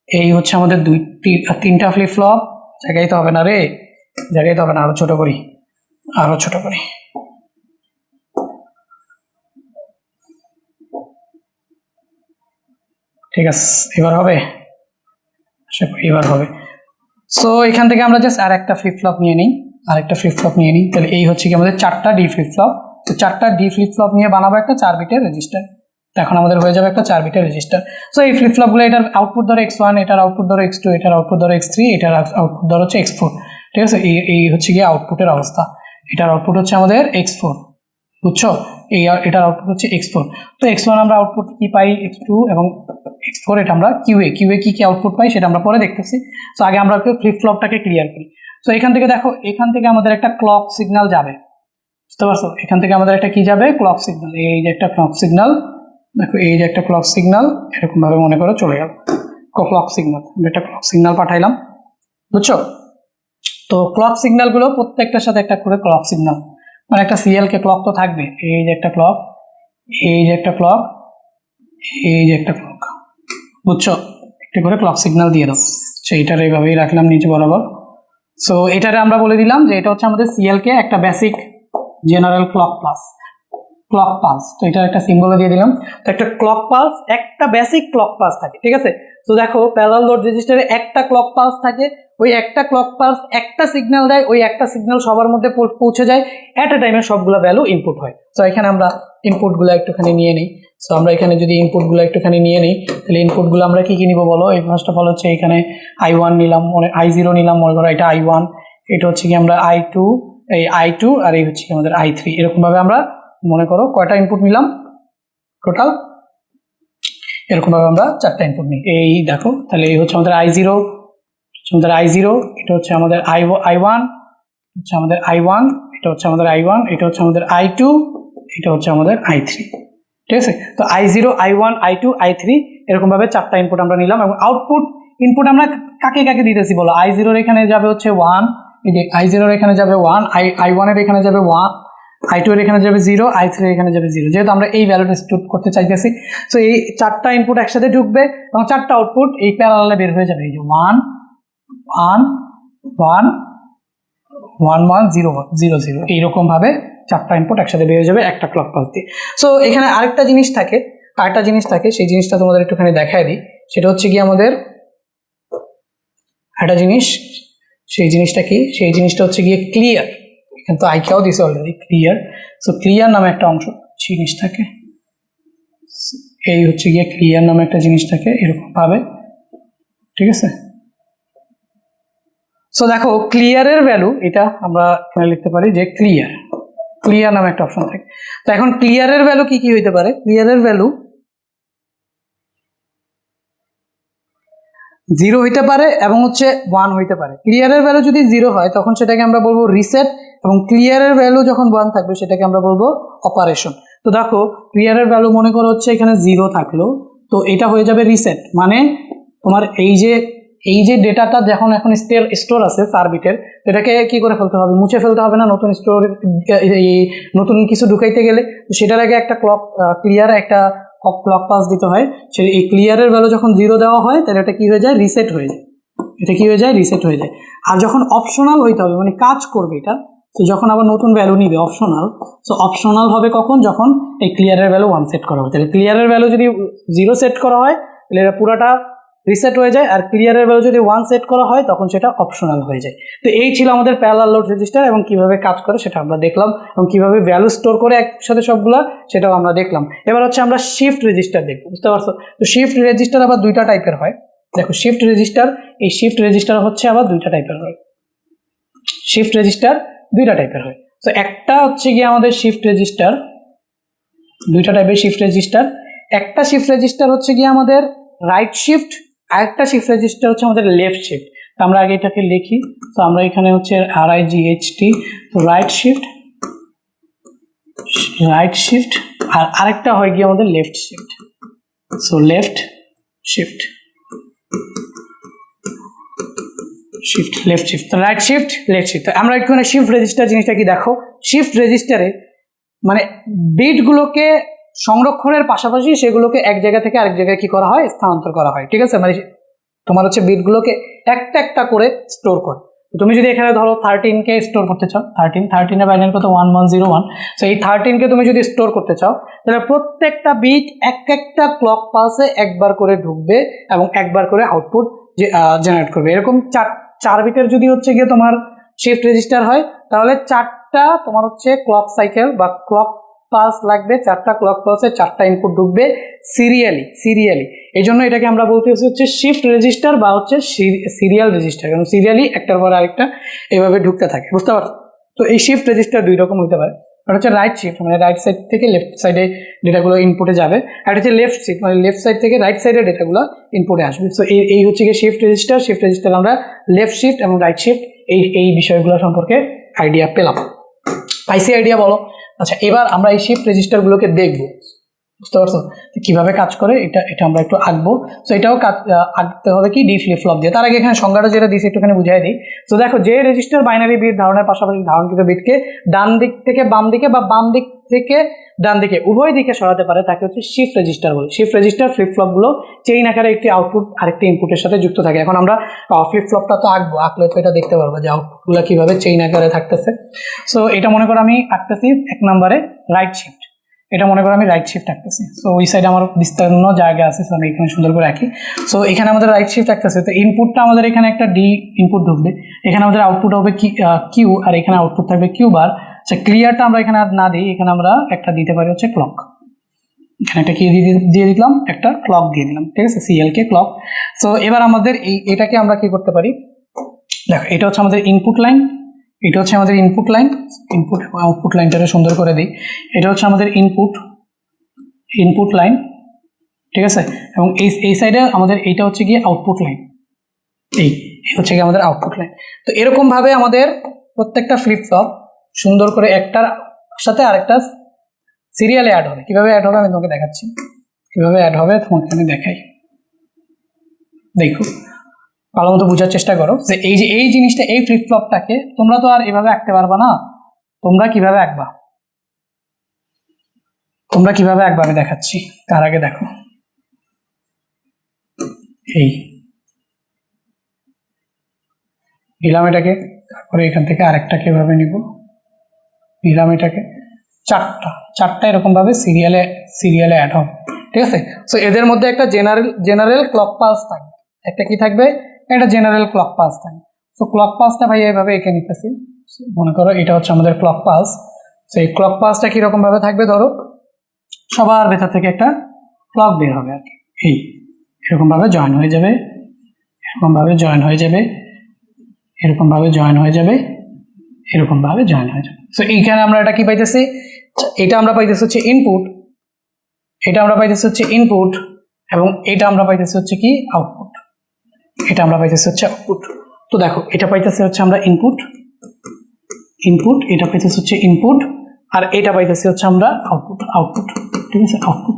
এই হচ্ছে আমাদের 3টা ফ্লিপ ফ্লপ। জায়গায় তো হবে না রে, আরো ছোট করি। ঠিক আছে, এবার হবে? সো এখান থেকে আমরা জাস্ট আরেকটা ফ্লিপ ফ্লপ নিয়ে নিই, তাহলে এই হচ্ছে কি আমাদের 4টা ডি ফ্লিপ ফ্লপ। তো 4টা ডি ফ্লিপ ফ্লপ নিয়ে বানাবো একটা 4 বিটের রেজিস্টার। তো এখন আমাদের হয়ে যাবে একটা 4 বিটের রেজিস্টার। সো এই ফ্লিপ ফ্লপগুলো, এটার আউটপুট ধরো x1, এটার আউটপুট ধরো x2, এটার আউটপুট ধরো x3, এটার আউটপুট ধরো হচ্ছে x4। ঠিক আছে, এই হচ্ছে গিয়ে আউটপুটের অবস্থা। এটার আউটপুট হচ্ছে আমাদের x4, বুঝছো? এটার আউটপুট হচ্ছে x4। তো x1 আমরা আউটপুট কি পাই? x2 এবং x4, এটা আমরা কিউএ কি আউটপুট পাই সেটা আমরা পরে দেখতেছি। তো আগে আমরা ফ্লিপ ফ্লপটাকে ক্লিয়ার করি। তো এখান থেকে দেখো, এখান থেকে আমাদের একটা ক্লক সিগন্যাল যাবে, বুঝতে পারছো? এখান থেকে আমাদের একটা কি যাবে? Clock signal. এই যে একটা ক্লক সিগন্যাল, দেখো এই যে একটা ক্লক সিগন্যাল, এরকম ভাবে মনে করো চলে গেল ক্লক সিগন্যাল। আমরা একটা ক্লক সিগন্যাল পাঠাইলাম, বুঝছো? তো ক্লক সিগন্যালগুলো প্রত্যেকটার সাথে একটা করে ক্লক সিগন্যাল, মানে একটা সিএল কে ক্লক তো থাকবে। এই যে একটা ক্লক, বুঝছো? একটা করে ক্লক সিগন্যাল দিয়ে দাও। সেইটার এইভাবেই রাখলাম নিচে বরাবর। সো এটারে আমরা বলে দিলাম যে এটা হচ্ছে আমাদের সিএল কে একটা বেসিক জেনারেল ক্লক পালস। তো এটার একটা সিম্বল দিয়ে দিলাম। তো একটা ক্লক পালস, একটা বেসিক ক্লক পালস থাকে, ঠিক আছে? তো দেখো প্যারালাল লোড রেজিস্টারে একটা ক্লক পালস থাকে, ওই একটা ক্লক পালস একটা সিগন্যাল দেয়, ওই একটা সিগন্যাল সবার মধ্যে পৌঁছে যায়, অ্যাট এ টাইমে সবগুলো ভ্যালু ইনপুট হয়। তো এখানে আমরা ইনপুটগুলো একটুখানি নিয়ে নিই। সো আমরা এখানে যদি ইনপুটগুলো একটুখানি নিয়ে নিই, তাহলে ইনপুটগুলো আমরা কি নিব বলো? এই ফার্স্ট অফ অল হচ্ছে এখানে i1 নিলাম, i0 নিলাম, মনে করো এটা i1, এটা হচ্ছে কি আমরা i2, এই i2, আর এই হচ্ছে কি আমাদের i3। এরকম ভাবে আমরা মনে করো কয়টা ইনপুট নিলাম টোটাল? এরকম ভাবে আমরা 4টা ইনপুট নিই। এই দেখো, তাহলে এই হচ্ছে আমাদের i0, এটা হচ্ছে আমাদের i1, এটা হচ্ছে আমাদের i1, এটা হচ্ছে আমাদের i2, এটা হচ্ছে আমাদের i3। ঠিক আছে, তো i0, i1, i2, i3 এরকম ভাবে 4টা ইনপুট আমরা নিলাম। এবং আউটপুট ইনপুট আমরা কাকে কাকে দিতেছি বলো? i0 এর এখানে যাবে হচ্ছে 1, এই যে i0 এর এখানে যাবে 1, i1 এর এখানে যাবে 1, i2 এর এখানে যাবে 0, i3 এর এখানে যাবে 0, যেহেতু আমরা এই ভ্যালুটা স্টোর করতে চাইতেছি। সো এই 4টা ইনপুট একসাথে ঢুকবে এবং 4টা আউটপুট এই প্যারালালে বের হয়ে যাবে। এই যে 1 1 1 1 1 0 0 0, এইরকম ভাবে 4টা ইনপুট একসাথে বের হয়ে যাবে একটা ক্লক পালস দিয়ে। সো এখানে আরেকটা জিনিস থাকে, সেই জিনিসটা তোমাদের একটুখানি দেখায় দিই। সেটা হচ্ছে কি আমাদের একটা জিনিস, সেই জিনিসটা কি, সেই জিনিসটা হচ্ছে গিয়ে ক্লিয়ার। এখানে তো আইকিয়াও দিছে অলরেডি, ক্লিয়ার। সো ক্লিয়ার নামে একটা অংশ জিনিস থাকে, এই হচ্ছে গিয়ে ক্লিয়ার নামে একটা জিনিস থাকে এরকম ভাবে, ঠিক আছে। সো দেখো ক্লিয়ারের ভ্যালু এটা আমরা এখানে লিখতে পারি যে ক্লিয়ার, ক্লিয়ার নামে একটা অপশন থাকে। তো এখন ক্লিয়ারের ভ্যালু কি কি হইতে পারে? ক্লিয়ারের ভ্যালু 0 হইতে পারে এবং হচ্ছে 1 হইতে পারে। ক্লিয়ারের ভ্যালু যদি 0 হয় তখন সেটাকে আমরা বলবো রিসেট, এবং ক্লিয়ারের ভ্যালু যখন 1 থাকবে সেটাকে আমরা বলবো অপারেশন। তো দেখো ক্লিয়ারের ভ্যালু মনে করো হচ্ছে এখানে 0 থাকলো, তো এটা হয়ে যাবে রিসেট, মানে তোমার এই যে ডেটাটা যখন এখন স্টোর আছে 4 বিটের, এটাকে কি করে ফেলতে হবে, মুছে ফেলতে হবে না নতুন স্টোর, নতুন কিছু ঢুকাইতে গেলে। তো সেটার আগে একটা ক্লিয়ার একটা ক্লক পাস দিতে হয়। সেই এই ক্লিয়ারের ভ্যালু যখন 0 দেওয়া হয় তাহলে এটা কি হয়ে যায়, রিসেট হয়ে যায়। এটা কি হয়ে যায়, রিসেট হয়ে যায়। আর যখন অপশনাল হইতে হবে, মানে কাজ করবে এটা, তো যখন আবার নতুন ভ্যালু নিবে অপশনাল, সো অপশনাল হবে কখন, যখন এই ক্লিয়ারের ভ্যালু 1 সেট করা হবে। তাহলে ক্লিয়ারের ভ্যালু যদি 0 সেট করা হয় তাহলে এটা পুরাটা রিসেট হয়ে যায়, আর ক্লিয়ারের ভ্যালু যদি 1 সেট করা হয় তখন সেটা অপশনাল হয়ে যায়। তো এই ছিল আমাদের প্যারালাল লোড রেজিস্টার, এবং কিভাবে কাজ করে সেটা আমরা দেখলাম, এবং কিভাবে ভ্যালু স্টোর করে একসাথে সবগুলা সেটাও আমরা দেখলাম। এবার হচ্ছে আমরা শিফট রেজিস্টার দেখবো, বুঝতে পারছো? তো শিফট রেজিস্টার আবার দুইটা টাইপের হয়। দেখো শিফট রেজিস্টার, এই শিফট রেজিস্টার হচ্ছে আবার দুইটা টাইপের হয়। শিফট রেজিস্টার দুইটা টাইপের হয়। তো একটা হচ্ছে গিয়ে আমাদের শিফট রেজিস্টার, দুইটা টাইপের শিফট রেজিস্টার। একটা শিফট রেজিস্টার হচ্ছে গিয়ে আমাদের রাইট শিফট, আরেকটা শিফট রেজিস্টার হচ্ছে আমাদের লেফট শিফট। তো আমরা আগে এটাকে লিখি। তো আমরা এখানে হচ্ছে RIGHT, তো রাইট শিফট, রাইট শিফট, আর আরেকটা হয় গিয়ে আমাদের left shift. So left shift, shift left shift, right shift left shift. আমরা এখানে শিফট রেজিস্টার জিনিসটা কি দেখো, শিফট রেজিস্টারে মানে বিটগুলোকে সংরক্ষণের পাশাপাশি সেগুলোকে এক জায়গা থেকে আরেক জায়গায় কি করা হয়, স্থানান্তর করা হয়, ঠিক আছে। মানে তোমার হচ্ছে বিটগুলোকে একটা একটা করে স্টোর করে। তুমি যদি এখানে ধরো 13কে স্টোর করতে চাও, 13 বাইনারি কত 1101, সো এই 13কে তুমি যদি স্টোর করতে চাও তাহলে প্রত্যেকটা বিট এক একটা ক্লক পালসে একবার করে ঢুকবে এবং একবার করে আউটপুট জেনারেট করবে। এরকম 4 বিটের যদি হচ্ছে গিয়ে তোমার শিফট রেজিস্টার হয় তাহলে 4টা তোমার হচ্ছে ক্লক সাইকেল বা ক্লক পালস লাগবে, 4টা ক্লক পালসে 4টা ইনপুট ঢুকবে সিরিয়ালি। এই জন্য এটাকে আমরা বলতে হচ্ছে শিফট রেজিস্টার বা হচ্ছে সিরিয়াল রেজিস্টার, কারণ সিরিয়ালি একটার পর আরেকটা এভাবে ঢুকতে থাকে, বুঝতে পারছো? তো এই শিফট রেজিস্টার দুই রকম হতে পারে। একটা হচ্ছে রাইট শিফট, মানে রাইট সাইড থেকে লেফট সাইডে ডেটাগুলো ইনপুটে যাবে, আর হচ্ছে লেফট শিফট, মানে লেফট সাইড থেকে রাইট সাইডে ডেটাগুলো ইনপুটে আসবে। সো এই হচ্ছে গিয়ে শিফট রেজিস্টার। শিফট রেজিস্টার আমরা লেফট শিফট এবং রাইট শিফট এই বিষয়গুলো সম্পর্কে আইডিয়া পেলাম, পাইসি আইডিয়া বলো। আচ্ছা এবার আমরা এই শিফট রেজিস্টারগুলোকে দেখবো, বুঝতে পারছো কিভাবে কাজ করে, এটা আমরা একটু আঁকবো। তো এটাও আঁকতে হবে কি ডি ফ্লিপ ফ্লপ দিয়ে। তার আগে এখানে সংজ্ঞাটা যেটা দিয়েছি একটুখানি বুঝাই দিই। তো দেখো যে রেজিস্টার বাইনারি বিট ধারণের পাশাপাশি ধারণকৃত বিটকে ডান দিক থেকে বাম দিকে বা বাম দিক থেকে ডান দিকে উভয় দিকে সরাতে পারে তাকে হচ্ছে শিফট রেজিস্টার বলে। শিফট রেজিস্টার ফ্লিপ ফ্লপগুলো চেইন আকারে একটি আউটপুট আরেকটি ইনপুটের সাথে যুক্ত থাকে। এখন আমরা ফ্লিপ ফ্লপটা তো আঁকবো, আঁকলে তো এটা দেখতে পারবো যে আউটপুটগুলো কিভাবে চেইন আকারে থাকতেছে। সো এটা মনে করো আমি আঁকতেছি 1 নম্বরে রাইট শিফট, এটা মনে করো আমি রাইট শিফট আঁকতেছি। সো ওই সাইডে আমার বিস্তীর্ণ জায়গা আছে, সো আমি এখানে সুন্দর করে রাখি। সো এখানে আমাদের রাইট শিফট আঁকতেছে, তো ইনপুটটা আমাদের এখানে একটা ডি ইনপুট ঢুকবে, এখানে আমাদের আউটপুট হবে কিউ, আর এখানে আউটপুট থাকবে কিউ বার। আচ্ছা ক্লিয়ারটা আমরা এখানে আর না দিই, এখানে আমরা একটা দিতে পারি হচ্ছে ক্লক, এখানে একটা কি দিয়ে দিলাম, একটা ক্লক দিয়ে দিলাম, ঠিক আছে, সিএলকে ক্লক। সো এবার আমাদের এটাকে আমরা কি করতে পারি, দেখো এটা হচ্ছে আমাদের ইনপুট লাইন, এটা হচ্ছে আমাদের ইনপুট লাইন, ইনপুট আউটপুট লাইনটাকে সুন্দর করে দিই। এটা হচ্ছে আমাদের ইনপুট লাইন, ঠিক আছে, এবং এই সাইডে আমাদের এইটা হচ্ছে গিয়ে আউটপুট লাইন, এই হচ্ছে গিয়ে আমাদের আউটপুট লাইন। তো এরকম ভাবে আমাদের প্রত্যেকটা ফ্লিপ ফ্লপ সুন্দর করে একটার সাথে আরেকটা সিরিয়ালে অ্যাড হবে। কিভাবে অ্যাড হবে আমি তোমাকে দেখাচ্ছি, কিভাবে অ্যাড হবে তোমাকে আমি দেখাই। দেখো ভালো মতো বোঝার চেষ্টা করো যে এই জিনিসটা, এই ফ্লিপ ফ্লপটাকে তোমরা তো আর এভাবে আঁকতে পারবা না, তোমরা কিভাবে আঁকবা আমি দেখাচ্ছি। তার আগে দেখো এই নিলাম এটাকে, তারপরে এখান থেকে আরেকটাকে এভাবে নিব, নিলাম এটাকে, চারটা এরকম ভাবে সিরিয়ালে অ্যাড হবে, ঠিক আছে। সো এদের মধ্যে একটা জেনারেল ক্লক পালস থাকবে, একটা কি থাকবে, একটা জেনারেল ক্লক পালস থাকবে। সো ক্লক পালসটা ভাই এইভাবে এঁকে নিতেছি, মনে করো এটা হচ্ছে আমাদের ক্লক পালস। সো এই ক্লক পালসটা কিরকম ভাবে থাকবে, ধরো সবার ভেতর থেকে একটা ক্লক বের হবে আর কি, এই এরকম ভাবে জয়েন হয়ে যাবে, এরকম ভাবে জয়েন হয়ে যাবে, এরকম ভাবে জয়েন হয়ে যাবে, এরকম ভাবে জয়েন হয়ে যাবে। সো এইখানে আমরা এটা কি পাইতেছি, এটা আমরা পাইতেছি হচ্ছে ইনপুট, এটা আমরা পাইতেছি হচ্ছে ইনপুট, এবং এটা আমরা পাইতেছি হচ্ছে কি আউটপুট, এটা আমরা পাইতেছি হচ্ছে আউটপুট। তো দেখো এটা পাইতেছি হচ্ছে আমরা ইনপুট, ইনপুট, এটা পাইতেছি হচ্ছে ইনপুট, আর এটা পাইতেছি হচ্ছে আমরা আউটপুট, আউটপুট, ঠিক আছে, আউটপুট।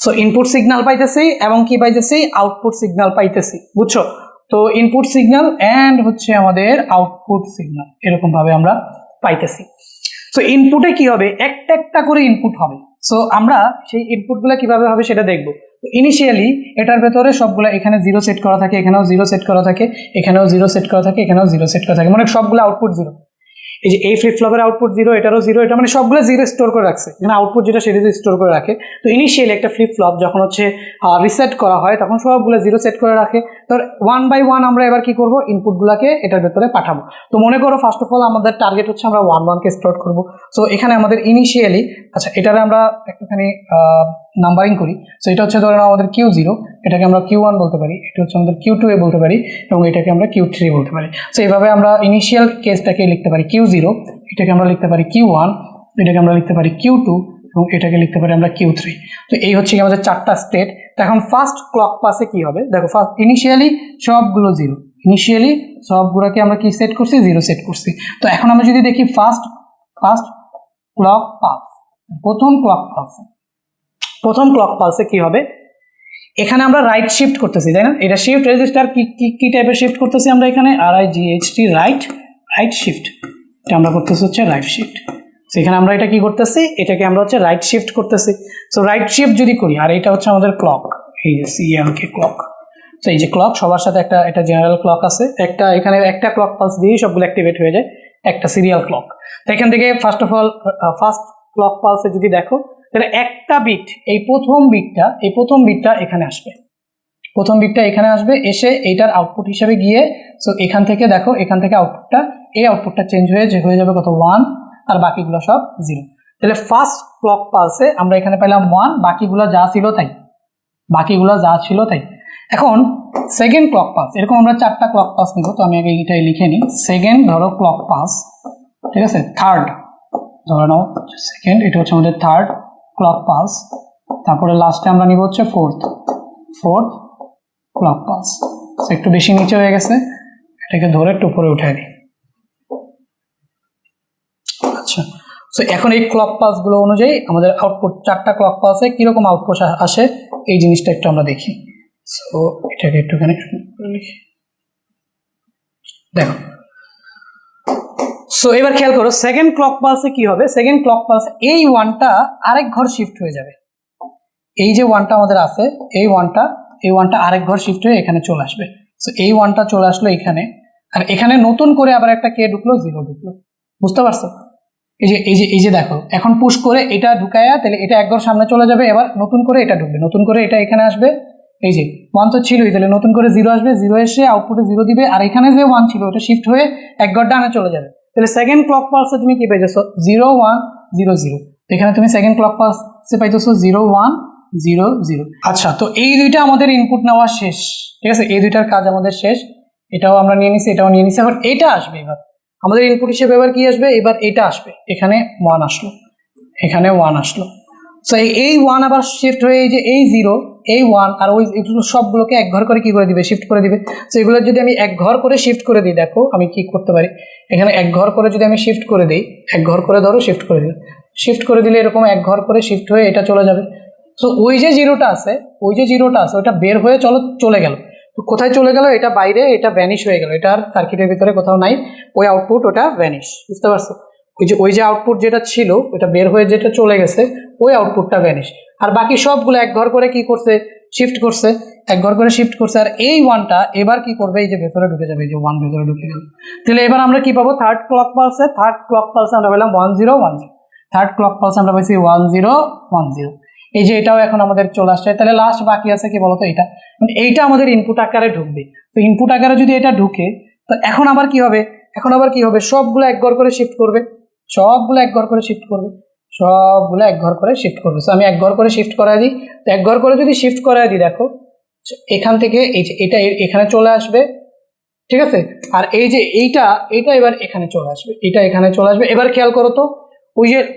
সো ইনপুট সিগন্যাল পাইতেছি এবং কি পাইতেছি, আউটপুট সিগন্যাল পাইতেছি, বুঝছো? তো ইনপুট সিগন্যাল এন্ড হচ্ছে আমাদের আউটপুট সিগন্যাল এরকম ভাবে আমরা পাইতেছি। সো ইনপুটে কি হবে, একটা একটা করে ইনপুট হবে। সো আমরা সেই ইনপুটগুলো কিভাবে হবে সেটা দেখবো। তো ইনিশিয়ালি এটার ভেতরে সবগুলো, এখানে 0 সেট করা থাকে, এখানেও 0 সেট করা থাকে, এখানেও 0 সেট করা থাকে, এখানেও 0 সেট করা থাকে, মানে সবগুলো আউটপুট 0। এই যে এই ফ্লিপ ফ্লপের আউটপুট 0, এটারও 0, এটা মানে সবগুলো 0 স্টোর করে রাখছে, এখানে আউটপুট যেটা সেটা স্টোর করে রাখে। তো ইনিশিয়ালি একটা ফ্লিপ ফ্লপ যখন হচ্ছে রিসেট করা হয় তখন সবগুলো 0 সেট করে রাখে। তো 1 বাই 1 আমরা এবার কি করব, ইনপুটগুলোকে এটার ভেতরে পাঠাবো। তো মনে করো ফার্স্ট অফ অল আমাদের টার্গেট হচ্ছে আমরা 1 1 কে স্টার্ট করব। সো এখানে আমাদের ইনিশিয়ালি, আচ্ছা এটারে আমরা একটুখানি নাম্বারিং করি। সো এটা হচ্ছে ধরে নাও আমাদের Q0, এটাকে আমরা Q1 বলতে পারি, এটা হচ্ছে আমাদের Q2 এ বলতে পারি, এবং এটাকে আমরা Q3 বলতে পারি। সো এইভাবে আমরা ইনিশিয়াল কেসটাকে লিখতে পারি Q0, এটাকে আমরা লিখতে পারি Q1, এটাকে আমরা লিখতে পারি Q2, এবং এটাকে লিখতে পারি আমরা Q3। তো এই হচ্ছে কি আমাদের চারটা স্টেট। তো এখন ফার্স্ট ক্লক পাসে কি হবে দেখো, ফার্স্ট ইনিশিয়ালি সবগুলো 0, ইনিশিয়ালি সবগুলোকে আমরা কি সেট করছি, 0 সেট করছি। তো এখন আমরা যদি দেখি ফার্স্ট ক্লক পালস, প্রথম ক্লক পালসে কি হবে, এখানে আমরা রাইট শিফট করতেছি, তাই না? এটা শিফট রেজিস্টার কি টাইপের শিফট করতেছি আমরা এখানে, RIGHT, রাইট শিফট, এটা আমরা করতেছি হচ্ছে রাইট শিফট। সেখানে আমরা এটা কি করতেছি, এটাকে আমরা হচ্ছে রাইট শিফট করতেছি। সো রাইট শিফট যদি করি, আর এটা হচ্ছে আমাদের ক্লক, এই যে CLK ক্লক। তো এই যে ক্লক সবার সাথে একটা জেনারেল ক্লক আছে, এখানে একটা ক্লক পালস দিয়েই সবগুলো অ্যাক্টিভেট হয়ে যায়, একটা সিরিয়াল ক্লক। তো এখান থেকে first of all first clock পালসে যদি দেখো, তাহলে একটা বিট, এই প্রথম বিটটা এখানে আসবে, প্রথম বিটটা এখানে আসবে, এসে এইটার আউটপুট হিসেবে গিয়ে, সো এখান থেকে দেখো, এখান থেকে আউটপুটটা, এই আউটপুটটা চেঞ্জ হয়ে যাবে কত, 1, আর বাকিগুলো সব 0। তাহলে ফার্স্ট ক্লক পালসে আমরা এখানে পেলাম 1, বাকিগুলো যা ছিল তাই। এখন সেকেন্ড ক্লক পালস, এরকম আমরা 4টা ক্লক পালস নিব। তো আমি আগে এইটাই লিখে নিই, সেকেন্ড ধরো ক্লক পালস, ঠিক আছে, থার্ড ধরে নাও সেকেন্ড, এটা হচ্ছে আমাদের থার্ড ক্লক পালস, তারপরে লাস্টে আমরা নিব হচ্ছে ফোর্থ ক্লক পালস। একটু বেশি নিচে হয়ে গেছে, এটাকে ধরে একটু উপরে উঠে দিই। আচ্ছা, সো এখন এই ক্লক পালস গুলো অনুযায়ী আমাদের আউটপুট, 4টা ক্লক পালসে কিরকম আউটপুট আসে এই জিনিসটা একটু আমরা দেখি। সো এটাকে একটুখানি লিখি, দেখো। সো এবার খেয়াল করো, সেকেন্ড ক্লক পালসে কি হবে, সেকেন্ড ক্লক পালসে এই 1টা আরেক ঘর শিফট হয়ে যাবে, এই যে 1টা আমাদের আছে, এই 1টা আরেক ঘর শিফট হয়ে এখানে চলে আসবে। সো এই 1টা চলে আসলো এখানে, আর এখানে নতুন করে আবার একটা কে ঢুকলো, 0 ঢুকলো, বুঝতে পারছো? এই যে দেখো, এখন পুশ করে এটা ঢুকায়া, তাহলে এটা এক ঘর সামনে চলে যাবে, এবার নতুন করে এটা ঢুকবে, নতুন করে এটা এখানে আসবে, এই যে 1 তো ছিলই, তাহলে নতুন করে 0 আসবে, 0 এসে আউটপুটে 0 দিবে, আর এখানে যে 1 ছিল ওটা শিফট হয়ে এক ঘর ডানে চলে যাবে। তাহলে সেকেন্ড ক্লক পালসে তুমি কি পাইতেছো, 0 1 0 0। এখানে তুমি সেকেন্ড ক্লক পালসে পাইতেছো 0 1 0 0। আচ্ছা, তো এই দুইটা আমাদের ইনপুট নেওয়া শেষ, ঠিক আছে, এই দুইটার কাজ আমাদের শেষ, এটাও আমরা নিয়ে নিছি, এটাও নিয়ে নিছি। এবার এটা আসবে, এবার আমাদের ইনপুট হিসেবে এবার কি আসবে, এবার এটা আসবে, এখানে 1 আসলো, এখানে 1 আসলো। সো এই 1 আবার শিফট হয়ে এই যে এই 0, এই 1 আর ওই এগুলো সবগুলোকে এক ঘর করে কি করে দিবে, শিফট করে দিবে। সো এগুলো যদি আমি এক ঘর করে শিফট করে দিই, দেখো আমি কি করতে পারি, এখানে এক ঘর করে যদি আমি শিফট করে দিই, এক ঘর করে ধরো শিফট করে দিই, শিফট করে দিলে এরকম এক ঘর করে শিফট হয়ে এটা চলে যাবে। সো ওই যে জিরোটা আছে ওটা বের হয়ে চলে গেল। তো কোথায় চলে গেল, এটা বাইরে, এটা ভ্যানিশ হয়ে গেল, এটা আর সার্কিটের ভিতরে কোথাও নাই, ওই আউটপুট ওটা ভ্যানিশ, বুঝতে পারছো? ওই যে আউটপুট যেটা ছিল ওটা বের হয়ে যেটা চলে গেছে, ওই আউটপুটটা ভ্যানিশ। আর বাকি সবগুলো এক ঘর করে কি করছে, শিফট করছে, এক ঘর করে শিফট করছে। আর এই 1টা এবার কি করবে, এই যে ভেতরে ঢুকে যাবে, এই যে 1 ভেতরে ঢুকে গেল। তাহলে এবার আমরা কি পাবো, থার্ড ক্লক পালসে আমরা পেলাম 1 0 1 0, থার্ড ক্লক পালসে আমরা পাইছি 1 0 1 0। এই যে এটাও এখন আমাদের চলে আসছে। তাহলে লাস্ট বাকি আছে কি বলতো, এটা এইটা আমাদের ইনপুট আকারে ঢুকবে। তো ইনপুট আকারে যদি এটা ঢুকে, তো এখন আবার কি হবে, সবগুলো এক ঘর করে শিফট করবে, সো আমি এক ঘর করে শিফট করাই দিই। তো এক ঘর করে যদি শিফট করাই দিই, দেখো এখান থেকে এই যে এটা এখানে চলে আসবে, ঠিক আছে। আর এই যে এইটা এবার এখানে চলে আসবে, এবার খেয়াল করো তো,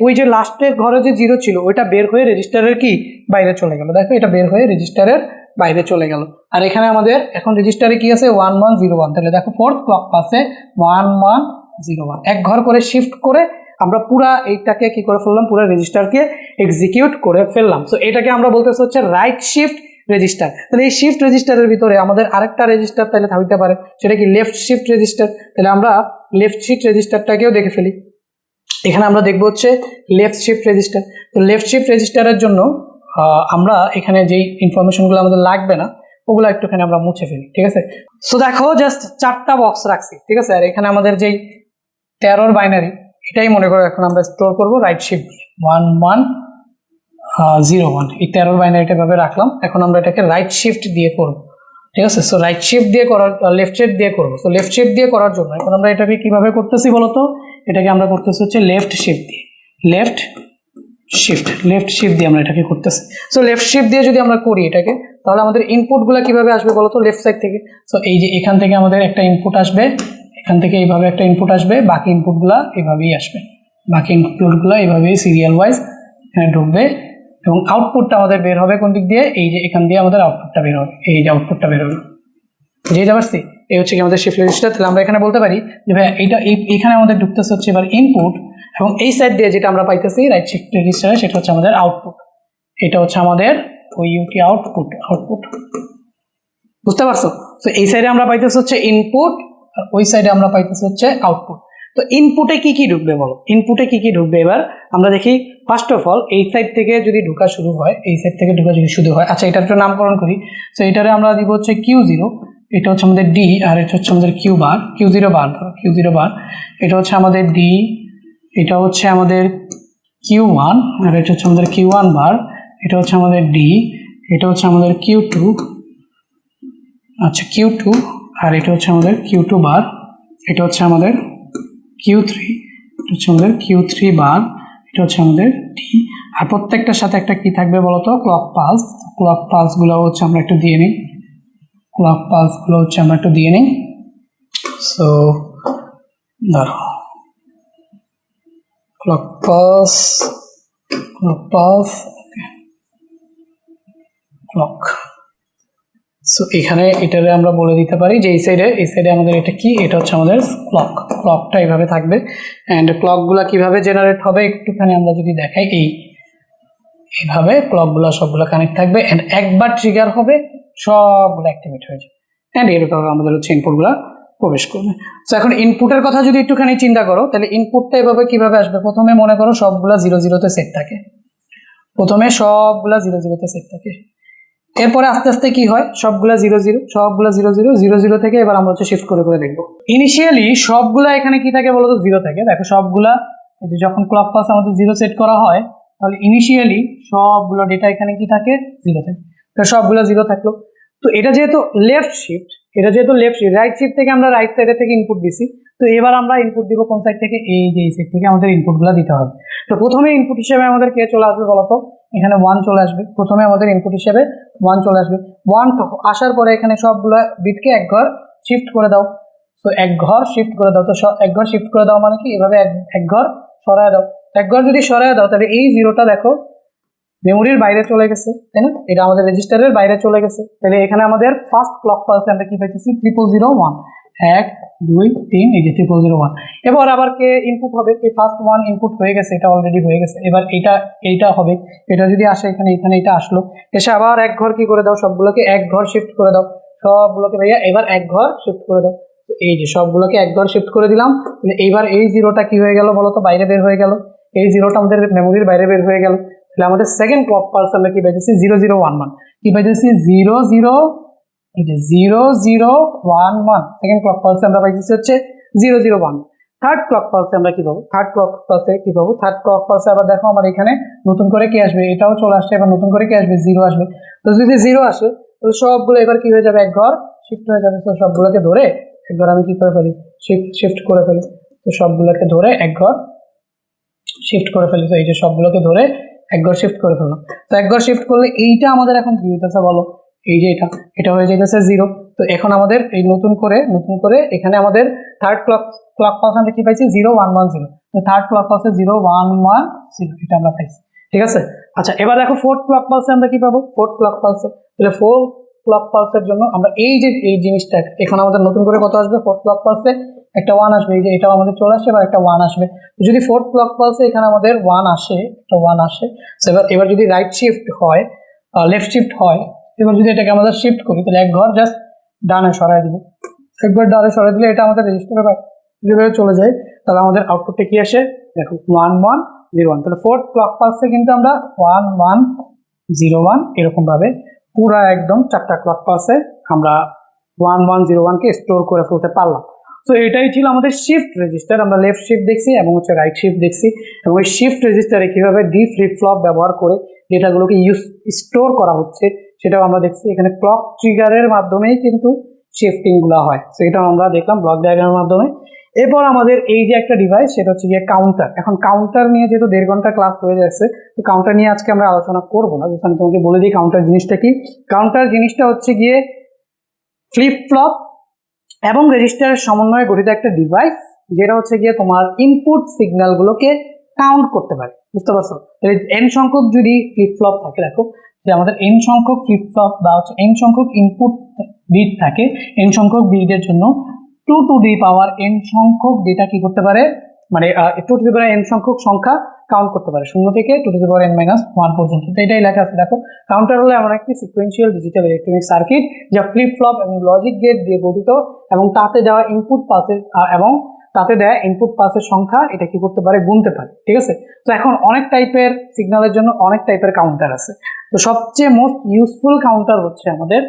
ওই যে লাস্টের ঘরে যে 0 ছিল ওইটা বের হয়ে রেজিস্টারের কি বাইরে চলে গেল। দেখো এটা বের হয়ে রেজিস্টারের বাইরে চলে গেল। আর এখানে আমাদের এখন রেজিস্টারে কি আছে 1101। তাহলে দেখো ফোর্থ ক্লক পাসে 1101 এক ঘর করে শিফট করে আমরা পুরা এইটাকে কি করে ফেললাম, পুরো রেজিস্টারকে এক্সিকিউট করে ফেললাম। সো এটাকে আমরা বলতেছি হচ্ছে রাইট শিফট রেজিস্টার। তাহলে এই শিফট রেজিস্টারের ভিতরে আমাদের আরেকটা রেজিস্টার তাহলে থাকতে পারে, সেটা কি লেফট শিফট রেজিস্টার। তাহলে আমরা লেফট শিফট রেজিস্টারটাকেও দেখে ফেলি। এখানে আমরা দেখবো হচ্ছে লেফট শিফট রেজিস্টার। তো লেফট শিফট রেজিস্টারের জন্য আমরা এখানে যেই ইনফরমেশনগুলো আমাদের লাগবে না ওগুলো একটুখানি আমরা মুছে ফেলি, ঠিক আছে। সো দেখো জাস্ট 4টা বক্স রাখছি, ঠিক আছে। আর এখানে আমাদের যেই 13 বাইনারি এটাই মনে করো এখন আমরা স্টোর করবো রাইট শিফট দিয়ে 1101। এই 13 বাইনারিটা ভাবে রাখলাম। এখন আমরা এটাকে রাইট শিফট দিয়ে করবো, ঠিক আছে। সো রাইট শিফট দিয়ে করার, লেফট শিফট দিয়ে করবো। তো লেফট শিফট দিয়ে করার জন্য এখন আমরা এটাকে কিভাবে করতেছি বলতো, এটাকে আমরা করতেছি হচ্ছে লেফট শিফট দিয়ে, লেফট শিফট দিয়ে আমরা এটাকে করতেছি। সো লেফট শিফট দিয়ে যদি আমরা করি এটাকে, তাহলে আমাদের ইনপুটগুলো কিভাবে আসবে বলতো, লেফট সাইড থেকে। সো এই যে এখান থেকে আমাদের একটা ইনপুট আসবে, এখান থেকে এইভাবে একটা ইনপুট আসবে, বাকি ইনপুটগুলো এইভাবেই আসবে, এইভাবেই সিরিয়াল ওয়াইজ এখানে ঢুকবে। এবং আউটপুটটা আমাদের বের হবে কোন দিক দিয়ে, এই যে এখান দিয়ে আমাদের আউটপুটটা বের হবে, এই যে আউটপুটটা বের হবে, বুঝতে পারছি। এই হচ্ছে কি আমাদের শিফট রেজিস্টার। তাহলে আমরা এখানে বলতে পারি যে ভাই এইটা এখানে আমাদের ঢুকতেছে হচ্ছে এবার ইনপুট, এবং এই সাইড দিয়ে যেটা আমরা পাইতেছি রাইট শিফট রেজিস্টারে সেটা হচ্ছে আমাদের আউটপুট। এটা হচ্ছে আমাদের ওইউটি আউটপুট, বুঝতে পারছো। তো এই সাইডে আমরা পাইতেছি হচ্ছে ইনপুট, আর ওই সাইডে আমরা পাইতেছি হচ্ছে আউটপুট। তো ইনপুটে কি কি ঢুকবে বলো, এবার আমরা দেখি। ফার্স্ট অফ অল এই সাইড থেকে যদি ঢোকা শুরু হয়, আচ্ছা এটার একটু নামকরণ করি। তো এটারে আমরা দিব হচ্ছে Q0, এটা হচ্ছে আমাদের ডি, আর এটা হচ্ছে আমাদের Q0 বার, এটা হচ্ছে আমাদের ডি, এটা হচ্ছে আমাদের Q1, আর এটা হচ্ছে আমাদের Q1 বার, এটা হচ্ছে আমাদের ডি, এটা হচ্ছে আমাদের Q2, আচ্ছা Q2, আর এটা হচ্ছে আমাদের Q2 বার, এটা হচ্ছে আমাদের Q3, এটা হচ্ছে আমাদের Q3 বার, এটা হচ্ছে আমাদের ডি। আর প্রত্যেকটার সাথে একটা কি থাকবে বলতো, ক্লক পালসগুলো হচ্ছে আমরা একটু দিয়ে নিই, সো ধরো ক্লক পালস, সো এখানে এটারে আমরা বলে দিতে পারি যে এই সাইডে আমাদের এটা কি, এটা হচ্ছে আমাদের ক্লকটা এইভাবে থাকবে। অ্যান্ড ক্লকগুলো কিভাবে জেনারেট হবে একটুখানি আমরা যদি দেখাই, এইভাবে ক্লকগুলো সবগুলো কানেক্ট থাকবে, অ্যান্ড একবার ট্রিগার হবে সবগুলো অ্যাক্টিভেট হয়ে যাবে, অ্যান্ড এরকম আমাদের হচ্ছে ইনপুটগুলো প্রবেশ করবে। তো এখন ইনপুটের কথা যদি একটুখানি চিন্তা করো, তাহলে ইনপুটটা এভাবে কিভাবে আসবে, প্রথমে মনে করো সবগুলা 0 সেট থাকে, এরপরে আস্তে আস্তে কি হয়, সবগুলা 0 থেকে এবার আমরা হচ্ছে শিফট করে দেখবো। ইনিশিয়ালি সবগুলা এখানে কি থাকে বলতো, 0 থাকে। দেখো সবগুলা যখন ক্লক পালস আমাদের 0 সেট করা হয়, তাহলে ইনিশিয়ালি সবগুলো ডেটা এখানে কি থাকে, 0 থাকে। তো সবগুলো 0 থাকলো। তো এটা যেহেতু লেফট শিফট, রাইট শিফট থেকে আমরা রাইট সাইডে থেকে ইনপুট দিছি। তো এবার আমরা ইনপুট দিব কোন সাইড থেকে, এই যে এই সাইড থেকে আমাদের ইনপুটগুলো দিতে হবে। তো প্রথমে ইনপুট হিসেবে আমাদের কে চলে আসবে বলতো, এখানে 1 চলে আসবে। প্রথমে আমাদের ইনপুট হিসেবে 1 চলে আসবে। 1 আসার পরে এখানে সবগুলো বিটকে এক ঘর শিফট করে দাও। তো এক ঘর শিফট করে দাও, এক ঘর শিফট করে দাও মানে কি, এভাবে এক ঘর সরায় দাও। এক ঘর যদি সরায় দাও, তাহলে এই 0টা দেখো মেমোরির বাইরে চলে গেছে, তাই না, এটা আমাদের রেজিস্টারের বাইরে চলে গেছে। তাহলে এখানে আমাদের ফার্স্ট ক্লক পালসে আমরা কি পাইতেছি, 0001, 1 2 3, এই যে 0001। এবার আবার কে ইনপুট হবে, এই ফার্স্ট 1 ইনপুট হয়ে গেছে, এটা অলরেডি হয়ে গেছে। এবার এইটা হবে, এটা যদি আসে এখানে এটা আসলো, এসে আবার এক ঘর কি করে দাও, সবগুলোকে এক ঘর শিফট করে দাও, সবগুলোকে ভাইয়া এবার এক ঘর শিফট করে দাও। তো এই যে সবগুলোকে এক ঘর শিফট করে দিলাম। এইবার এই 0টা কি হয়ে গেল বলতো, বাইরে বের হয়ে গেল। এই 0টা আমাদের মেমোরির বাইরে বের হয়ে গেল। তাহলে আমাদের সেকেন্ড ক্লক পালস আমরা কি পাইতেছি, 0011, কি পাইতেছি 0011, সেকেন্ড ক্লক পালসে আমরা পাইতেছি হচ্ছে 0011। থার্ড ক্লক পালসে আমরা কি পাবো, থার্ড ক্লক পালসে আবার দেখো আমার এখানে নতুন করে কি আসবে, এটাও চলে আসছে, এবার নতুন করে কি আসবে, 0 আসবে। তো যদি 0 আসে তো সবগুলো এবার কি হয়ে যাবে, এক ঘর শিফট হয়ে যাবে। তো সবগুলোকে ধরে এক ঘর আমি কি করে ফেলি, শিফট করে ফেলি। তো সবগুলোকে ধরে এক ঘর শিফট করে ফেলি। তো এই যে সবগুলোকে ধরে এক ঘর শিফট করে ফেললাম। তো এক ঘর শিফট করলে এইটা আমাদের এখন কি হইতেছে বলো, এই যে এটা হয়ে যাইতেছে 0। তো এখন আমাদের এই নতুন করে এখানে আমাদের থার্ড ক্লক পালস আমরা কি পাইছি, 0 1 1 0। তো থার্ড ক্লক পালসে 0 1 1 0 এটা আমরা পাইছি, ঠিক আছে। আচ্ছা এবার দেখো ফোর্থ ক্লক পালসে আমরা কি পাবো, ফোর্থ ক্লক পালসে, তাহলে ফোর্থ ক্লক পালসের জন্য আমরা এই জিনিসটা এখন আমাদের নতুন করে কত আসবে, ফোর্থ ক্লক পালসে একটা 1 আসবে। এই যে এটাও আমাদের চলে আসছে, এবার একটা 1 আসবে। যদি ফোর্থ ক্লক পালসে এখানে আমাদের 1 আসে, একটা 1 আসে, এবার যদি রাইট শিফট হয়, লেফট শিফট হয়, এবার যদি এটাকে আমরা শিফট করি তাহলে এক ঘর জাস্ট ডানে সরাই দিব। একবার ডানে সরাই দিলে এটা আমাদের রেজিস্টারে যেভাবে চলে যায়, তাহলে আমাদের আউটপুটটা কি আসে দেখো, 1 1 0 1। তাহলে ফোর্থ ক্লক পালসে কিন্তু আমরা 1 1 0 1 এরকম ভাবে পুরা একদম 4টা ক্লক পালসে আমরা 1 1 0 1 কে স্টোর করে ফেলতে পারলাম। তো এটাই ছিল আমাদের শিফট রেজিস্টার। আমরা লেফট শিফট দেখছি এবং হচ্ছে রাইট শিফট দেখছি, এবং এই শিফট রেজিস্টারে কিভাবে ডি ফ্লিপ ফ্লপ ব্যবহার করে ডেটাগুলোকে স্টোর করা হচ্ছে সেটাও আমরা দেখছি। এখানে ক্লক ট্রিগারের মাধ্যমেই কিন্তু শিফটিং গুলো হয়, তো এটা আমরা দেখলাম ব্লক ডায়াগ্রামের মাধ্যমে। এরপর আমাদের এই যে একটা ডিভাইস, সেটা হচ্ছে গিয়ে কাউন্টার। এখন কাউন্টার নিয়ে যেহেতু 1.5 ঘন্টা ক্লাস হয়ে যাচ্ছে, তো কাউন্টার নিয়ে আজকে আমরা আলোচনা করবো না, আমি তোমাকে বলে দিই কাউন্টার জিনিসটা কি। কাউন্টার জিনিসটা হচ্ছে গিয়ে ফ্লিপ ফ্লপ এবং রেজিস্টারের সমন্বয়ে গঠিত একটা ডিভাইস, যেটা হচ্ছে গিয়ে তোমার ইনপুট সিগন্যালগুলোকে কাউন্ট করতে পারে, বুঝতে পারছো। এন সংখ্যক যদি ফ্লিপ ফ্লপ থাকে, দেখো যে আমাদের এন সংখ্যক ফ্লিপ ফ্লপ বা হচ্ছে এন সংখ্যক ইনপুট বিট থাকে, এন সংখ্যক বিটের জন্য 2 টু দি পাওয়ার এন সংখ্যক ডেটা কি করতে পারে, মানে 2 টু দি পাওয়ার এন সংখ্যক সংখ্যা কাউন্ট করতে পারে, 0 থেকে 2 টু দি পাওয়ার n - 1 পর্যন্ত। তো এটাই লেখা আছে দেখো। কাউন্টার হলো এমন একটি সিকোয়েন্সিয়াল ডিজিটাল ইলেকট্রনিক সার্কিট যা ফ্লিপ ফ্লপ এবং লজিক গেট দিয়ে গঠিত, এবং তাতে দেওয়া ইনপুট পাসের সংখ্যা এটা কি করতে পারে, গুনতে পারে, ঠিক আছে। তো এখন অনেক টাইপের সিগন্যালের জন্য অনেক টাইপের কাউন্টার আছে। তো সবচেয়ে মোস্ট ইউজফুল কাউন্টার হচ্ছে আমাদের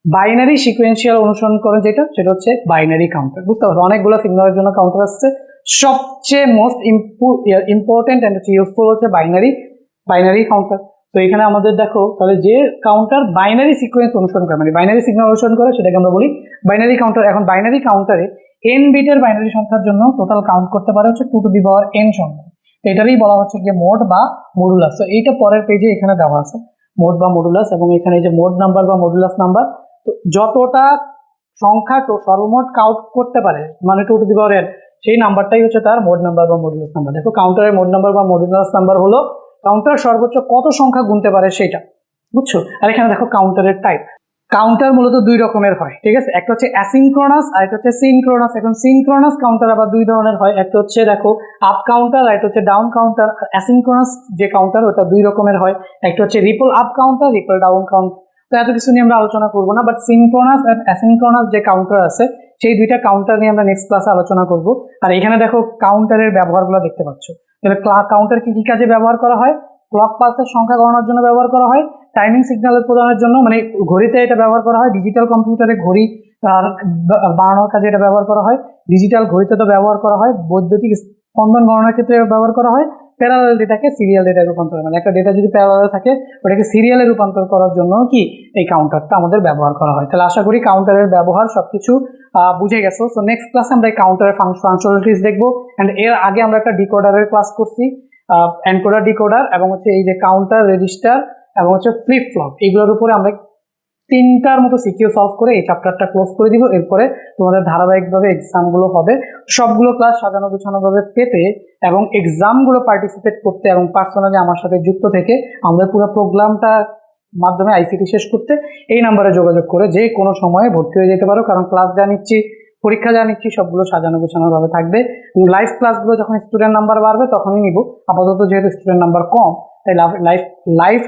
বাইনারি সিকোয়েন্সিয়াল অনুসরণ করে সেটা হচ্ছে বাইনারি কাউন্টার, বুঝতে পারছো। অনেকগুলো সিগন্যালের জন্য কাউন্টার আসছে, সবচেয়ে মোস্ট ইম্পর্টেন্ট এন্ড ইউজফুল হচ্ছে বাইনারি কাউন্টার। তো এখানে আমাদের দেখো তাহলে যে কাউন্টার বাইনারি সিকোয়েন্স অনুসরণ করে, মানে বাইনারি সিগন্যাল অনুসরণ করে, সেটাকে আমরা বলি বাইনারি কাউন্টার। এখন বাইনারি কাউন্টারে n বিটের বাইনারি সংখ্যার জন্য টোটাল কাউন্ট করতে পারে হচ্ছে 2 টু দি পাওয়ার n সংখ্যা। এটারই বলা হচ্ছে যে মোড বা মডুলাস। তো এইটা পরের পেজে এখানে দেওয়া আছে, মোড বা মডুলাস, এবং এখানে এই যে মোড নাম্বার বা মডুলাস নাম্বার। তো যতটা সংখ্যা তো সর্বমোট কাউন্ট করতে পারে, মানে 2 টু দি পাওয়ার n, সেই নাম্বারটাই হচ্ছে তার মোড নাম্বার বা মডুলাস নাম্বার। দেখো কাউন্টারের মোড নাম্বার বা মডুলাস নাম্বার হলো কাউন্টার সর্বোচ্চ কত সংখ্যা গুনতে পারে সেটা, বুঝছো। আর এখানে দেখো কাউন্টারের টাইপ। কাউন্টার মূলত 2 রকমের হয়, ঠিক আছে। একটা হচ্ছে অ্যাসিনক্রোনাস আর একটা হচ্ছে সিনক্রোনাস। এখন সিনক্রোনাস কাউন্টার আবার 2 ধরনের হয়, একটা হচ্ছে দেখো আপ কাউন্টার আর একটা হচ্ছে ডাউন কাউন্টার। আর অ্যাসিনক্রোনাস যে কাউন্টার ওটা 2 রকমের হয়, একটা হচ্ছে ripple up counter, ripple down counter. তো এত কিছু নিয়ে আমরা আলোচনা করবো না, বাট সিনক্রোনাস আর অ্যাসিনক্রোনাস যে কাউন্টার আছে সেই 2টা কাউন্টার নিয়ে আমরা নেক্সট ক্লাসে আলোচনা করব। আর এখানে দেখো কাউন্টারের ব্যবহারগুলো দেখতে পাচ্ছ। তাহলে কাউন্টার কি কি কাজে ব্যবহার করা হয়, ক্লক পালসের সংখ্যা গণনার জন্য ব্যবহার করা হয়, টাইমিং সিগন্যালের প্রদানের জন্য, মানে ঘড়িতে এটা ব্যবহার করা হয়, ডিজিটাল কম্পিউটারে ঘড়ি বানানোর কাজে এটা ব্যবহার করা হয়, ডিজিটাল ঘড়িতে তো ব্যবহার করা হয়, বৈদ্যুতিক স্পন্দন গণনার ক্ষেত্রে ব্যবহার করা হয়, প্যারালাল ডেটাকে সিরিয়াল ডেটায় রূপান্তর, মানে একটা ডেটা যদি প্যারালালে থাকে ওটাকে সিরিয়ালে রূপান্তর করার জন্য কি এই কাউন্টারটা আমাদের ব্যবহার করা হয়। তাহলে আশা করি কাউন্টারের ব্যবহার সবকিছু বুঝে গেছো। সো নেক্সট ক্লাসে আমরা এই কাউন্টারের ফাংশনালিটিস দেখবো। অ্যান্ড এর আগে আমরা একটা ডিকোডারের ক্লাস করছি, এনকোডার ডিকোডার, এবং হচ্ছে এই যে কাউন্টার, রেজিস্টার এবং হচ্ছে ফ্লিপ ফ্লপ, এইগুলোর উপরে আমরা 3টার মতো সিকিউ সলভ করে এই চ্যাপ্টারটা ক্লোজ করে দিব। এরপরে তোমাদের ধারাবাহিকভাবে এক্সামগুলো হবে। সবগুলো ক্লাস সাজানো গুছানোভাবে পেতে এবং এক্সামগুলো পার্টিসিপেট করতে এবং পার্সোনালি আমার সাথে যুক্ত থেকে আমাদের পুরো প্রোগ্রামটা মাধ্যমে আইসিটি শেষ করতে এই নাম্বারে যোগাযোগ করে যে কোনো সময়ে ভর্তি হয়ে যেতে পারো। কারণ ক্লাস যা নিচ্ছি, পরীক্ষা যা নিচ্ছি, সবগুলো সাজানো গোছানোভাবে থাকবে। লাইভ ক্লাসগুলো যখন স্টুডেন্ট নাম্বার বাড়বে তখনই নিব। আপাতত যেহেতু স্টুডেন্ট নাম্বার কম, তাই লাইভ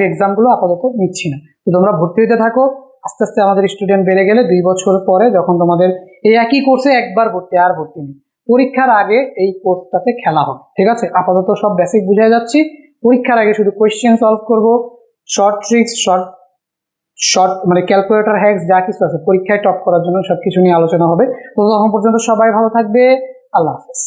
এক্সামগুলো আপাতত নিচ্ছি না। তো তোমরা ভর্তি হতে থাকো। আস্তে আস্তে আমাদের স্টুডেন্ট বেড়ে গেলে 2 বছর পরে যখন তোমাদের এই একই কোর্সে একবার ভর্তি নেই, পরীক্ষার আগে এই কোর্সটাতে খেলা হবে, ঠিক আছে। আপাতত সব বেসিক বুঝে যাচ্ছি, পরীক্ষার আগে শুধু কোয়েশ্চেন সলভ করব, শর্ট ট্রিক্স, শর্ট শর্ট মানে ক্যালকুলেটর হ্যাক্স যা কিছু আছে পরীক্ষায় টপ করার জন্য সবকিছু নিয়ে আলোচনা হবে। তো তখন পর্যন্ত সবাই ভালো থাকবে। আল্লাহ হাফেজ।